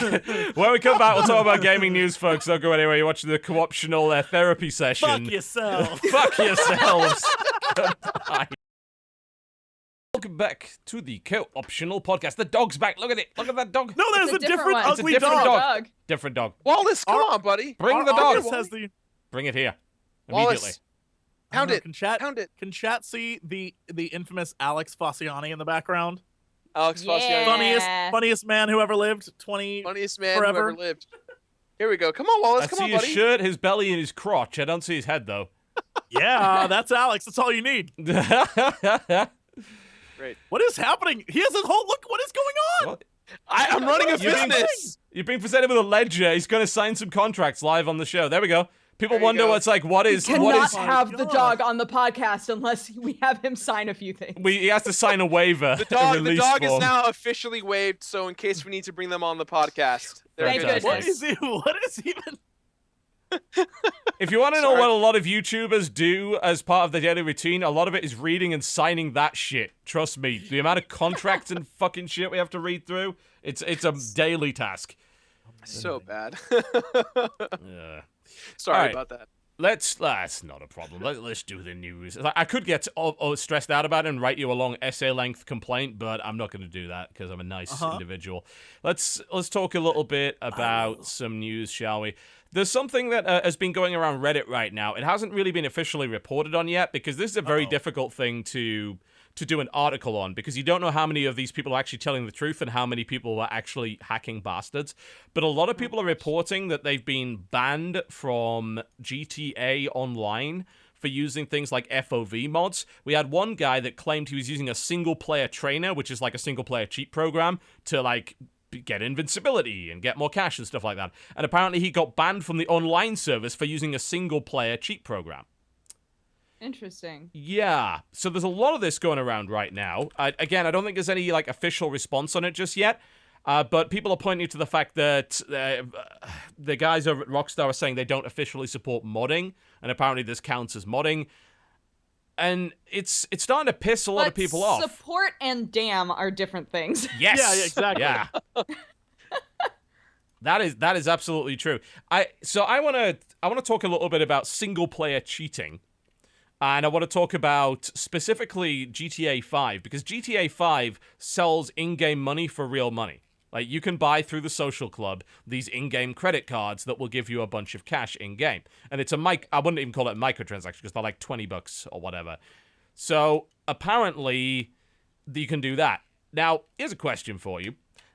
When we come back, we'll talk about gaming news, folks. Don't go anywhere. You're watching the co-optional therapy session. Fuck yourself. Fuck yourselves. Goodbye. Welcome back to the co-optional podcast. The dog's back. Look at it. Look at that dog. No, there's It's a a different different one. It's a ugly different dog. Different dog. Wallace, come on, buddy. Bring the Our dog. audience has the Bring it here. Immediately. Wallace, I don't pound know, it. Can chat, Pound it. Can chat see the infamous Alex Fossiani in the background? Alex Yeah. Fossiani, Funniest man who ever lived. 20. funniest man Forever. who ever lived. Here we go. Come on, Wallace. I Come see on, his buddy. shirt, his belly, and his crotch. I don't see his head, though. Yeah, that's Alex. That's all you need. Great. What is happening? He has a whole look. What is going on? What? I'm running a You mean- business. You're being presented with a ledger. He's going to sign some contracts live on the show. There we go. People There you wonder go. what's like, what is... Cannot Oh my have the God. dog on the podcast unless we have him sign a few things. He has to sign a waiver. The a dog, the release dog is form. now officially waived, so in case we need to bring them on the podcast. there Thank it goes. goodness. What is he? What is even? If you want to know what a lot of YouTubers do as part of their daily routine, a lot of it is reading and signing that shit. Trust me, the amount of contracts and fucking shit we have to read through, it's a daily task. So bad. Yeah. Sorry All right. about that. That's not a problem. Let's do the news. I could get stressed out about it and write you a long essay-length complaint, but I'm not going to do that because I'm a nice individual. Let's talk a little bit about some news, shall we? There's something that has been going around Reddit right now. It hasn't really been officially reported on yet because this is a very difficult thing to do an article on because you don't know how many of these people are actually telling the truth and how many people are actually hacking bastards. But a lot of people are reporting that they've been banned from GTA Online for using things like FOV mods. We had one guy that claimed he was using a single-player trainer, which is like a single-player cheat program, to like get invincibility and get more cash and stuff like that. And apparently he got banned from the online service for using a single-player cheat program. Interesting. Yeah, so there's a lot of this going around right now. Again, I don't think there's any like official response on it just yet, but people are pointing to the fact that the guys over at Rockstar are saying they don't officially support modding, and apparently this counts as modding. And it's starting to piss a lot of people off. Support and damn are different things. Yes. Yeah, exactly. Yeah. That is absolutely true. I want to talk a little bit about single player cheating. And I want to talk about specifically GTA 5, because GTA 5 sells in-game money for real money. Like, you can buy through the social club these in-game credit cards that will give you a bunch of cash in-game. And it's I wouldn't even call it a microtransaction, because they're like $20 or whatever. So, apparently, you can do that. Now, here's a question for you.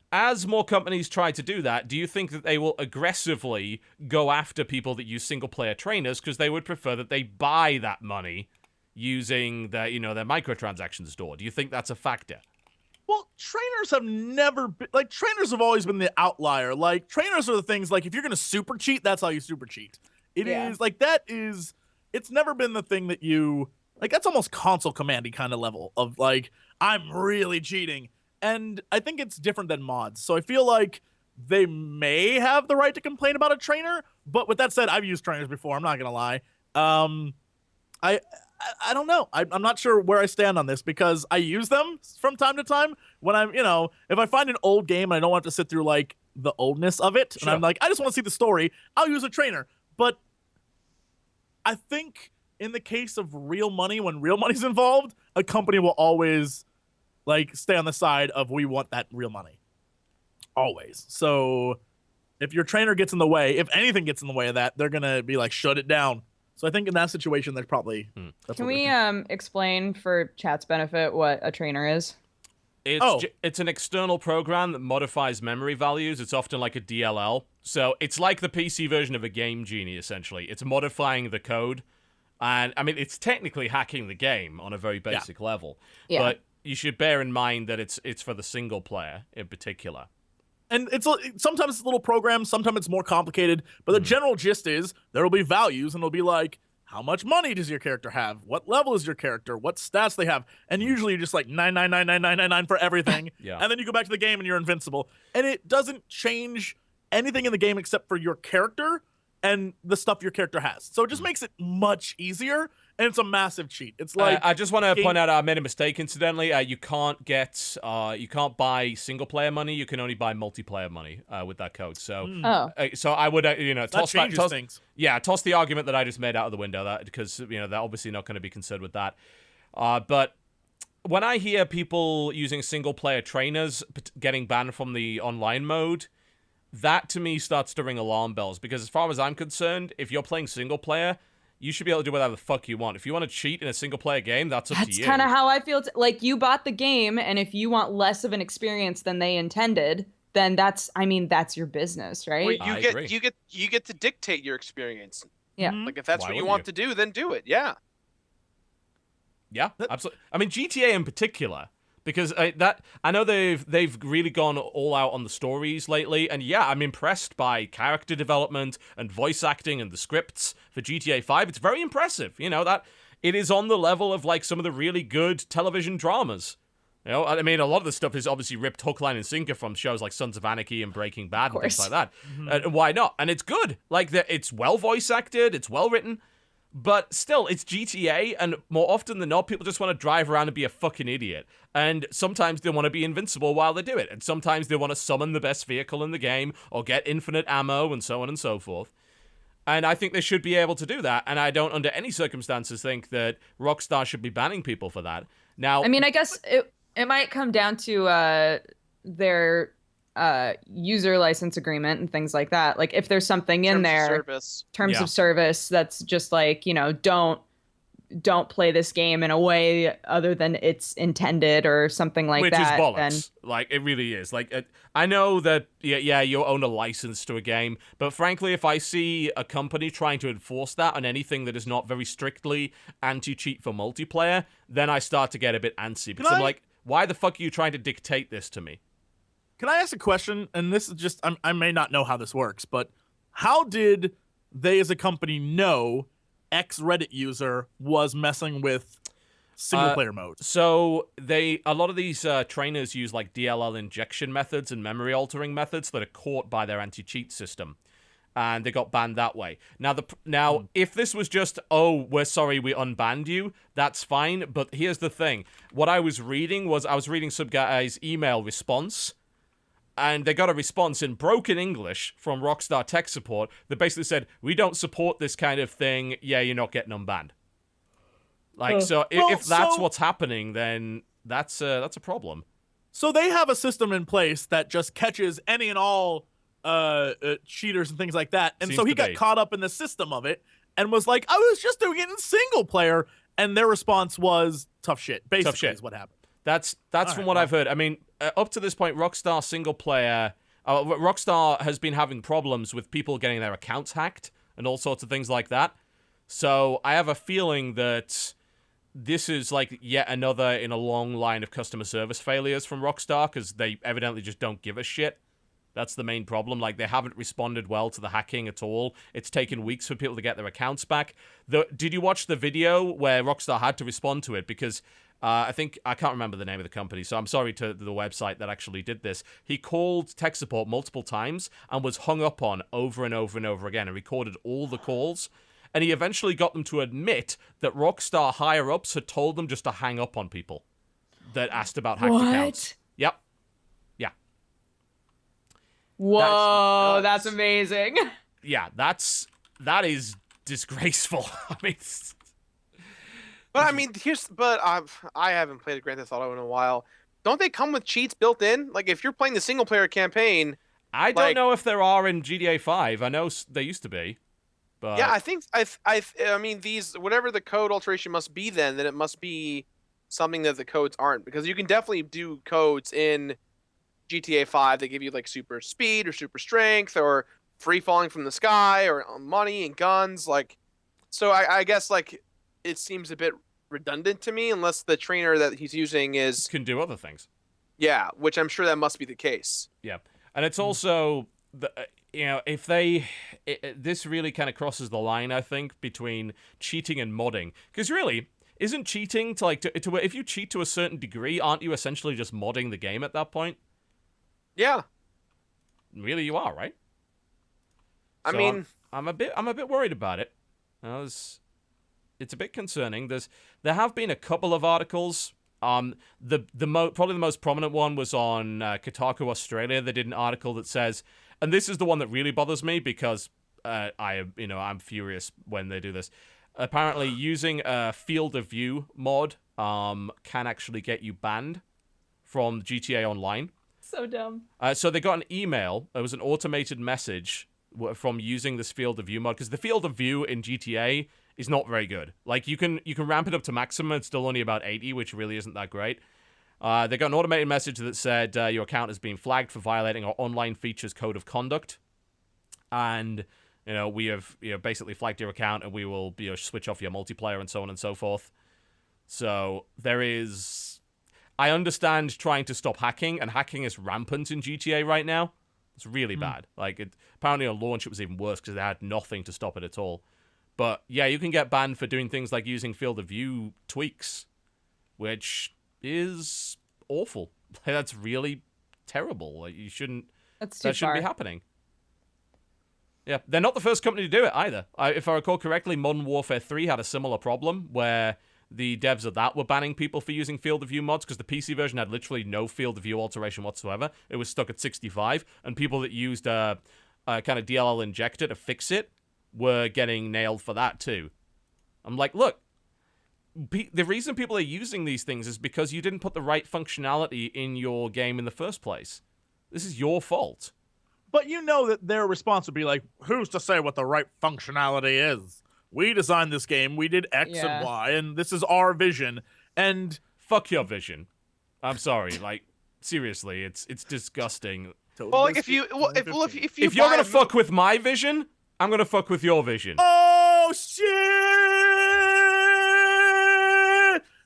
As more companies try to do that, do you think that they will aggressively go after people that use single-player trainers because they would prefer that they buy that money using their microtransaction store? Do you think that's a factor? Well, trainers have never been, like, trainers have always been the outlier. Like, trainers are the things, like, if you're going to super cheat, that's how you super cheat. It's never been the thing that you, like, that's almost console commandy kind of level of, like, I'm really cheating. And I think it's different than mods. So I feel like they may have the right to complain about a trainer. But with that said, I've used trainers before. I'm not going to lie. I don't know. I'm not sure where I stand on this because I use them from time to time when I'm, if I find an old game and I don't want to sit through like the oldness of it. Sure. And I'm like, I just want to see the story. I'll use a trainer. But I think in the case of real money, when real money's involved, a company will always like stay on the side of we want that real money. Always. So if your trainer gets in the way, if anything gets in the way of that, they're going to be like, shut it down. So I think in that situation, there's probably... Can we explain for chat's benefit what a trainer is? It's an external program that modifies memory values. It's often like a DLL. So it's like the PC version of a Game Genie, essentially. It's modifying the code. And, I mean, it's technically hacking the game on a very basic level. Yeah. But you should bear in mind that it's for the single player in particular. And sometimes it's little programs, sometimes it's more complicated, but the general gist is there will be values and it'll be like, how much money does your character have? What level is your character? What stats they have? And usually you're just like 9999999 for everything. Yeah. And then you go back to the game and you're invincible. And it doesn't change anything in the game except for your character and the stuff your character has. So it just makes it much easier. And it's a massive cheat. It's like I just want to point out I made a mistake. Incidentally, you can't buy single player money. You can only buy multiplayer money with that code. So, so I would toss things. Yeah, toss the argument that I just made out of the window. Because they're obviously not going to be concerned with that. But when I hear people using single player trainers getting banned from the online mode, that to me starts to ring alarm bells. Because as far as I'm concerned, if you're playing single player, you should be able to do whatever the fuck you want. If you want to cheat in a single-player game, that's up to you. That's kind of how I feel. Like, you bought the game, and if you want less of an experience than they intended, then that's your business, right? Well, you get to dictate your experience. Yeah. Like, if that's what you want to do, then do it. Yeah. Yeah, absolutely. I mean, GTA in particular, because I know they've really gone all out on the stories lately, and yeah, I'm impressed by character development and voice acting and the scripts for GTA 5. It's very impressive, that it is on the level of like some of the really good television dramas. You know, I mean, a lot of the stuff is obviously ripped hook, line, and sinker from shows like Sons of Anarchy and Breaking Bad and things like that. And why not? And it's good. Like, it's well voice acted, it's well written, but still, it's GTA, and more often than not, people just want to drive around and be a fucking idiot. And sometimes they want to be invincible while they do it, and sometimes they want to summon the best vehicle in the game, or get infinite ammo, and so on and so forth. And I think they should be able to do that, and I don't, under any circumstances, think that Rockstar should be banning people for that. Now, I mean, I guess it might come down to their user license agreement and things like that. Like, if there's something in there, terms of service, that's just like, you know, don't play this game in a way other than it's intended or something like that. Which is bollocks. Like, it really is. Like, I know that, yeah, you own a license to a game, but frankly, if I see a company trying to enforce that on anything that is not very strictly anti-cheat for multiplayer, then I start to get a bit antsy. Because I'm like, why the fuck are you trying to dictate this to me? Can I ask a question? And this is just, I may not know how this works, but how did they as a company know X Reddit user was messing with single player mode? So a lot of these trainers use like DLL injection methods and memory altering methods that are caught by their anti-cheat system, and they got banned that way. Now, if this was just, oh, we're sorry, we unbanned you, that's fine. But here's the thing: what I was reading some guy's email response. And they got a response in broken English from Rockstar tech support that basically said, we don't support this kind of thing. Yeah, you're not getting unbanned. Like, if that's what's happening, then that's a problem. So they have a system in place that just catches any and all cheaters and things like that. And so he got caught up in the system of it and was like, I was just doing it in single player. And their response was tough shit. Basically, tough shit is what happened. That's from what I've heard. I mean, up to this point, Rockstar single player, Rockstar has been having problems with people getting their accounts hacked and all sorts of things like that. So I have a feeling that this is like yet another in a long line of customer service failures from Rockstar, because they evidently just don't give a shit. That's the main problem. Like, they haven't responded well to the hacking at all. It's taken weeks for people to get their accounts back. Did you watch the video where Rockstar had to respond to it? Because I can't remember the name of the company, so I'm sorry to the website that actually did this. He called tech support multiple times and was hung up on over and over and over again and recorded all the calls. And he eventually got them to admit that Rockstar higher-ups had told them just to hang up on people that asked about hacked accounts. Yep. Yeah. Whoa, that's amazing. Yeah, that is disgraceful. I mean... But I mean, I haven't played a Grand Theft Auto in a while. Don't they come with cheats built in? Like, if you're playing the single player campaign, I don't know if there are in GTA 5. I know there used to be, but yeah, I mean, these, whatever the code alteration must be, then it must be something that the codes aren't, because you can definitely do codes in GTA 5 that give you like super speed or super strength or free falling from the sky or money and guns. Like, so I guess like it seems a bit redundant to me, unless the trainer that he's using can do other things. Yeah, which I'm sure that must be the case. Yeah, and it's also if this really kind of crosses the line, I think, between cheating and modding, because really, isn't cheating to if you cheat to a certain degree, aren't you essentially just modding the game at that point? Yeah, really, you are, right? I mean, I'm a bit worried about it. It's a bit concerning. There have been a couple of articles. Probably the most prominent one was on Kotaku Australia. They did an article that says, and this is the one that really bothers me because I'm furious when they do this. Apparently, using a field of view mod can actually get you banned from GTA Online. So dumb. So they got an email. It was an automated message from using this field of view mod, because the field of view in GTA is not very good. Like, you can ramp it up to maximum. It's still only about 80, which really isn't that great. They got an automated message that said your account has been flagged for violating our online features code of conduct, and we have basically flagged your account, and we will switch off your multiplayer and so on and so forth. So there is. I understand trying to stop hacking, and hacking is rampant in GTA right now. It's really bad. Like, apparently on launch it was even worse because they had nothing to stop it at all. But yeah, you can get banned for doing things like using field of view tweaks, which is awful. That's really terrible. Like, you shouldn't. That's too That shouldn't far. be happening. Yeah, they're not the first company to do it either. If I recall correctly, Modern Warfare 3 had a similar problem where the devs of that were banning people for using field of view mods because the PC version had literally no field of view alteration whatsoever. It was stuck at 65, and people that used a kind of DLL injector to fix it were getting nailed for that too. I'm like, look, the reason people are using these things is because you didn't put the right functionality in your game in the first place. This is your fault. But you know that their response would be like, who's to say what the right functionality is? We designed this game, we did X Yeah. and Y, and this is our vision. And Fuck your vision. I'm sorry, like, seriously, it's disgusting. Well, like if you're If you're gonna fuck with my vision, I'm gonna fuck with your vision. Oh shit!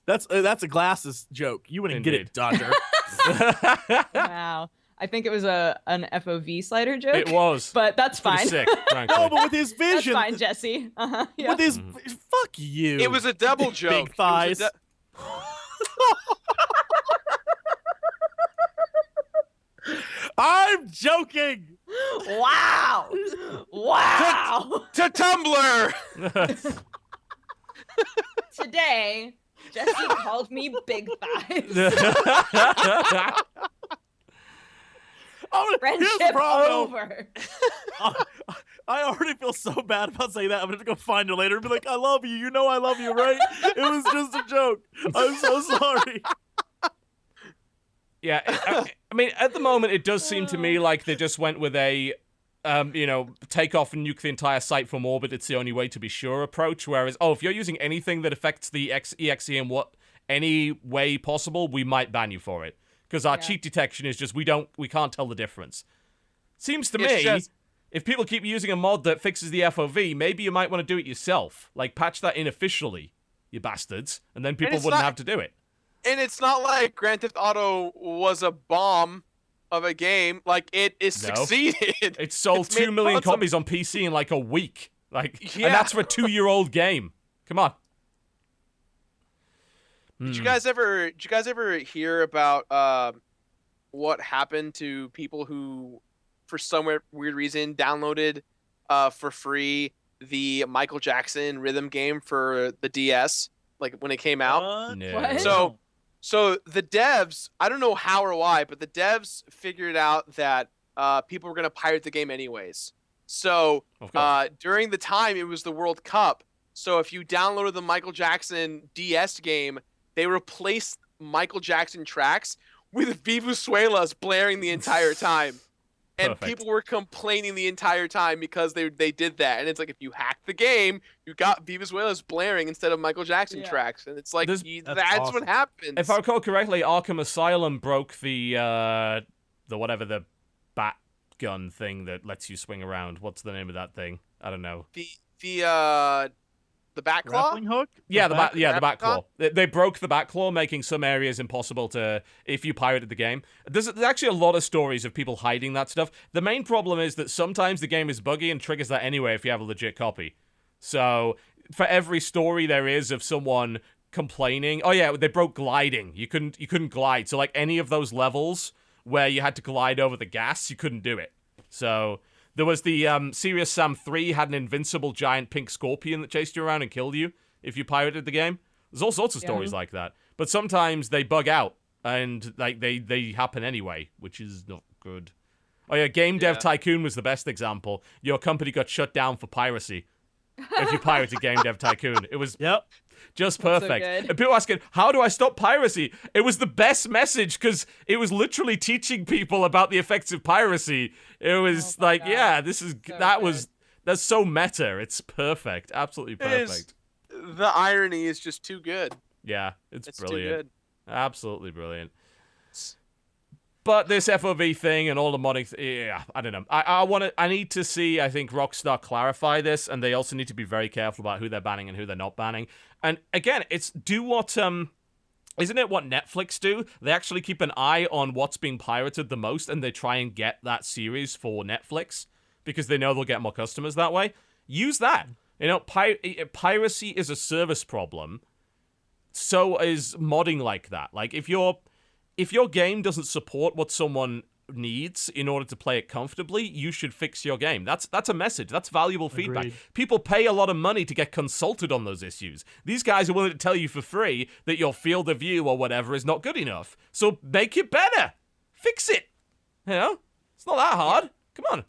That's a glasses joke. You wouldn't get Indeed. it, Dodger. Wow. I think it was an FOV slider joke. It was. But that's Pretty fine. sick, frankly. No, but with his That's vision, fine, Jesse. Yeah. with his fuck you. It was a double joke. Big thighs. I'm joking. Wow. Wow. To Tumblr. Today, Jesse called me big thighs. Here's the Friendship problem, though. over. I already feel so bad about saying that. I'm gonna go find her later and be like, "I love you. You know I love you, right? It was just a joke. I'm so sorry." Yeah, I mean, at the moment, it does seem to me like they just went with a, take off and nuke the entire site from orbit. It's the only way to be sure approach. Whereas, if you're using anything that affects the EXE in any way possible, we might ban you for it. Because our cheat detection is just, we can't tell the difference. Seems to me, if people keep using a mod that fixes the FOV, maybe you might want to do it yourself. Like, patch that in officially, you bastards, and then people wouldn't have to do it. And it's not like Grand Theft Auto was a bomb of a game. Like, it is succeeded. It sold 2 million copies on PC in like a week. Like, and that's for a 2-year-old game. Come on. Did you guys ever hear about what happened to people who, for some weird reason, downloaded for free the Michael Jackson rhythm game for the DS, like when it came out? No. What? So the devs, I don't know how or why, but the devs figured out that people were going to pirate the game anyways. So during the time, it was the World Cup. So if you downloaded the Michael Jackson DS game, they replaced Michael Jackson tracks with Vivusuelas blaring the entire time. And Perfect. people were complaining the entire time because they did that. And it's like, if you hack the game, you got Vivusuelas blaring instead of Michael Jackson tracks. And it's like, That's that's awesome. what happens. If I recall correctly, Arkham Asylum broke the bat gun thing that lets you swing around. What's the name of that thing? I don't know. The bat claw? Grappling hook? Yeah, the bat claw? claw. They broke the bat claw, making some areas impossible to if you pirated the game. There's actually a lot of stories of people hiding that stuff. The main problem is that sometimes the game is buggy and triggers that anyway if you have a legit copy. So for every story there is of someone complaining, oh yeah, they broke gliding. You couldn't glide. So like any of those levels where you had to glide over the gas, you couldn't do it. So there was the Serious Sam 3 had an invincible giant pink scorpion that chased you around and killed you if you pirated the game. There's all sorts of stories like that. But sometimes they bug out and like they happen anyway, which is not good. Oh yeah, Game Dev Tycoon was the best example. Your company got shut down for piracy if you pirated Game Dev Tycoon. It was just perfect. good. And people asking, how do I stop piracy? It was the best message because it was literally teaching people about the effects of piracy. It was like, God. this is So that's so meta. It's perfect. Absolutely perfect. The irony is just too good. Yeah, it's Too brilliant. good. Absolutely brilliant. But this FOV thing and all the modding, I don't know. I need to see, I think, Rockstar clarify this, and they also need to be very careful about who they're banning and who they're not banning. And again, isn't it what Netflix do? They actually keep an eye on what's being pirated the most, and they try and get that series for Netflix, because they know they'll get more customers that way. Use that. Piracy is a service problem. So is modding like that. Like, if you're if your game doesn't support what someone needs in order to play it comfortably, you should fix your game. That's a message. That's valuable feedback. Agreed. People pay a lot of money to get consulted on those issues. These guys are willing to tell you for free that your field of view or whatever is not good enough. So make it better. Fix it. You know? It's not that hard. Come on.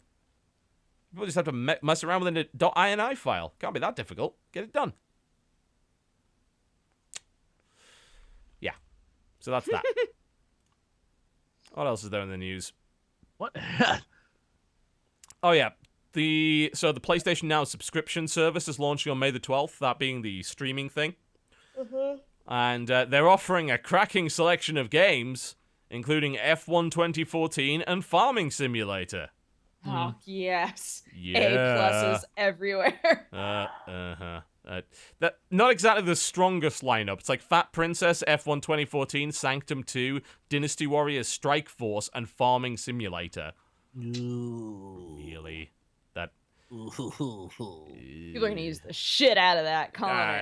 People just have to mess around with an .ini file. Can't be that difficult. Get it done. Yeah. So that's that. What else is there in the news? What? Oh, yeah. The PlayStation Now subscription service is launching on May the 12th, that being the streaming thing. Mm-hmm. And they're offering a cracking selection of games, including F1 2014 and Farming Simulator. Oh, yes. Yeah. A+'s everywhere. That not exactly the strongest lineup. It's like Fat Princess, F1 2014, Sanctum 2, Dynasty Warriors, Strike Force, and Farming Simulator. Ooh. Really? That... People are going to use the shit out of that.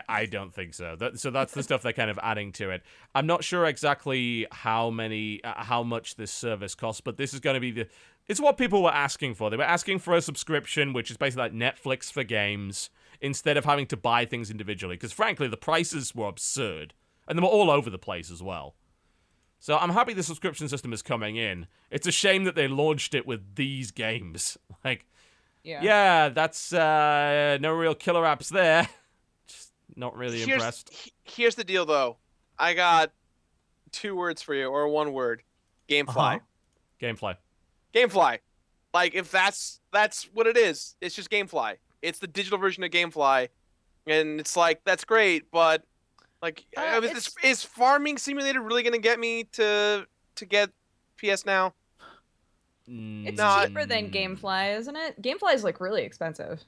I don't think so. So that's the stuff they're kind of adding to it. I'm not sure exactly how much this service costs, but this is going to be it's what people were asking for. They were asking for a subscription, which is basically like Netflix for games, instead of having to buy things individually. Because frankly, the prices were absurd. And they were all over the place as well. So I'm happy the subscription system is coming in. It's a shame that they launched it with these games. Like, yeah, that's no real killer apps there. Just not really impressed. Here's the deal, though. I got 2 words for you, or 1 word. Gamefly. Gamefly. Gamefly. Like, if that's what it is. It's just Gamefly. It's the digital version of Gamefly. And it's like, that's great, but like, is Farming Simulator really going to get me to get PS Now? It's cheaper than Gamefly, isn't it? Gamefly is like really expensive.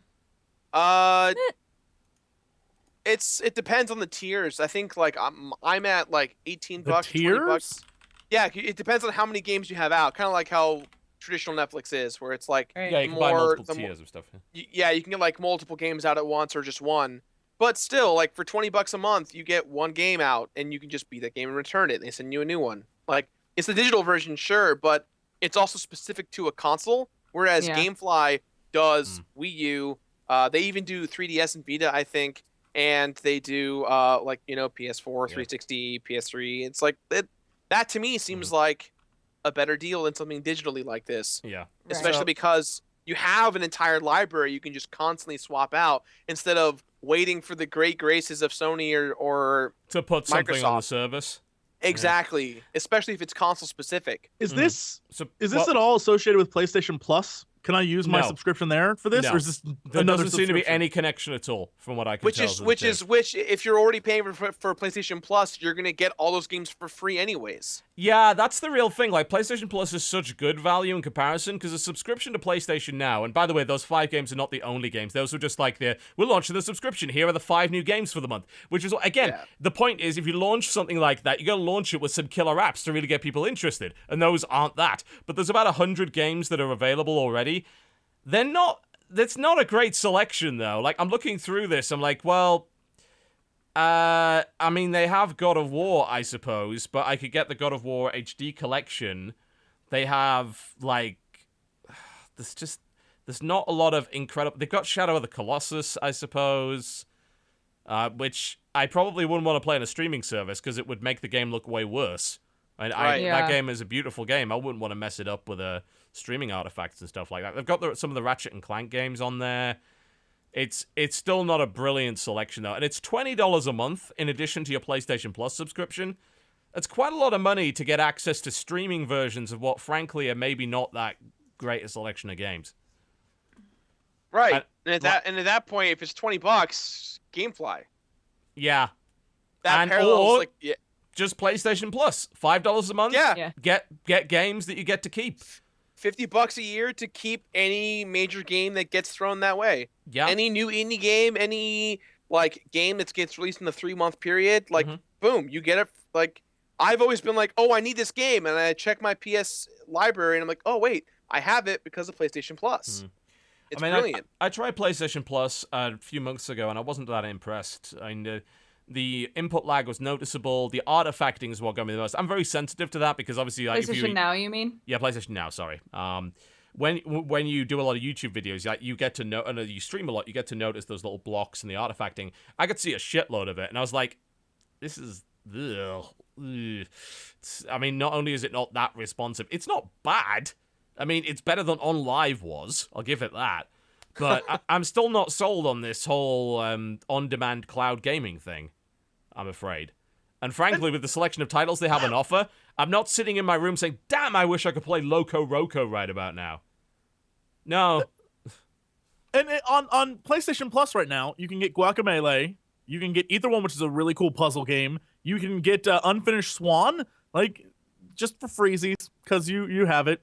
It depends on the tiers. I think like I'm at like $18, $20. Yeah, it depends on how many games you have out. Kind of like how traditional Netflix is, where it's like Yeah, you can buy multiple tiers of stuff. Yeah, you can get like multiple games out at once or just one. But still, like for $20 a month, you get one game out, and you can just beat that game and return it. And they send you a new one. Like it's the digital version, sure, but it's also specific to a console. Whereas Gamefly does Wii U. They even do 3DS and Vita, I think, and they do like PS4, 360, PS3. It's like that to me seems like a better deal than something digitally like this. Yeah, especially because you have an entire library you can just constantly swap out instead of waiting for the great graces of Sony or to put something Microsoft on the service. Exactly, especially if it's console specific. Is this at all associated with PlayStation Plus? Can I use my subscription there for this, or is this there doesn't seem to be any connection at all, from what I can tell. Which if you're already paying for PlayStation Plus, you're gonna get all those games for free anyways. Yeah, that's the real thing. Like PlayStation Plus is such good value in comparison because a subscription to PlayStation Now, and by the way, those 5 games are not the only games. Those are just like we're launching the subscription. Here are the 5 new games for the month. Which is again, the point is, if you launch something like that, you gotta launch it with some killer apps to really get people interested, and those aren't that. But there's about 100 games that are available already. That's not a great selection, though. Like, I'm looking through this, I'm like, well, I mean, they have God of War, I suppose, but I could get the God of War HD collection. They have, like, there's not a lot of incredible... They've got Shadow of the Colossus, I suppose, which I probably wouldn't want to play in a streaming service because it would make the game look way worse. That game is a beautiful game. I wouldn't want to mess it up with streaming artifacts and stuff like that. They've got some of the Ratchet and Clank games on there. It's still not a brilliant selection, though. And it's $20 a month in addition to your PlayStation Plus subscription. It's quite a lot of money to get access to streaming versions of what, frankly, are maybe not that great a selection of games. Right. And at that point, if it's $20, Gamefly. Yeah. That parallels, like... Yeah. Just PlayStation Plus, $5 a month. Yeah. Get games that you get to keep. $50 a year to keep any major game that gets thrown that way. Yeah. Any new indie game, any like game that gets released in the 3-month period, like boom, you get it. Like I've always been like, oh, I need this game, and I check my PS library, and I'm like, oh wait, I have it because of PlayStation Plus. It's brilliant. I tried PlayStation Plus a few months ago, and I wasn't that impressed. The input lag was noticeable. The artifacting is what got me the most. I'm very sensitive to that because obviously, like, PlayStation Now, you mean? Yeah, PlayStation Now. Sorry. When you do a lot of YouTube videos, like, you get to know, and you stream a lot, you get to notice those little blocks and the artifacting. I could see a shitload of it, and I was like, this is. Ugh. I mean, not only is it not that responsive, it's not bad. I mean, it's better than On Live was. I'll give it that. But I'm still not sold on this whole on-demand cloud gaming thing, I'm afraid. And frankly, with the selection of titles they have on offer, I'm not sitting in my room saying, damn, I wish I could play Loco Roco right about now. No. And on PlayStation Plus right now, you can get Guacamelee. You can get Ether One, which is a really cool puzzle game. You can get Unfinished Swan, like, just for freezies, because you have it.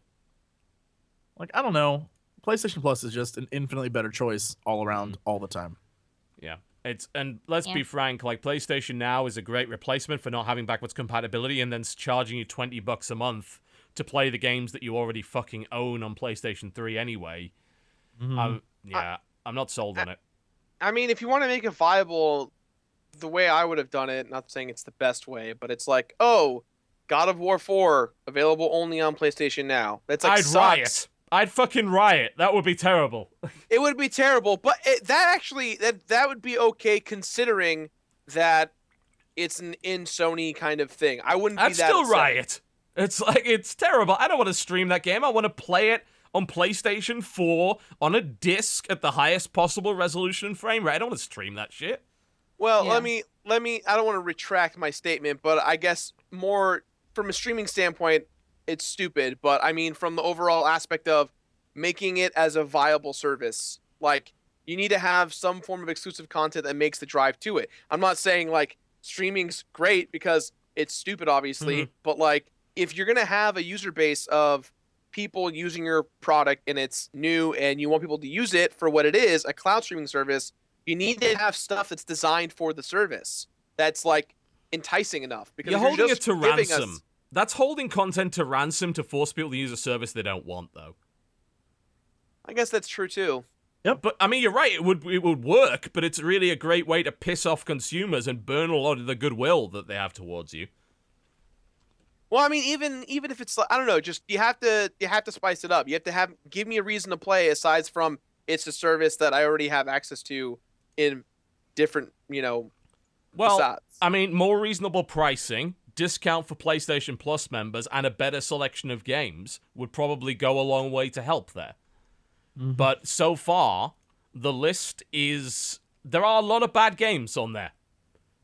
Like, I don't know. PlayStation Plus is just an infinitely better choice all around, all the time. Yeah. And let's be frank, like, PlayStation Now is a great replacement for not having backwards compatibility and then charging you $20 a month to play the games that you already fucking own on PlayStation 3 anyway. I'm not sold on it. I mean, if you want to make it viable, the way I would have done it, not saying it's the best way, but it's like, oh, God of War 4 available only on PlayStation Now. That's like, I'd sucks. riot. I'd fucking riot. That would be terrible. It would be terrible, but that would be okay considering that it's an in Sony kind of thing. I wouldn't be I'd that still upset. riot. It's like, it's terrible. I don't want to stream that game. I want to play it on PlayStation 4 on a disc at the highest possible resolution and frame rate. I don't want to stream that shit. Well, Yeah. let me I don't want to retract my statement, but I guess more from a streaming standpoint, it's stupid, but I mean from the overall aspect of making it as a viable service, like, you need to have some form of exclusive content that makes the drive to it. I'm not saying like streaming's great because it's stupid, obviously, but like, if you're gonna have a user base of people using your product and it's new and you want people to use it for what it is, a cloud streaming service, you need to have stuff that's designed for the service that's like enticing enough. Because You're if holding just it to giving ransom. us- That's holding content to ransom to force people to use a service they don't want, though. I guess that's true too. But I mean, you're right. It would work, but it's really a great way to piss off consumers and burn a lot of the goodwill that they have towards you. Well, I mean, even if it's like, I don't know, just you have to spice it up. You have to give me a reason to play aside from it's a service that I already have access to in different, Well, facades. I mean, more reasonable pricing, discount for PlayStation Plus members, and a better selection of games would probably go a long way to help there. But so far, the list is... There are a lot of bad games on there.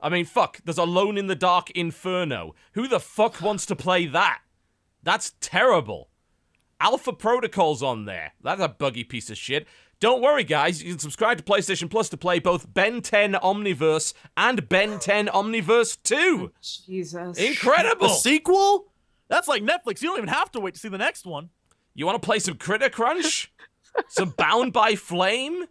I mean, fuck, there's Alone in the Dark Inferno. Who the fuck wants to play that? That's terrible. Alpha Protocol's on there. That's a buggy piece of shit. Don't worry, guys. You can subscribe to PlayStation Plus to play both Ben 10 Omniverse and Ben 10 Omniverse 2. Jesus. Incredible. The sequel? That's like Netflix. You don't even have to wait to see the next one. You want to play some Critter Crunch? Some Bound by Flame?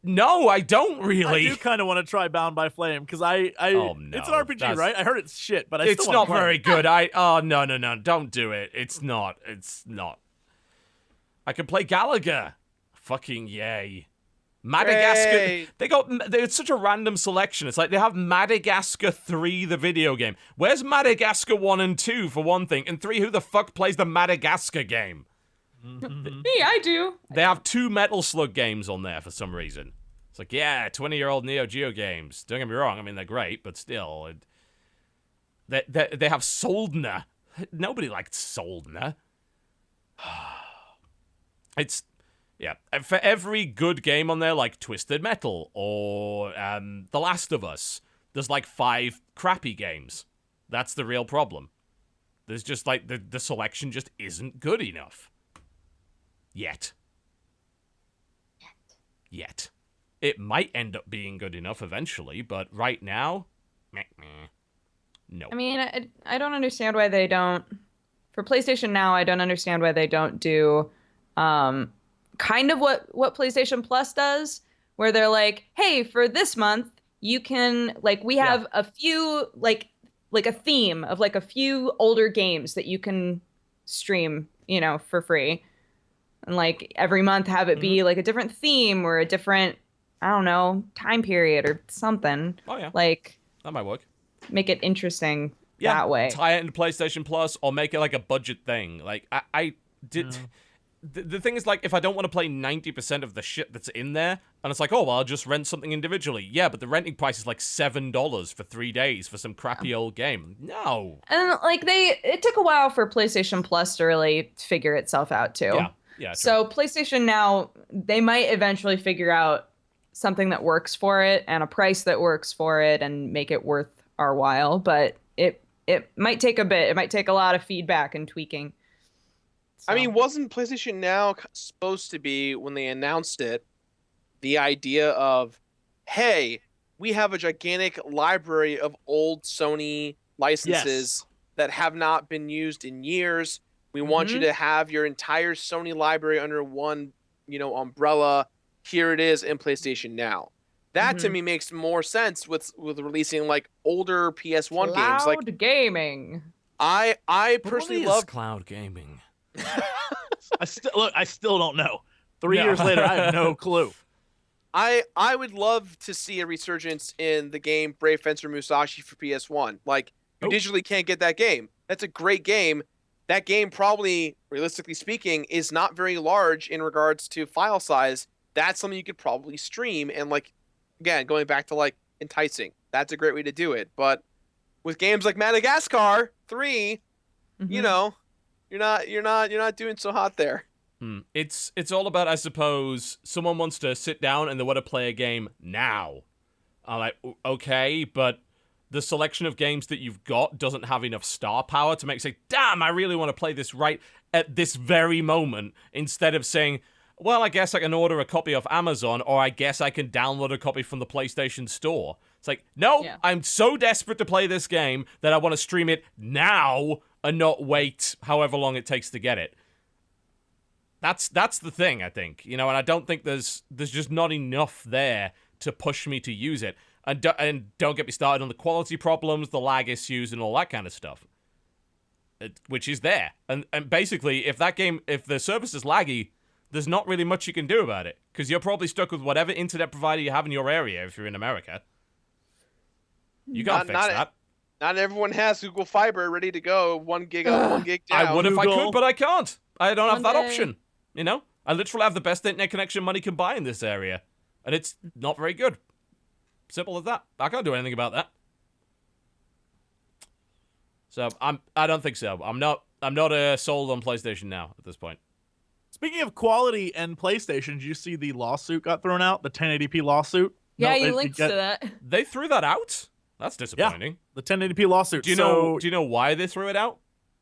No, I don't really. I do kind of want to try Bound by Flame because Oh, no. it's an RPG, right? I heard it's shit, but I It's still not wanna play. very good. Oh, no. Don't do it. It's not. I can play Gallagher. Fucking yay. Madagascar. Yay. It's such a random selection. It's like they have Madagascar 3, the video game. Where's Madagascar 1 and 2 for one thing? And 3, who the fuck plays the Madagascar game? Me, I do. They have 2 Metal Slug games on there for some reason. It's like, yeah, 20-year-old Neo Geo games. Don't get me wrong. I mean, they're great, but still. They have Soldner. Nobody liked Soldner. It's... Yeah, for every good game on there, like Twisted Metal or The Last of Us, there's like 5 crappy games. That's the real problem. There's just like, the selection just isn't good enough. Yet. It might end up being good enough eventually, but right now, no. I mean, I don't understand why they don't. For PlayStation Now, I don't understand why they don't do kind of what PlayStation Plus does, where they're like, hey, for this month, you can, like, we have a few, like a theme of like a few older games that you can stream, for free. And like every month have it be like a different theme or a different I don't know, time period or something. Oh yeah, Like that might work. make it interesting Yeah, that way. tie it into PlayStation Plus or make it like a budget thing. Like I did. The thing is, like, if I don't want to play 90% of the shit that's in there, and it's like, oh, well, I'll just rent something individually. Yeah, but the renting price is like $7 for 3 days for some crappy old game. No. And like it took a while for PlayStation Plus to really figure itself out too. Yeah. True. So PlayStation now, they might eventually figure out something that works for it and a price that works for it and make it worth our while. But it might take a bit. It might take a lot of feedback and tweaking. I So- mean, wasn't PlayStation Now supposed to be, when they announced it, the idea of, hey, we have a gigantic library of old Sony licenses that have not been used in years. We want you to have your entire Sony library under one, umbrella. Here it is in PlayStation Now. That to me makes more sense with releasing like older PS1 games. Like Cloud gaming. I What personally really is love cloud gaming. I still don't know. 3 years later, I have no clue. I would love to see a resurgence in the game Brave Fencer Musashi for PS1. Like, you digitally can't get that game. That's a great game. That game probably, realistically speaking, is not very large in regards to file size. That's something you could probably stream and, like, again, going back to like enticing. That's a great way to do it. But with games like Madagascar 3, you're not doing so hot there. It's all about, I suppose, someone wants to sit down and they want to play a game now. I'm like, okay, but the selection of games that you've got doesn't have enough star power to make say, damn, I really want to play this right at this very moment, instead of saying, well, I guess I can order a copy off Amazon, or I guess I can download a copy from the PlayStation Store. It's like, no, I'm so desperate to play this game that I want to stream it now and not wait however long it takes to get it. That's the thing, I think. And I don't think there's just not enough there to push me to use it. And don't get me started on the quality problems, the lag issues, and all that kind of stuff. Which is there. And basically, if the service is laggy, there's not really much you can do about it, because you're probably stuck with whatever internet provider you have in your area if you're in America. You can't fix that. Not everyone has Google Fiber ready to go, 1 gig up, 1 gig down. I would if I Google. could, but I can't. I don't have that One day. option. I literally have the best internet connection money can buy in this area, and it's not very good. Simple as that. I can't do anything about that. So I don't think so. I'm not sold on PlayStation Now at this point. Speaking of quality and PlayStation, did you see the lawsuit got thrown out? The 1080p lawsuit? Yeah, No, you it linked got- to that. They threw that out? That's disappointing. The 1080p lawsuit. Do you know why they threw it out?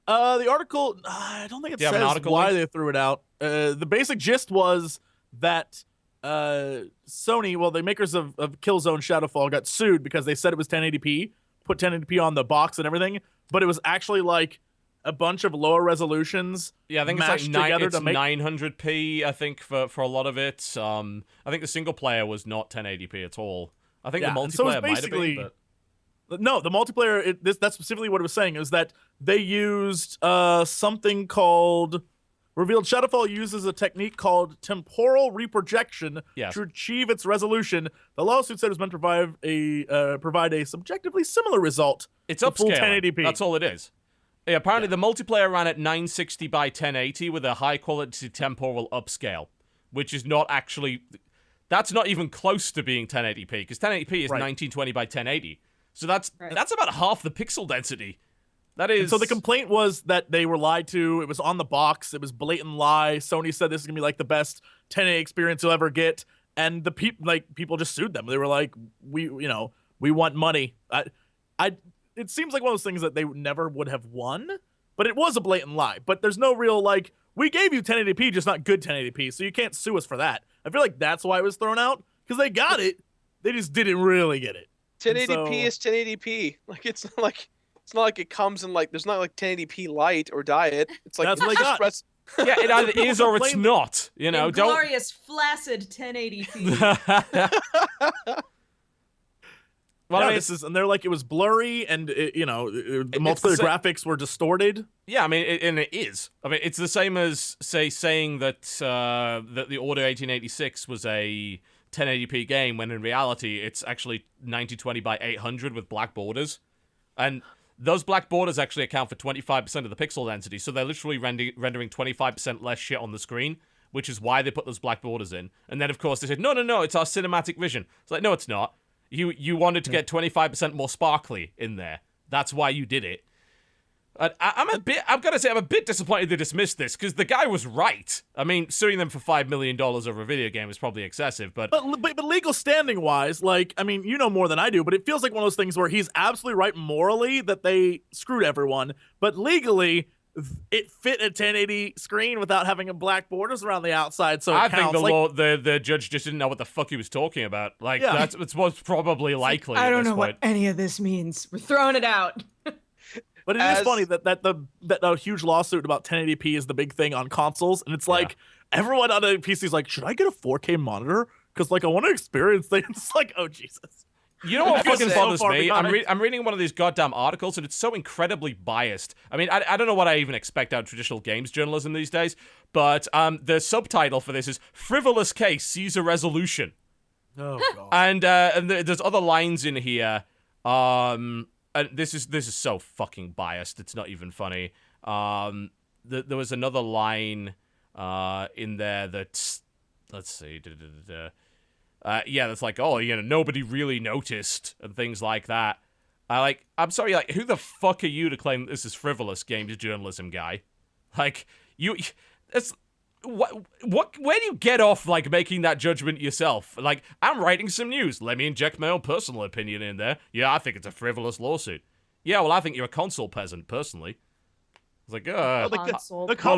The article, I don't think it Do you have an says article why link? they threw it out. The basic gist was that Sony, well, the makers of Killzone Shadowfall got sued because they said it was 1080p, put 1080p on the box and everything, but it was actually like a bunch of lower resolutions. Yeah, I think it's mashed like together it's to make 900p, I think, for a lot of it. I think the single player was not 1080p at all. I think the and so it's multiplayer might have been, basically- but... No, the multiplayer, that's specifically what it was saying, is that they used something called... Revealed Shadowfall uses a technique called temporal reprojection to achieve its resolution. The lawsuit said it was meant to provide a subjectively similar result. It's to full upscaling. 1080p. That's all it is. Yeah, apparently the multiplayer ran at 960 by 1080 with a high quality temporal upscale, which is not actually... That's not even close to being 1080p, because 1080p is 1920 by 1080. So that's about half the pixel density. That is... And so the complaint was that they were lied to. It was on the box. It was blatant lie. Sony said this is going to be like the best 1080 experience you'll ever get. And the people just sued them. They were like, we want money. It seems like one of those things that they never would have won, but it was a blatant lie. But there's no real, like, we gave you 1080p, just not good 1080p, so you can't sue us for that. I feel like that's why it was thrown out, because they got it. They just didn't really get it. 1080p is 1080p. Like, it's not like it comes in, like, there's not like 1080p light or diet. It's like, That's what they got. Yeah, it either is or it's complain- not. Don't... Glorious, flaccid 1080p. Well, Yeah, I mean, and they're like, it was blurry, and the multiplayer graphics were distorted. Yeah, I mean, and it is. I mean, it's the same as, say, saying that that the Order 1886 was a 1080p game when in reality it's actually 1920 by 800 with black borders. And those black borders actually account for 25% of the pixel density, so they're literally rendering 25% less shit on the screen, which is why they put those black borders in. And then, of course, they said, no, it's our cinematic vision. It's like, no, it's not. You wanted to get 25% more sparkly in there. That's why you did it. I'm gonna say I'm a bit disappointed they dismissed this, because the guy was right. I mean, suing them for $5 million over a video game is probably excessive, but legal standing wise, like, I mean, you know more than I do, but it feels like one of those things where he's absolutely right morally that they screwed everyone, but legally it fit a 1080 screen without having a black borders around the outside, so I think the judge just didn't know what the fuck he was talking about. Like, that's what's probably likely. I don't know what any of this means. We're throwing it out. But it is funny that the huge lawsuit about 1080p is the big thing on consoles, and it's like everyone on a PC is like, should I get a 4K monitor? Because like I want to experience things. It's like, oh Jesus. You know what fucking bothers so me? I'm reading one of these goddamn articles, and it's so incredibly biased. I mean, I don't know what I even expect out of traditional games journalism these days, but the subtitle for this is "Frivolous Case Sees a Resolution." Oh God. And there's other lines in here. And this is so fucking biased. It's not even funny. There was another line in there that, let's see, that's like, oh, nobody really noticed and things like that. I'm sorry, like, who the fuck are you to claim this is frivolous games journalism, guy? Like, where do you get off, like, making that judgment yourself? Like, I'm writing some news. Let me inject my own personal opinion in there. Yeah, I think it's a frivolous lawsuit. Yeah, well, I think you're a console peasant, personally. It's like, well,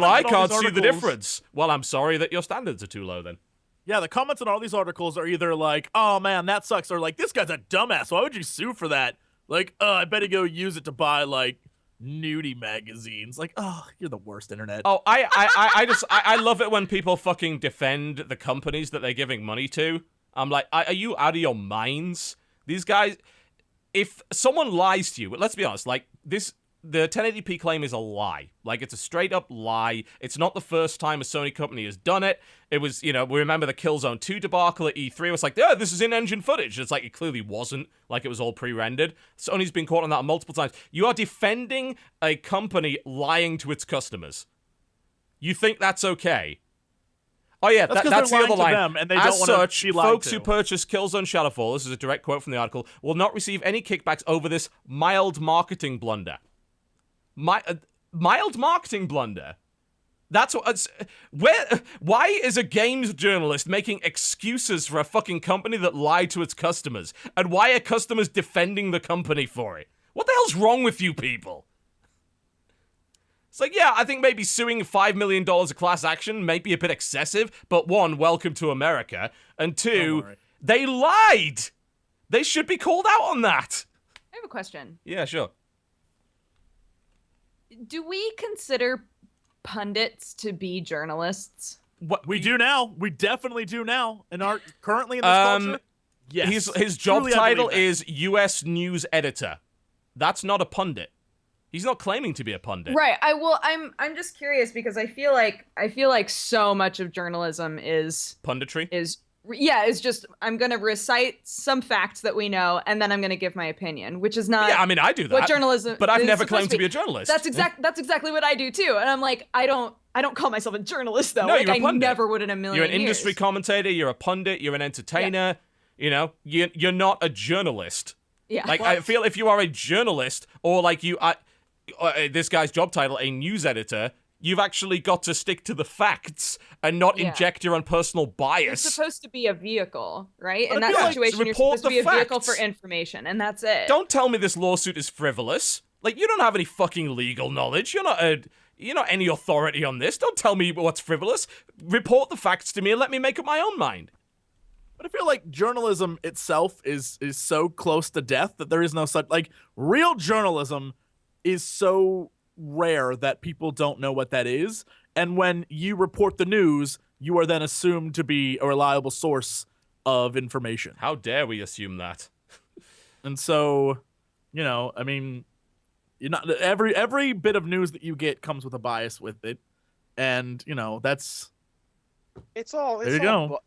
I can't see the difference. Well, I'm sorry that your standards are too low, then. Yeah, the comments on all these articles are either like, oh, man, that sucks, or like, this guy's a dumbass. Why would you sue for that? Like, I better go use it to buy, like, nudie magazines. Like, oh, you're the worst, internet. Oh, I love it when people fucking defend the companies that they're giving money to. I'm like, are you out of your minds? These guys, if someone lies to you, let's be honest, like, the 1080p claim is a lie. Like, it's a straight up lie. It's not the first time a Sony company has done it. It was, we remember the Killzone 2 debacle at E3. It was like, this is in-engine footage. It's like, it clearly wasn't. Like, it was all pre-rendered. Sony's been caught on that multiple times. You are defending a company lying to its customers. You think that's okay? Oh yeah, that's the other line. Them and they As don't such, be lied folks to. who purchase Killzone Shadowfall, this is a direct quote from the article, will not receive any kickbacks over this mild marketing blunder. Mild marketing blunder? That's what. Why is a games journalist making excuses for a fucking company that lied to its customers? And why are customers defending the company for it? What the hell's wrong with you people? It's like, yeah, I think maybe suing $5 million of class action may be a bit excessive, but one, welcome to America, and two, they lied. They should be called out on that. I have a question. Yeah, sure. Do we consider pundits to be journalists? What We do now. We definitely do now. And are currently in this culture. Yes. His job Truly, I title believe that. is U.S. News Editor. That's not a pundit. He's not claiming to be a pundit. Right. I'm just curious because I feel like so much of journalism is Punditry? It's just I'm going to recite some facts that we know and then I'm going to give my opinion, which is not Yeah, I mean, I do that. what journalism But I've is never supposed claimed to be a journalist. That's exactly what I do too. And I'm like, I don't call myself a journalist though. No, like you're a I pundit. never would in a million You're an years. industry commentator, you're a pundit, you're an entertainer, you're not a journalist. Yeah. Like, I feel if you are a journalist, or like this guy's job title, a news editor, you've actually got to stick to the facts and not inject your own personal bias. You're supposed to be a vehicle, right? But In I that feel like situation, you're report supposed to be a the vehicle facts. for information, and that's it. Don't tell me this lawsuit is frivolous. Like, you don't have any fucking legal knowledge. You're not any authority on this. Don't tell me what's frivolous. Report the facts to me and let me make up my own mind. But I feel like journalism itself is so close to death that there is no such, like, real journalism is so rare that people don't know what that is. And when you report the news, you are then assumed to be a reliable source of information. How dare we assume that? And so, I mean, you're not every bit of news that you get comes with a bias with it. And, that's It's all. There you go.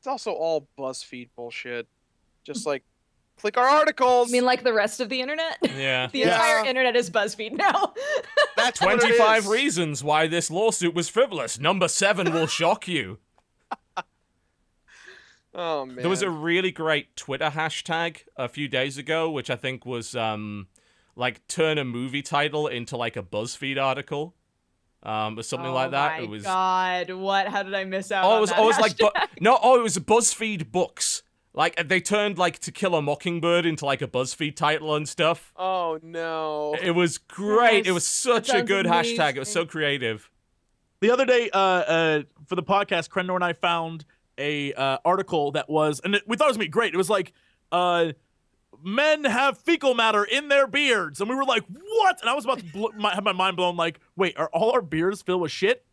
It's also all BuzzFeed bullshit. Just like, click our articles. I mean, like the rest of the internet? Yeah. The Yeah. entire internet is BuzzFeed now. That's what it 25 is. reasons why this lawsuit was frivolous. Number 7 will shock you. Oh man. There was a really great Twitter hashtag a few days ago, which I think was like turn a movie title into like a BuzzFeed article, or something like that. Oh It was God, what? How did I miss out? oh, on it was that always like hashtag? it was BuzzFeed books. Like they turned like To Kill a Mockingbird into like a BuzFeed title and stuff. Oh no. It was great. Yes, It was such that a sounds good hashtag. It was so amazing. creative. The other day, for the podcast, Krendor and I found a article that was, and we thought it was gonna be great. It was like, men have fecal matter in their beards, and we were like, what? And I was about to have my mind blown. Like, wait, are all our beards filled with shit?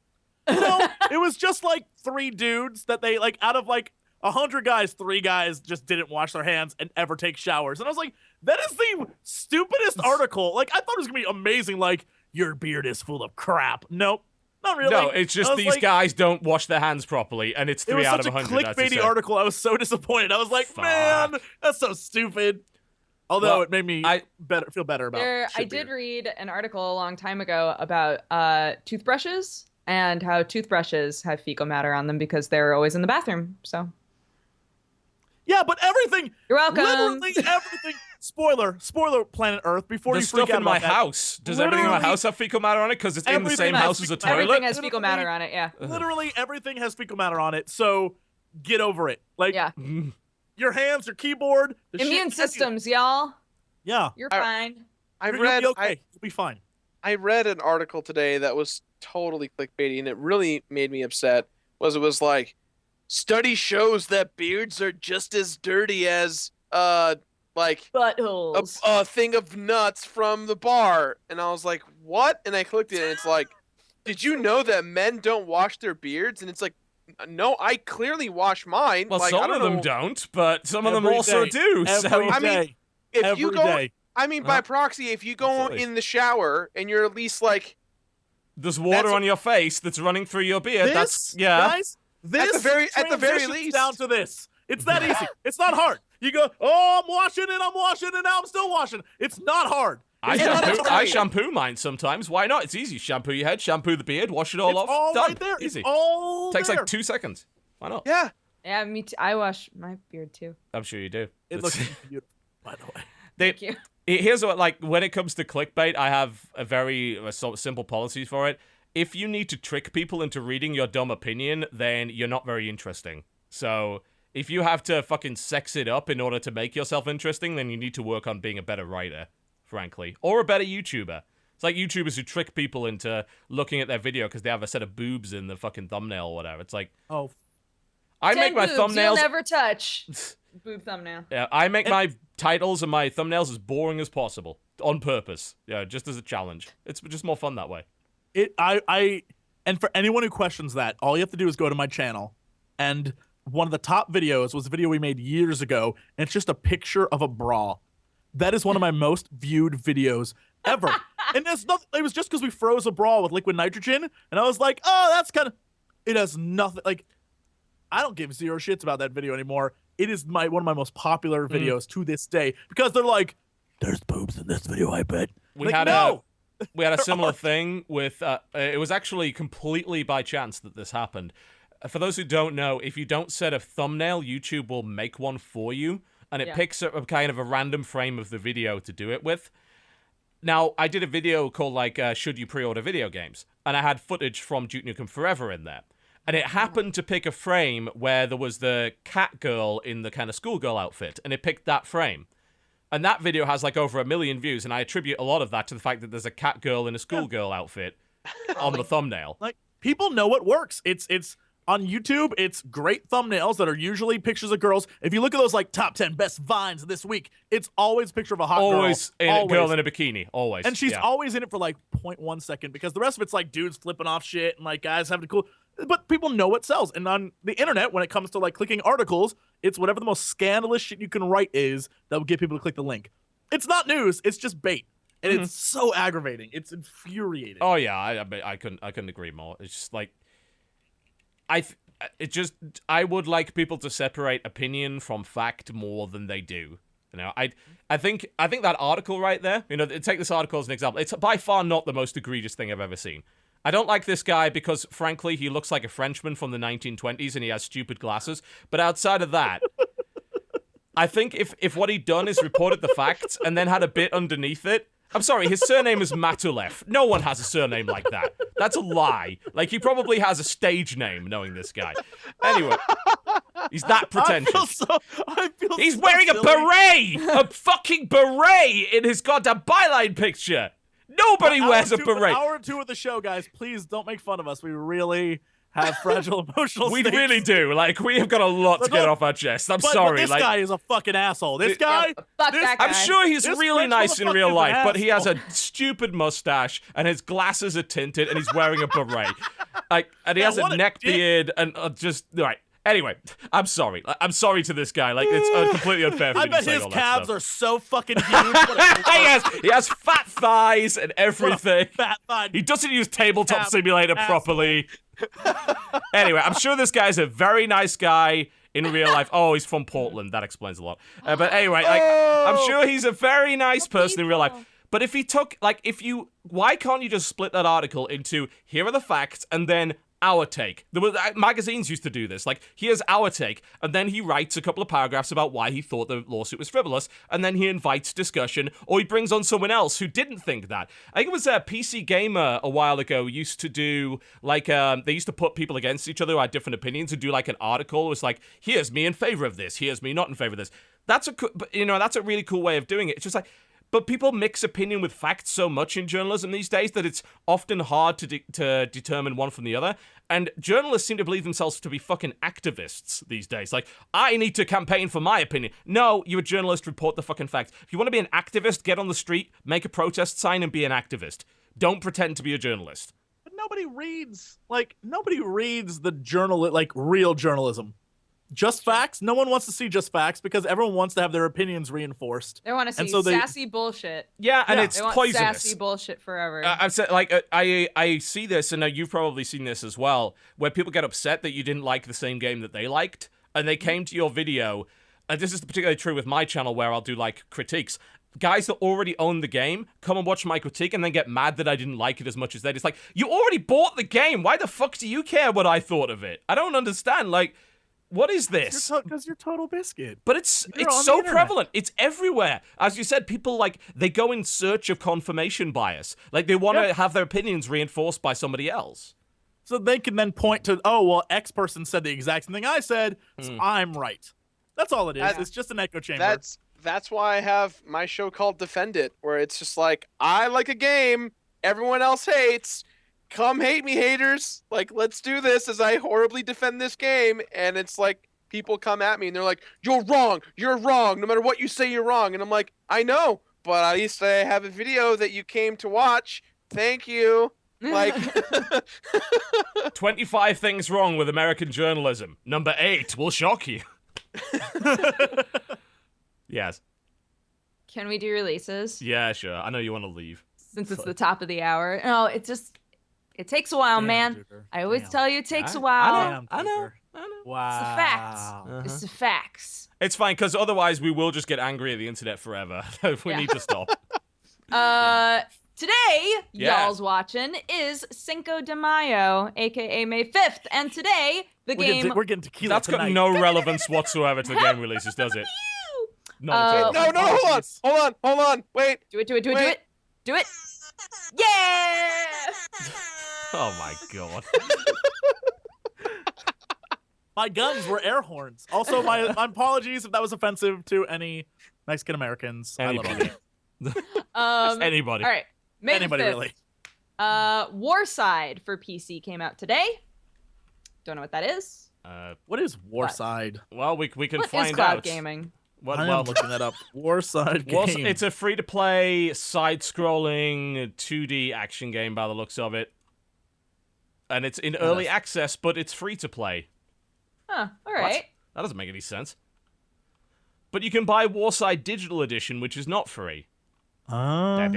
No, it was just like 3 dudes that they like out of like 100 guys, 3 guys just didn't wash their hands and ever take showers. And I was like, that is the stupidest article. Like, I thought it was gonna be amazing. Like, your beard is full of crap. Nope. Not really. No, it's just I was these like, guys don't wash their hands properly, and it's It 3 was out such of a 100. clickbaity article. I was so disappointed. I was like, man, that's so stupid. Although Well, it made me feel better about I shit did beard. read an article a long time ago about toothbrushes and how toothbrushes have fecal matter on them because they're always in the bathroom. So Yeah, but everything. you're welcome. Literally everything. Spoiler, Planet Earth. Before The you freak stuff out in my about that, house. Does everything in my Literally house have fecal matter on it? Because it's in the everything same has house as a fecal matter. toilet? Everything has fecal matter on it. Yeah. Literally everything has fecal matter on it. So get over it. Like Yeah. your hands, your keyboard, the Immune shit, systems, y'all. Yeah, You're I- fine. I you'll read be okay. You'll be fine. I read an article today that was totally clickbaity, and it really made me upset. It was like, study shows that beards are just as dirty as like Buttholes. a thing of nuts from the bar. And I was like, what? And I clicked it, and it's like, did you know that men don't wash their beards? And it's like, no, I clearly wash mine. Well, like, I some don't of them know. don't, but some of them Every also day. do. So Every I mean, day. If Every you go, day. I mean, by Huh? proxy, if you go Absolutely. in the shower and you're at least like, there's water That's- on your face that's running through your beard. That's This, yeah. guys, this at the very transitions least. down to this. It's that easy. It's not hard. You go, oh, I'm washing it, and now I'm still washing. It's not hard. I It's not shampoo, hard. I shampoo mine sometimes. Why not? It's easy. Shampoo your head, shampoo the beard, wash it all It's off. all Done. right there. Easy. It's all Takes there. like 2 seconds. Why not? yeah, Yeah, me too. I wash my beard too. I'm sure you do. It It's- looks beautiful, by the way. they, Thank you. Here's what, like, when it comes to clickbait, I have a very sort of simple policy for it. If you need to trick people into reading your dumb opinion, then you're not very interesting. So, if you have to fucking sex it up in order to make yourself interesting, then you need to work on being a better writer, frankly. Or a better YouTuber. It's like YouTubers who trick people into looking at their video because they have a set of boobs in the fucking thumbnail or whatever. It's like, Oh, I 10 make my boobs You'll thumbnails... never touch. Boob thumbnail. Yeah, I make my titles and my thumbnails as boring as possible on purpose. Yeah, just as a challenge. It's just more fun that way. And for anyone who questions that, all you have to do is go to my channel, and one of the top videos was a video we made years ago, and it's just a picture of a bra. That is one of my most viewed videos ever. And it's not, it was just because we froze a bra with liquid nitrogen, and I was like, oh, that's kind of, it has nothing, like, I don't give 0 shits about that video anymore. It is one of my most popular videos to this day, because they're like, there's boobs in this video, I bet. We Like, had no! we had a similar thing with it was actually completely by chance that this happened. For those who don't know, if you don't set a thumbnail, YouTube will make one for you, and it Yeah. picks a kind of a random frame of the video to do it with. Now, I did a video called like Should You Pre-Order Video Games, and I had footage from Duke Nukem Forever in there. And it happened to pick a frame where there was the cat girl in the kind of schoolgirl outfit, and it picked that frame. And that video has like over 1 million views, and I attribute a lot of that to the fact that there's a cat girl in a schoolgirl outfit on the thumbnail. Like, people know what works. It's on YouTube, it's great thumbnails that are usually pictures of girls. If you look at those like top 10 best vines this week, it's always a picture of a hot Always girl. a girl in a bikini, always. And she's yeah. always in it for like 0.1 second, because the rest of it's like dudes flipping off shit and like guys having cool. But people know what sells. And on the internet, when it comes to like clicking articles, it's whatever the most scandalous shit you can write is that will get people to click the link. It's not news. It's just bait. And it's so aggravating. It's infuriating. Oh yeah, I couldn't agree more. It's just like I would like people to separate opinion from fact more than they do. You know, I think that article right there, you know, take this article as an example. It's by far not the most egregious thing I've ever seen. I don't like this guy because, frankly, he looks like a Frenchman from the 1920s and he has stupid glasses. But outside of that, I think if what he'd done is reported the facts and then had a bit underneath it. I'm sorry, his surname is Matulev. No one has a surname like that. That's a lie. Like, he probably has a stage name, knowing this guy. Anyway, he's that pretentious. He's wearing a beret! A fucking beret in his goddamn byline picture! Nobody wears a beret! Hour 2 of the show, guys, please don't make fun of us. We really have fragile emotional We states. really do. Like, we have got a lot to get off our chest. I'm sorry. But this guy is a fucking asshole. This guy... Fuck that guy. I'm sure he's This really French nice in motherfucker real is life, an but he has a asshole. stupid mustache, and his glasses are tinted, and he's wearing a beret. Like, and he Man, has a what a neck dick. beard, and just... Right. Anyway, I'm sorry. I'm sorry to this guy. Like, it's completely unfair for I me to bet say his all that calves stuff. are so fucking huge. He has fat thighs and everything. Fat thigh. He doesn't use Tabletop Calf Simulator asshole. properly. Anyway, I'm sure this guy's a very nice guy in real life. Oh, he's from Portland. That explains a lot. But anyway, like, I'm sure he's a very nice person in real life. But if he took, like, why can't you just split that article into, here are the facts, and then our take? There were magazines used to do this. Like, here's our take, and then he writes a couple of paragraphs about why he thought the lawsuit was frivolous, and then he invites discussion, or he brings on someone else who didn't think that. I think it was PC Gamer a while ago used to do, like, they used to put people against each other who had different opinions and do, like, an article. It was like, here's me in favor of this, here's me not in favor of this. That's a really cool way of doing it. It's just like, but people mix opinion with facts so much in journalism these days that it's often hard to determine one from the other. And journalists seem to believe themselves to be fucking activists these days. Like, I need to campaign for my opinion. No, you're a journalist, report the fucking facts. If you want to be an activist, get on the street, make a protest sign, and be an activist. Don't pretend to be a journalist. But nobody reads the real journalism. Just facts? No one wants to see just facts because everyone wants to have their opinions reinforced. They want to see And so sassy bullshit. Yeah, and it's They want poisonous. sassy bullshit forever. I've said, like, I see this, and you've probably seen this as well, where people get upset that you didn't like the same game that they liked, and they came to your video, and this is particularly true with my channel where I'll do, like, critiques. Guys that already own the game come and watch my critique and then get mad that I didn't like it as much as they did. It's like, you already bought the game. Why the fuck do you care what I thought of it? I don't understand. Like, what is this? Because you're TotalBiscuit. But it's You're on the so internet. prevalent. It's everywhere. As you said, people, like, they go in search of confirmation bias. Like, they want to have their opinions reinforced by somebody else. So they can then point to, oh, well, X person said the exact same thing I said, so I'm right. That's all it is. It's just an echo chamber. That's why I have my show called Defend It, where it's just like, I like a game, everyone else hates. Come hate me, haters. Like, let's do this as I horribly defend this game. And it's like, people come at me and they're like, you're wrong. No matter what you say, you're wrong. And I'm like, I know, but at least I have a video that you came to watch. Thank you. Like, 25 things wrong with American journalism. Number 8 will shock you. Yes. Can we do releases? Yeah, sure. I know you want to leave. Since it's the top of the hour. No, it takes a while, Damn, man. Duker. I always Damn. tell you it takes a I while. know. I know. Wow. It's the facts. It's the facts. It's fine, because otherwise we will just get angry at the internet forever. We need to stop. Today, Yeah. y'all's watching is Cinco de Mayo, aka May 5th. And today, the game. We're getting tequila That's got tonight. no relevance whatsoever to the game releases, does it? Not at all. no, hold on, wait. Do it. Wait. Do it. Yeah! Oh my god. My guns were air horns. Also, my apologies if that was offensive to any Mexican Americans. I love Anybody. you. Just anybody. All right. May Anybody, the 5th. really. Warside for PC came out today. Don't know what that is. What is Warside? Well, we can What is find cloud out. gaming? I am looking that up. Warside game. It's a free-to-play, side-scrolling, 2D action game by the looks of it. And it's in early access, but it's free-to-play. Huh. All What? right. That doesn't make any sense. But you can buy Warside Digital Edition, which is not free. I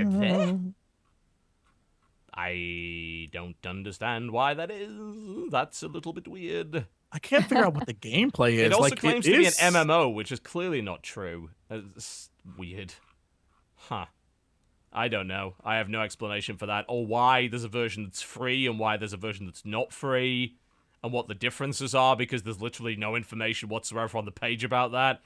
don't understand why that is. That's a little bit weird. I can't figure out what the gameplay is. It also like, claims to be an MMO, which is clearly not true. It's weird. Huh. I don't know. I have no explanation for that, or why there's a version that's free and why there's a version that's not free, and what the differences are, because there's literally no information whatsoever on the page about that.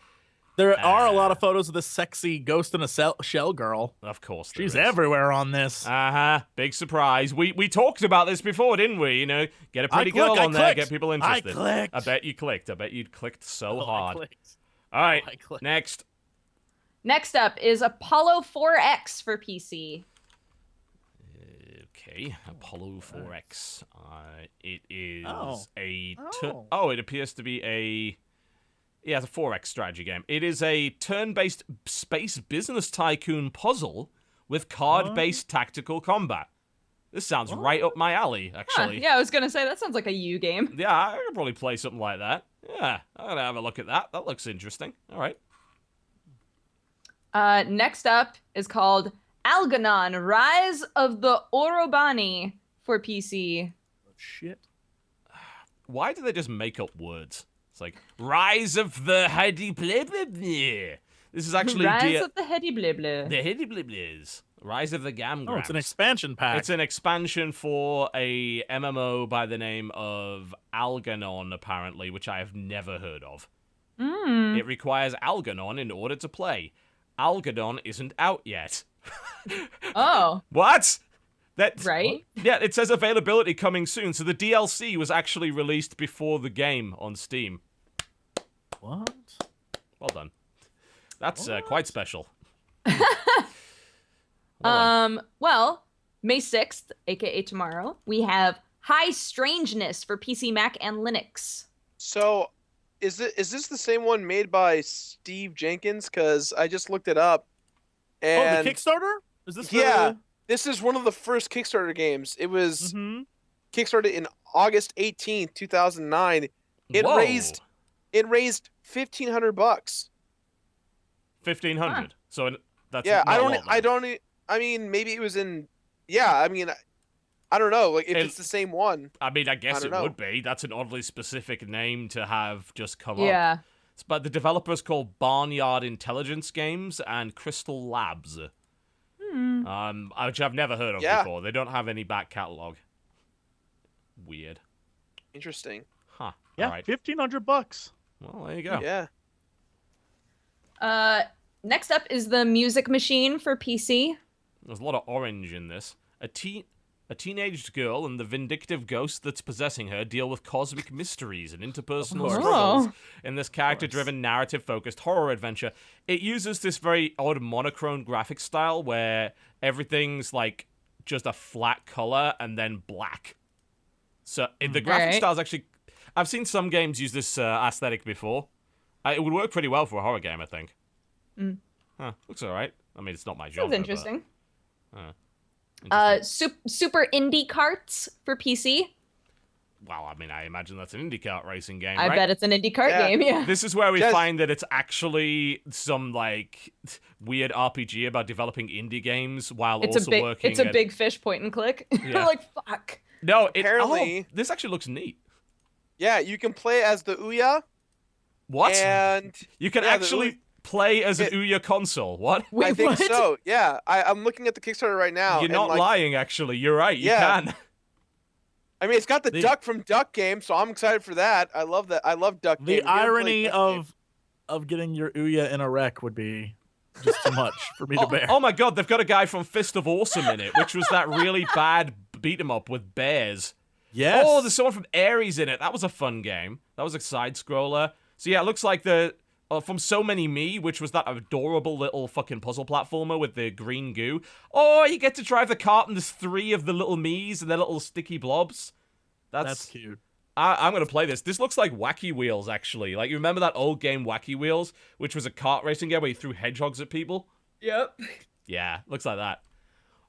There are a lot of photos of this sexy ghost in a shell girl. Of course there She's is. everywhere on this. Uh-huh. Big surprise. We talked about this before, didn't we? You know, get a pretty girl on there, get people interested. I clicked. I bet you clicked. I bet you clicked so Oh, I hard. clicked. All right, I clicked. next. Next up is Apollo 4X for PC. Okay, Apollo 4X. It is it appears to be a... Yeah, it's a 4X strategy game. It is a turn-based space business tycoon puzzle with card-based tactical combat. This sounds right up my alley, actually. Yeah, I was gonna say that sounds like a U game. Yeah, I could probably play something like that. Yeah, I'm gonna have a look at that. That looks interesting. All right. Next up is called Algernon: Rise of the Orobani for PC. Shit. Why do they just make up words? It's like, Rise of the Heady Blah Blah Blah. This is actually... Rise of the Heady Blah Blah. The Heady Blah Blahs. Rise of the Gamgrams. Oh, it's an expansion pack. It's an expansion for a MMO by the name of Algernon, apparently, which I have never heard of. It requires Algernon in order to play. Algernon isn't out yet. Oh. What? That's Right? Yeah, it says availability coming soon. So the DLC was actually released before the game on Steam. What? Well done. That's quite special. Well, May 6th, aka tomorrow, we have High Strangeness for PC, Mac, and Linux. So, is this the same one made by Steve Jenkins? Because I just looked it up. And The Kickstarter? Is this yeah, this is one of the first Kickstarter games. It was kickstarted in August 18th, 2009. It Whoa. raised $1,500. 1,500. So that's Yeah, not a lot, I mean, maybe it was in. Yeah, I mean, I don't know. Like, if it's the same one. I mean, I guess don't it know. would be. That's an oddly specific name to have just come Yeah. up. But the developer's called Barnyard Intelligence Games and Crystal Labs. Which I've never heard of before. They don't have any back catalog. Weird. Interesting. Huh. Yeah, All right. $1,500. Well, there you go. Yeah. Next up is the Music Machine for PC. There's a lot of orange in this. A teenaged girl and the vindictive ghost that's possessing her deal with cosmic mysteries and interpersonal struggles in this character-driven, narrative-focused horror adventure. It uses this very odd monochrome graphic style where everything's like just a flat color and then black. So the graphic style's actually... I've seen some games use this aesthetic before. It would work pretty well for a horror game, I think. Huh, looks alright. I mean, it's not my genre. That's interesting. Interesting. Super Indie Carts for PC. Well, I mean, I imagine that's an IndyCar racing game, I right? bet it's an indie cart game, yeah. This is where we Just- find that it's actually some, like, weird RPG about developing indie games while also working It's a at... big fish point and click. Yeah. You're like, fuck. No, Apparently- this actually looks neat. Yeah, you can play as the Ouya. What? And You can yeah, the actually play as an Ouya console. What? Wait, I think what? so. Yeah, I'm looking at the Kickstarter right now. You're and, not like, lying, actually. You're right. You Yeah. can. I mean, it's got the Duck from Duck game, so I'm excited for that. I love that. I love Duck The games. You ever play irony Duck games? of getting your Ouya in a wreck would be just too much for me to bear. Oh my god, they've got a guy from Fist of Awesome in it, which was that really bad beat 'em up with bears. Yes. Oh, there's someone from Ares in it. That was a fun game. That was a side scroller. So yeah, it looks like the from So Many Me, which was that adorable little fucking puzzle platformer with the green goo. Oh, you get to drive the cart and there's 3 of the little me's and their little sticky blobs. That's cute. I'm gonna play this. This looks like Wacky Wheels, actually. Like, you remember that old game Wacky Wheels, which was a kart racing game where you threw hedgehogs at people? Yep. Yeah, looks like that.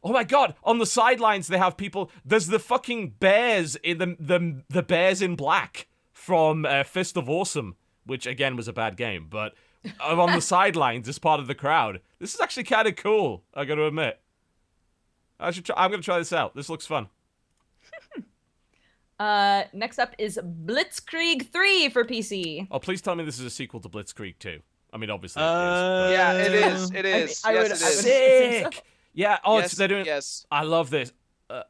Oh my god, on the sidelines they have people. There's the fucking bears in the bears in black from Fist of Awesome, which again was a bad game, but on the sidelines as part of the crowd. This is actually kind of cool, I gotta admit. I'm gonna try this out. This looks fun. Next up is Blitzkrieg 3 for PC. Oh, please tell me this is a sequel to Blitzkrieg 2. I mean, obviously Yeah, it is. It is. I yes, would- it I is. would- Sick. Yeah. Oh, yes, they're doing. yes. I love this.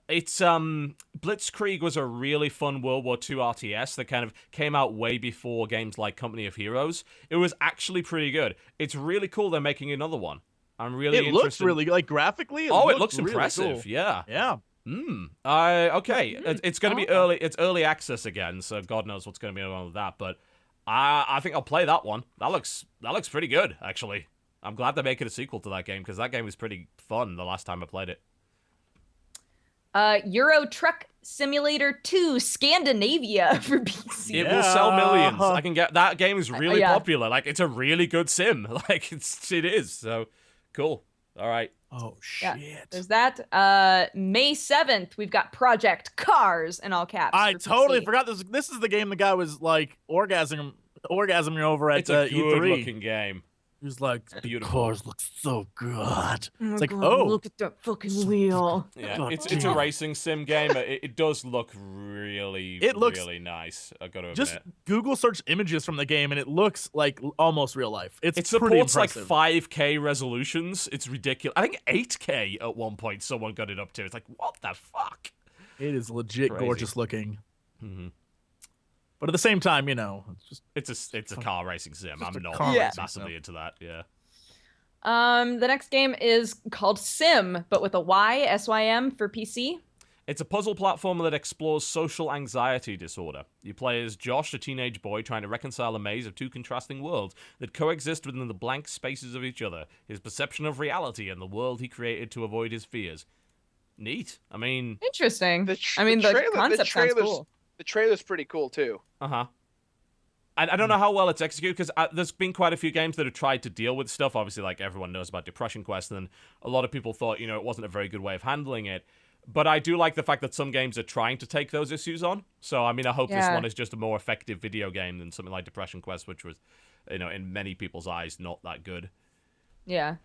It's Blitzkrieg was a really fun World War II RTS that kind of came out way before games like Company of Heroes. It was actually pretty good. It's really cool they're making another one. I'm really It interested. looks really like graphically. It looks really impressive. cool. Yeah. Yeah. Okay. It's going to be early. It's early access again, so God knows what's going to be on with that. But I think I'll play that one. That looks pretty good, actually. I'm glad they're making a sequel to that game because that game was pretty fun the last time I played it. Euro Truck Simulator 2 Scandinavia for PC. It will sell millions. Yeah. I can get that game is really yeah. popular. Like it's a really good sim. Like it is. So cool. All right. Oh Yeah, shit. there's that. May 7th, we've got Project Cars in all caps. I for totally PC. forgot this. This is the game the guy was like orgasming over at It's a E3. good-looking game. He was like, "The beautiful. cars look so good." It's like, God, oh, look at that fucking wheel. Yeah, God it's a damn. racing sim game. It does look really, It looks- really nice. I got to admit. just Google search images from the game and it looks like almost real life. It's It pretty supports like impressive. 5K resolutions. It's ridiculous. I think 8K at one point someone got it up to. It's like, what the fuck? It is legit Crazy. gorgeous looking. Mhm. But at the same time, you know, it's just It's a car racing sim. I'm a not car racing massively sim. into that. Yeah. The next game is called Sim, but with a Y, S-Y-M for PC. It's a puzzle platformer that explores social anxiety disorder. You play as Josh, a teenage boy trying to reconcile a maze of two contrasting worlds that coexist within the blank spaces of each other, his perception of reality and the world he created to avoid his fears. Neat. I mean, Interesting. The the concept sounds cool. The trailer's pretty cool too. uh-huh. I don't know how well it's executed, because there's been quite a few games that have tried to deal with stuff. Obviously, like, everyone knows about Depression Quest, and a lot of people thought, it wasn't a very good way of handling it. But I do like the fact that some games are trying to take those issues on. So, I mean, I hope this Yeah. one is just a more effective video game than something like Depression Quest, which was, in many people's eyes, not that good. Yeah.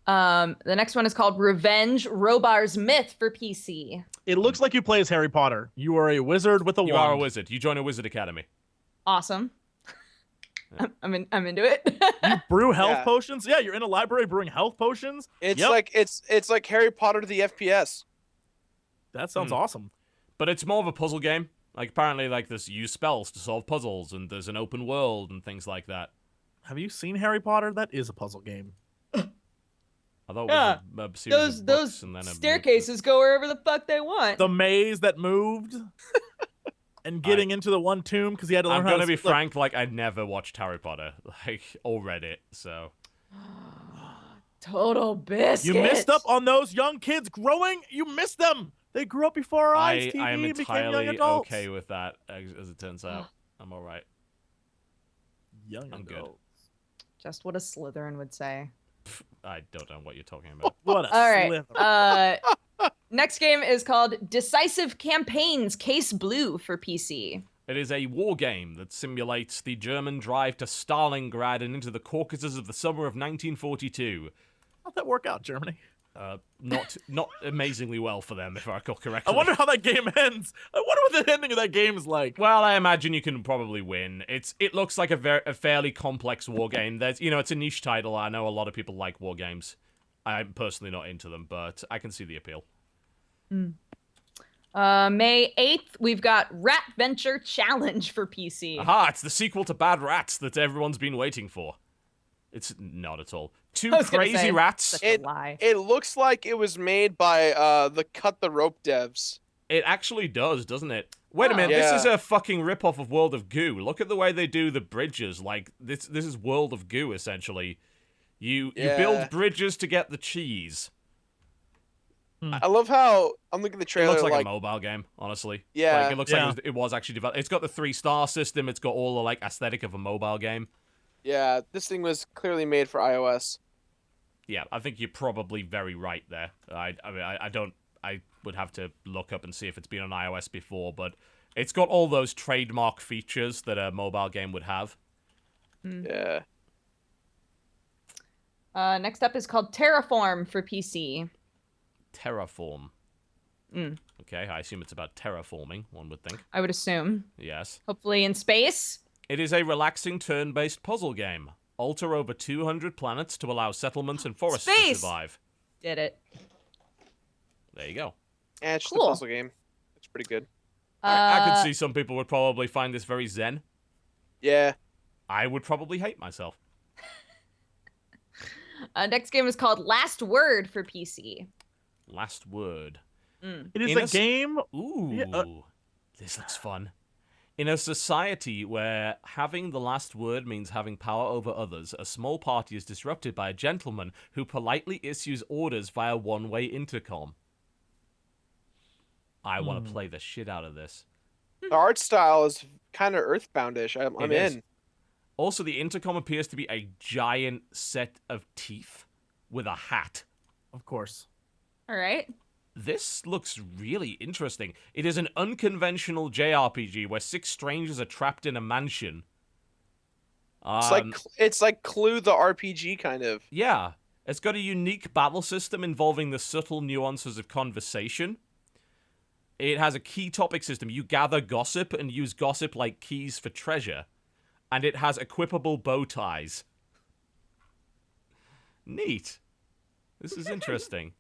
The next one is called Revenge Robar's Myth for PC. it looks like you play as Harry Potter. You are a wizard with a You wand. are a wizard. You join a wizard academy. Awesome. I'm into it. You brew health Yeah. potions. Yeah, you're in a library brewing health potions. It's Yep. like it's like Harry Potter to the FPS. That sounds awesome. But it's more of a puzzle game. Like, apparently, like, there's use spells to solve puzzles, and there's an open world and things like that. Have you seen Harry Potter? That is a puzzle game. I thought Yeah. it was a series of books and then a staircases go wherever the fuck they want. The maze that moved and getting into the one tomb because he had to learn I'm how gonna to be split. frank, like, I never watched Harry Potter, like, or read it, so. Total biscuit. You missed up on those young kids growing. You missed them. They grew up before our eyes. I am TV became young entirely adults. okay with that, as it turns out. I'm alright. Young I'm good. adults. Just what a Slytherin would say. I don't know what you're talking about. What a All right. slither. Next game is called Decisive Campaigns Case Blue for PC. It is a war game that simulates the German drive to Stalingrad and into the Caucasus of the summer of 1942. How'd that work out, Germany? Not amazingly well for them, if I recall correctly. I wonder how that game ends. I wonder what the ending of that game is like. Well, I imagine you can probably win. It looks like a fairly complex war game. There's, it's a niche title. I know a lot of people like war games. I'm personally not into them, but I can see the appeal. May 8th, we've got Rat Venture Challenge for PC. Aha, it's the sequel to Bad Rats that everyone's been waiting for. It's not at all. Two I was gonna crazy say, rats. Such a lie. It looks like it was made by the Cut the Rope devs. It actually does, doesn't it? Wait a Oh. minute, Yeah. this is a fucking ripoff of World of Goo. Look at the way they do the bridges. Like, this is World of Goo, essentially. You Yeah. build bridges to get the cheese. I love how I'm looking at the It trailer. looks like a mobile game, honestly. Yeah. Like, it looks like it was actually developed. It's got the 3-star system. It's got all the, like, aesthetic of a mobile game. yeah, this thing was clearly made for iOS. Yeah, I think you're probably very right there. I would have to look up and see if it's been on iOS before, but it's got all those trademark features that a mobile game would have. Yeah. Next up is called Terraform for PC. Terraform. Okay, I assume it's about terraforming, one would think. I would assume. Yes. Hopefully in space. It is a relaxing turn-based puzzle game. Alter over 200 planets to allow settlements and forests to Space! survive. Did it. There you go. Yeah, it's just Cool. a puzzle game. It's pretty good. I could see some people would probably find this very zen. Yeah. I would probably hate myself. Next game is called Last Word for PC. Last word. It is In a a s- game. Ooh, Yeah, this looks fun. In a society where having the last word means having power over others, a small party is disrupted by a gentleman who politely issues orders via one-way intercom. I want to play the shit out of this. The art style is kind of Earthboundish. I'm It is. in. Also, the intercom appears to be a giant set of teeth with a hat. Of course. All right. This looks really interesting. It is an unconventional JRPG where 6 strangers are trapped in a mansion. It's like Clue the RPG kind of. Yeah. It's got a unique battle system involving the subtle nuances of conversation. It has a key topic system. You gather gossip and use gossip like keys for treasure. And it has equipable bow ties. Neat. This is interesting.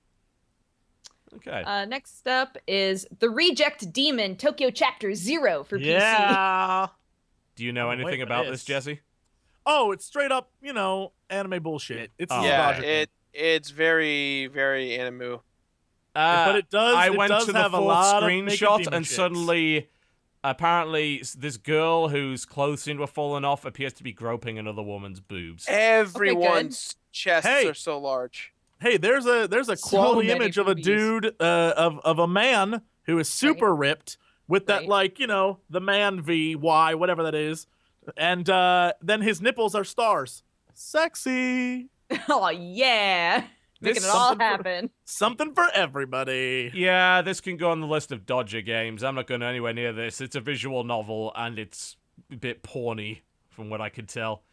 Okay. Next up is The Reject Demon Tokyo Chapter 0 for PC. Yeah. Do you know Oh, anything wait, about what this, is? Jesse? Oh, it's straight up, anime bullshit. It's Oh. Yeah, logical. it's very, very animu. But it does. I it went does to the have a fourth lot of naked screenshot demon and chicks. suddenly, apparently, this girl whose clothes seem to have fallen off appears to be groping another woman's boobs. Everyone's chests Hey. are so large. Hey, there's a So quality many image of a boobies. dude of a man who is super ripped with that Right. the man V Y whatever that is, and then his nipples are stars. Sexy. Oh, yeah. Making This- it all something for- happen. Something for everybody. Yeah, this can go on the list of Dodger games. I'm not going anywhere near this. It's a visual novel, and it's a bit porny, from what I could tell.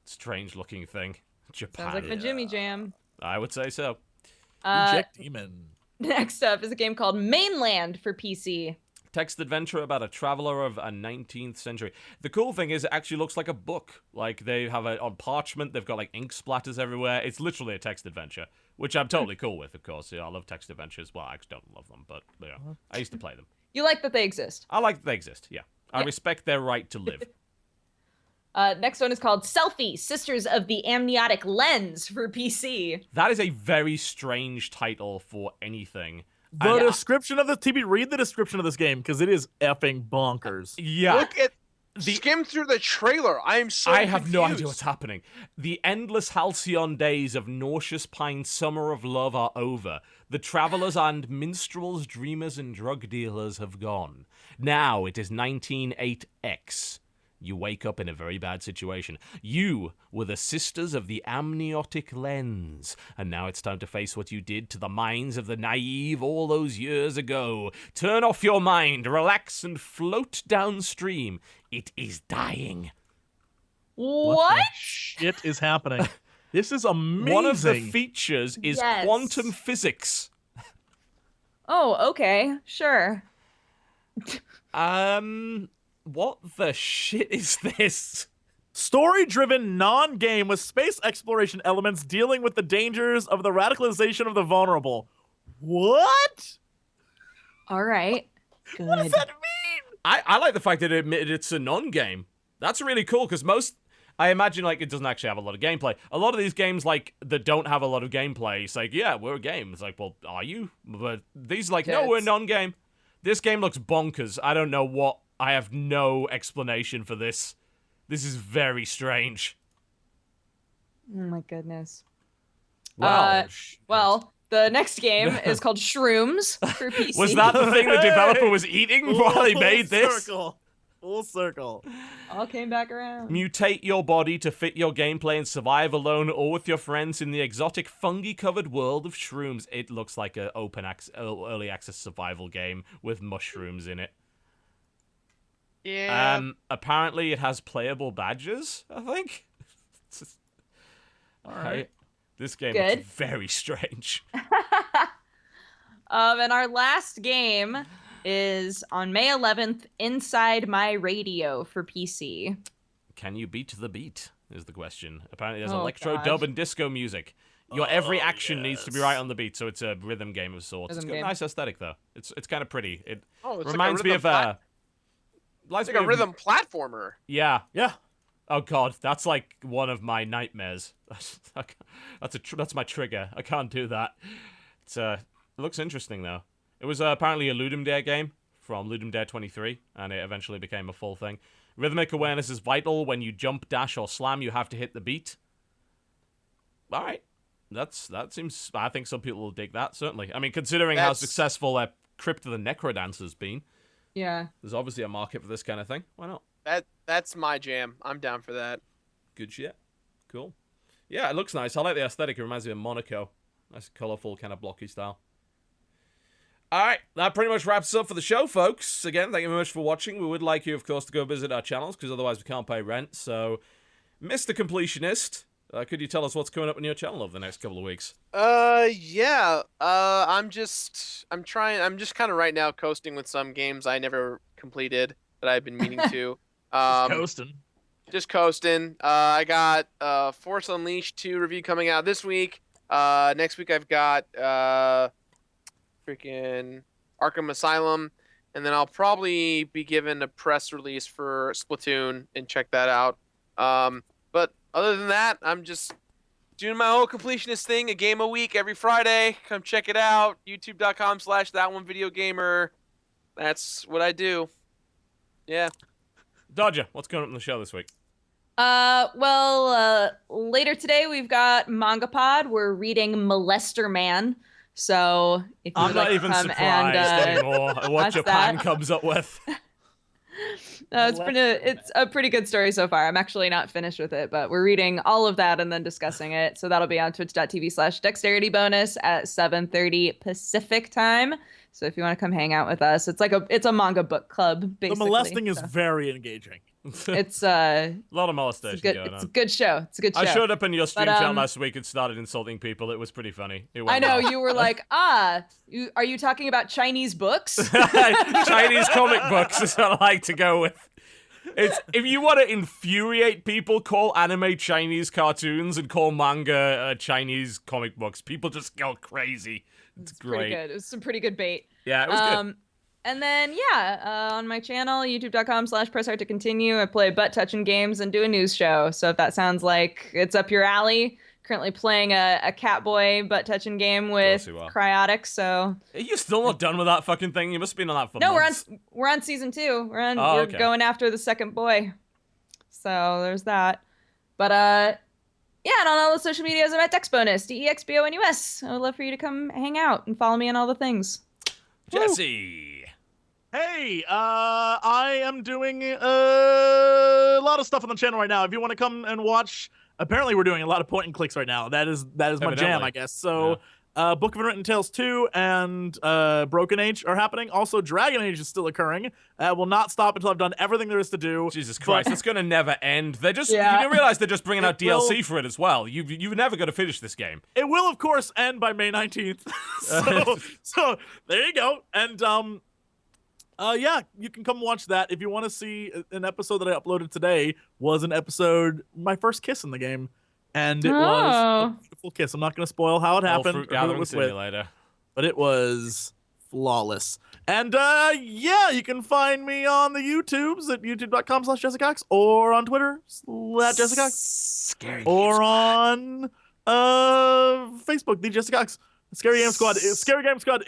Strange-looking thing. Japan. Sounds like the Jimmy Jam. I would say so. Reject demon. Next up is a game called Mainland for PC. Text adventure about a traveler of a 19th century. The cool thing is it actually looks like a book. Like, they have it on parchment, they've got, like, ink splatters everywhere. It's literally a text adventure, which I'm totally cool with, of course. Yeah, I love text adventures. Well, I actually don't love them, but, yeah, I used to play them. You like that they exist. I like that they exist, yeah. I Yeah. respect their right to live. Next one is called Selfie, Sisters of the Amniotic Lens for PC. That is a very strange title for anything. The And- description of the TB. Read the description of this game because it is effing bonkers. Yeah. Look at skim through the trailer. I'm so I have no idea confused. what's happening. The endless halcyon days of nauseous pine summer of love are over. The travelers and minstrels, dreamers, and drug dealers have gone. Now it is 1908X. You wake up in a very bad situation. You were the sisters of the amniotic lens, and now it's time to face what you did to the minds of the naive all those years ago. Turn off your mind, relax, and float downstream. It is dying. What? the shit is happening? This is amazing. One of the features is Yes. quantum physics. Oh, okay. Sure. What the shit is this? Story-driven non-game with space exploration elements dealing with the dangers of the radicalization of the vulnerable. What? All right. Good. What does that mean? I like the fact that it admitted it's a non-game. That's really cool, because I imagine, like, it doesn't actually have a lot of gameplay. A lot of these games, like, that don't have a lot of gameplay, it's like, yeah, we're a game. It's like, well, are you? But these, like, no, we're a Tits. non-game. This game looks bonkers. I don't know what. I have no explanation for this. This is very strange. Oh my goodness. Wow. Well, the next game is called Shrooms for PC. Was that the thing the developer was eating while he made this? Circle. Full circle. All came back around. Mutate your body to fit your gameplay and survive alone or with your friends in the exotic fungi-covered world of shrooms. It looks like an early access survival game with mushrooms in it. Yeah. Apparently it has playable badges, I think. All right. This game Good. looks very strange. And our last game is on May 11th, Inside My Radio for PC. Can you beat the beat, is the question. Apparently there's Oh, electro, God. dub, and disco music. Your every action needs to be yes. right on the beat, so it's a rhythm game of sorts. Rhythm It's got game. a nice aesthetic, though. It's kind of pretty. It Oh, it's reminds like me a of... it's like a rhythm platformer. Yeah. Yeah. Oh, God, that's like one of my nightmares. That's my trigger. I can't do that. It looks interesting, though. It was apparently a Ludum Dare game from Ludum Dare 23, and it eventually became a full thing. Rhythmic awareness is vital. When you jump, dash, or slam, you have to hit the beat. All right. That seems... I think some people will dig that, certainly. I mean, considering how That's- successful Crypt of the Necrodancer's been, Yeah. there's obviously a market for this kind of thing. Why not? That's my jam. I'm down for that. Good shit. Cool. Yeah, it looks nice. I like the aesthetic. It reminds me of Monaco. Nice, colorful, kind of blocky style. All right, that pretty much wraps up for the show, folks. Again, thank you very much for watching. We would like you, of course, to go visit our channels, because otherwise we can't pay rent. So, Mr. Completionist, could you tell us what's coming up on your channel over the next couple of weeks? Yeah. I'm just kind of right now coasting with some games I never completed that I've been meaning to. Coasting. Just coasting. I got Force Unleashed 2 review coming out this week. Next week I've got freaking Arkham Asylum, and then I'll probably be given a press release for Splatoon and check that out. But other than that, I'm just doing my whole completionist thing, a game a week every Friday. Come check it out. YouTube.com/thatonevideogamer. That's what I do. Dodger, what's going up on the show this week? Later today we've got MangaPod. We're reading Molester Man. So if you I'm would not like to even come surprised and, anymore at what watch Japan that. comes up with. It's a pretty good story so far. I'm actually not finished with it, but we're reading all of that and then discussing it. So that'll be on twitch.tv/dexterity-bonus at 7:30 Pacific time. So if you want to come hang out with us, it's a manga book club, The basically. molesting is So very engaging. it's A lot of it's molestation good. going It's a on. good show. It's a good show. I showed up in your stream But, chat last week and started insulting people. It was pretty funny. It went I know well. you were like, are you talking about Chinese books? Chinese comic books is what I like to go with. It's if you want to infuriate people, call anime Chinese cartoons and call manga Chinese comic books. People just go crazy. It's Pretty great. good. It was some pretty good bait. Yeah, it was good. And then, on my channel, youtube.com/press to continue, I play butt touching games and do a news show. So if that sounds like it's up your alley, currently playing a Catboy butt touching game with you are. Cryotic. So Are you still not done with that fucking thing? You must have been on that for no, months. we're on season 2. We're okay. going after the second boy. So there's that. But and on all the social medias, I'm at DexBonus, DEXBONUS. I would love for you to come hang out and follow me on all the things. Jesse. Hey, I am doing a lot of stuff on the channel right now. If you want to come and watch, apparently we're doing a lot of point and clicks right now. That is my jam, Evidently. I guess. So, Book of Unwritten Tales 2 and Broken Age are happening. Also, Dragon Age is still occurring. Will not stop until I've done everything there is to do. Jesus Christ, it's gonna never end. They're just Yeah. you didn't realize they're just bringing out It will- DLC for it as well. You're never gonna finish this game. It will, of course, end by May 19th. so there you go. And yeah, you can come watch that. If you want to see an episode that I uploaded today, was an episode, my first kiss in the game, and it was a beautiful kiss. I'm not going to spoil how it happened Fruit or who it Gathering was with, Simulator. but it was flawless. And yeah, you can find me on the YouTubes at youtube.com/Jesse Cox, or on Twitter @Jesse Cox, Scary. or on Facebook, the Jesse Cox. Scary Game Squad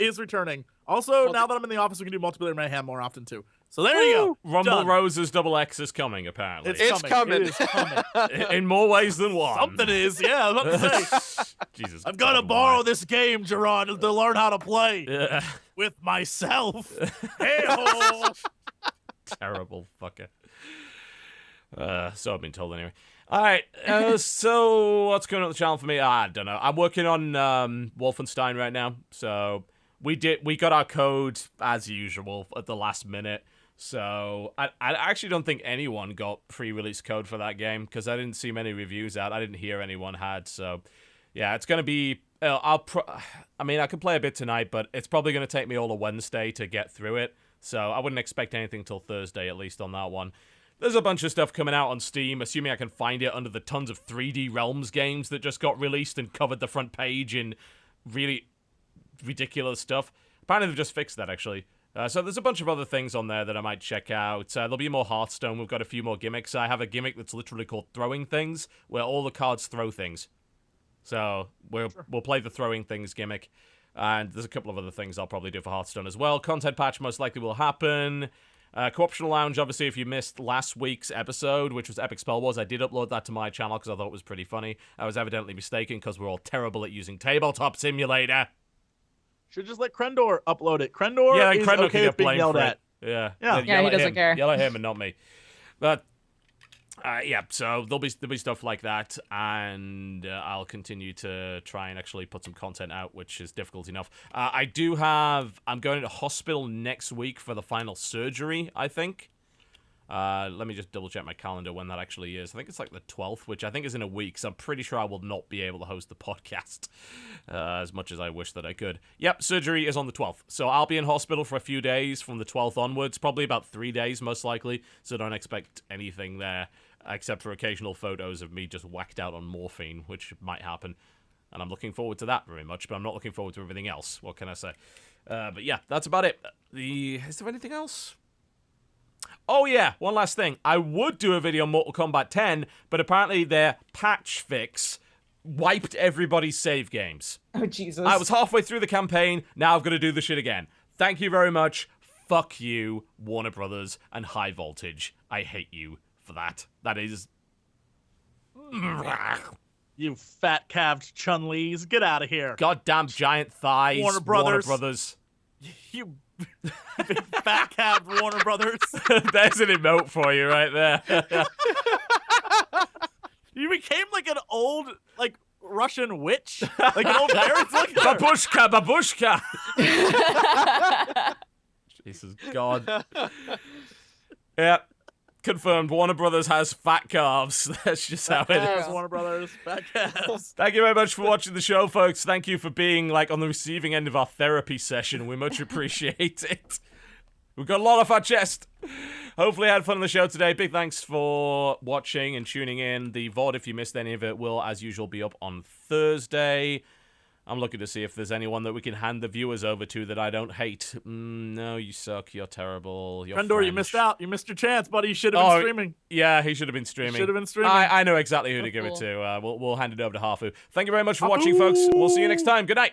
is returning. Also, now that I'm in the office, we can do multiplayer mayhem more often too. So there you go. Rumble Done. Roses XX is coming, apparently. It's coming. It is coming. In more ways than one. Something is. Yeah, I was about to say. Jesus. I've got to God, borrow why? this game, Gerard, to learn how to play Yeah. with myself. Hey-ho. Terrible fucker. So I've been told anyway. All right, so what's going on with the channel for me? I don't know. I'm working on Wolfenstein right now. So we got our code as usual at the last minute. So I actually don't think anyone got pre-release code for that game because I didn't see many reviews out. I didn't hear anyone had. So yeah, it's going to be I mean, I can play a bit tonight, but it's probably going to take me all of Wednesday to get through it. So I wouldn't expect anything till Thursday, at least on that one. There's a bunch of stuff coming out on Steam, assuming I can find it under the tons of 3D Realms games that just got released and covered the front page in really ridiculous stuff. Apparently they've just fixed that, actually. So there's a bunch of other things on there that I might check out. There'll be more Hearthstone. We've got a few more gimmicks. I have a gimmick that's literally called Throwing Things, where all the cards throw things. So we'll play the Throwing Things gimmick. And there's a couple of other things I'll probably do for Hearthstone as well. Content patch most likely will happen. Co-optional Lounge, obviously, if you missed last week's episode, which was Epic Spell Wars, I did upload that to my channel because I thought it was pretty funny. I was evidently mistaken because we're all terrible at using Tabletop Simulator. Should just let Krendor upload it. Krendor is Krendor okay with being yelled at. Yeah, he doesn't care. Yell at him and not me. But so there'll be stuff like that, and I'll continue to try and actually put some content out, which is difficult enough. I'm going to hospital next week for the final surgery, I think. Let me just double check my calendar when that actually is. I think it's like the 12th, which I think is in a week, so I'm pretty sure I will not be able to host the podcast as much as I wish that I could. Yep, surgery is on the 12th, so I'll be in hospital for a few days from the 12th onwards, probably about 3 days most likely, so don't expect anything there, except for occasional photos of me just whacked out on morphine, which might happen, and I'm looking forward to that very much, but I'm not looking forward to everything else. What can I say? But yeah, that's about it. Is there anything else? Oh yeah, one last thing. I would do a video on Mortal Kombat 10, but apparently their patch fix wiped everybody's save games. Oh, Jesus. I was halfway through the campaign, now I've got to do the shit again. Thank you very much. Fuck you, Warner Brothers and High Voltage. I hate you for that. That is... You fat-calved Chun-Li's. Get out of here. Goddamn giant thighs, Warner Brothers. Warner Brothers. You big fat-calved Warner Brothers. There's an emote for you right there. You became like an old, like, Russian witch. Like an old parent. Look at her. Babushka, babushka. Jesus God. Yeah. Confirmed. Warner Brothers has fat calves. That's just how it is. Warner Brothers, fat calves. Thank you very much for watching the show, folks. Thank you for being like on the receiving end of our therapy session. We much appreciate it. We've got a lot off our chest. Hopefully I had fun on the show today. Big thanks for watching and tuning in. The VOD, if you missed any of it, will, as usual, be up on Thursday. I'm looking to see if there's anyone that we can hand the viewers over to that I don't hate. No, you suck. You're terrible. You're Krendor, French. you missed out. You missed your chance, buddy. You should have been streaming. Yeah, he should have been streaming. Should have been streaming. I know exactly who to give it to. We'll hand it over to Hafu. Thank you very much for watching, folks. We'll see you next time. Good night.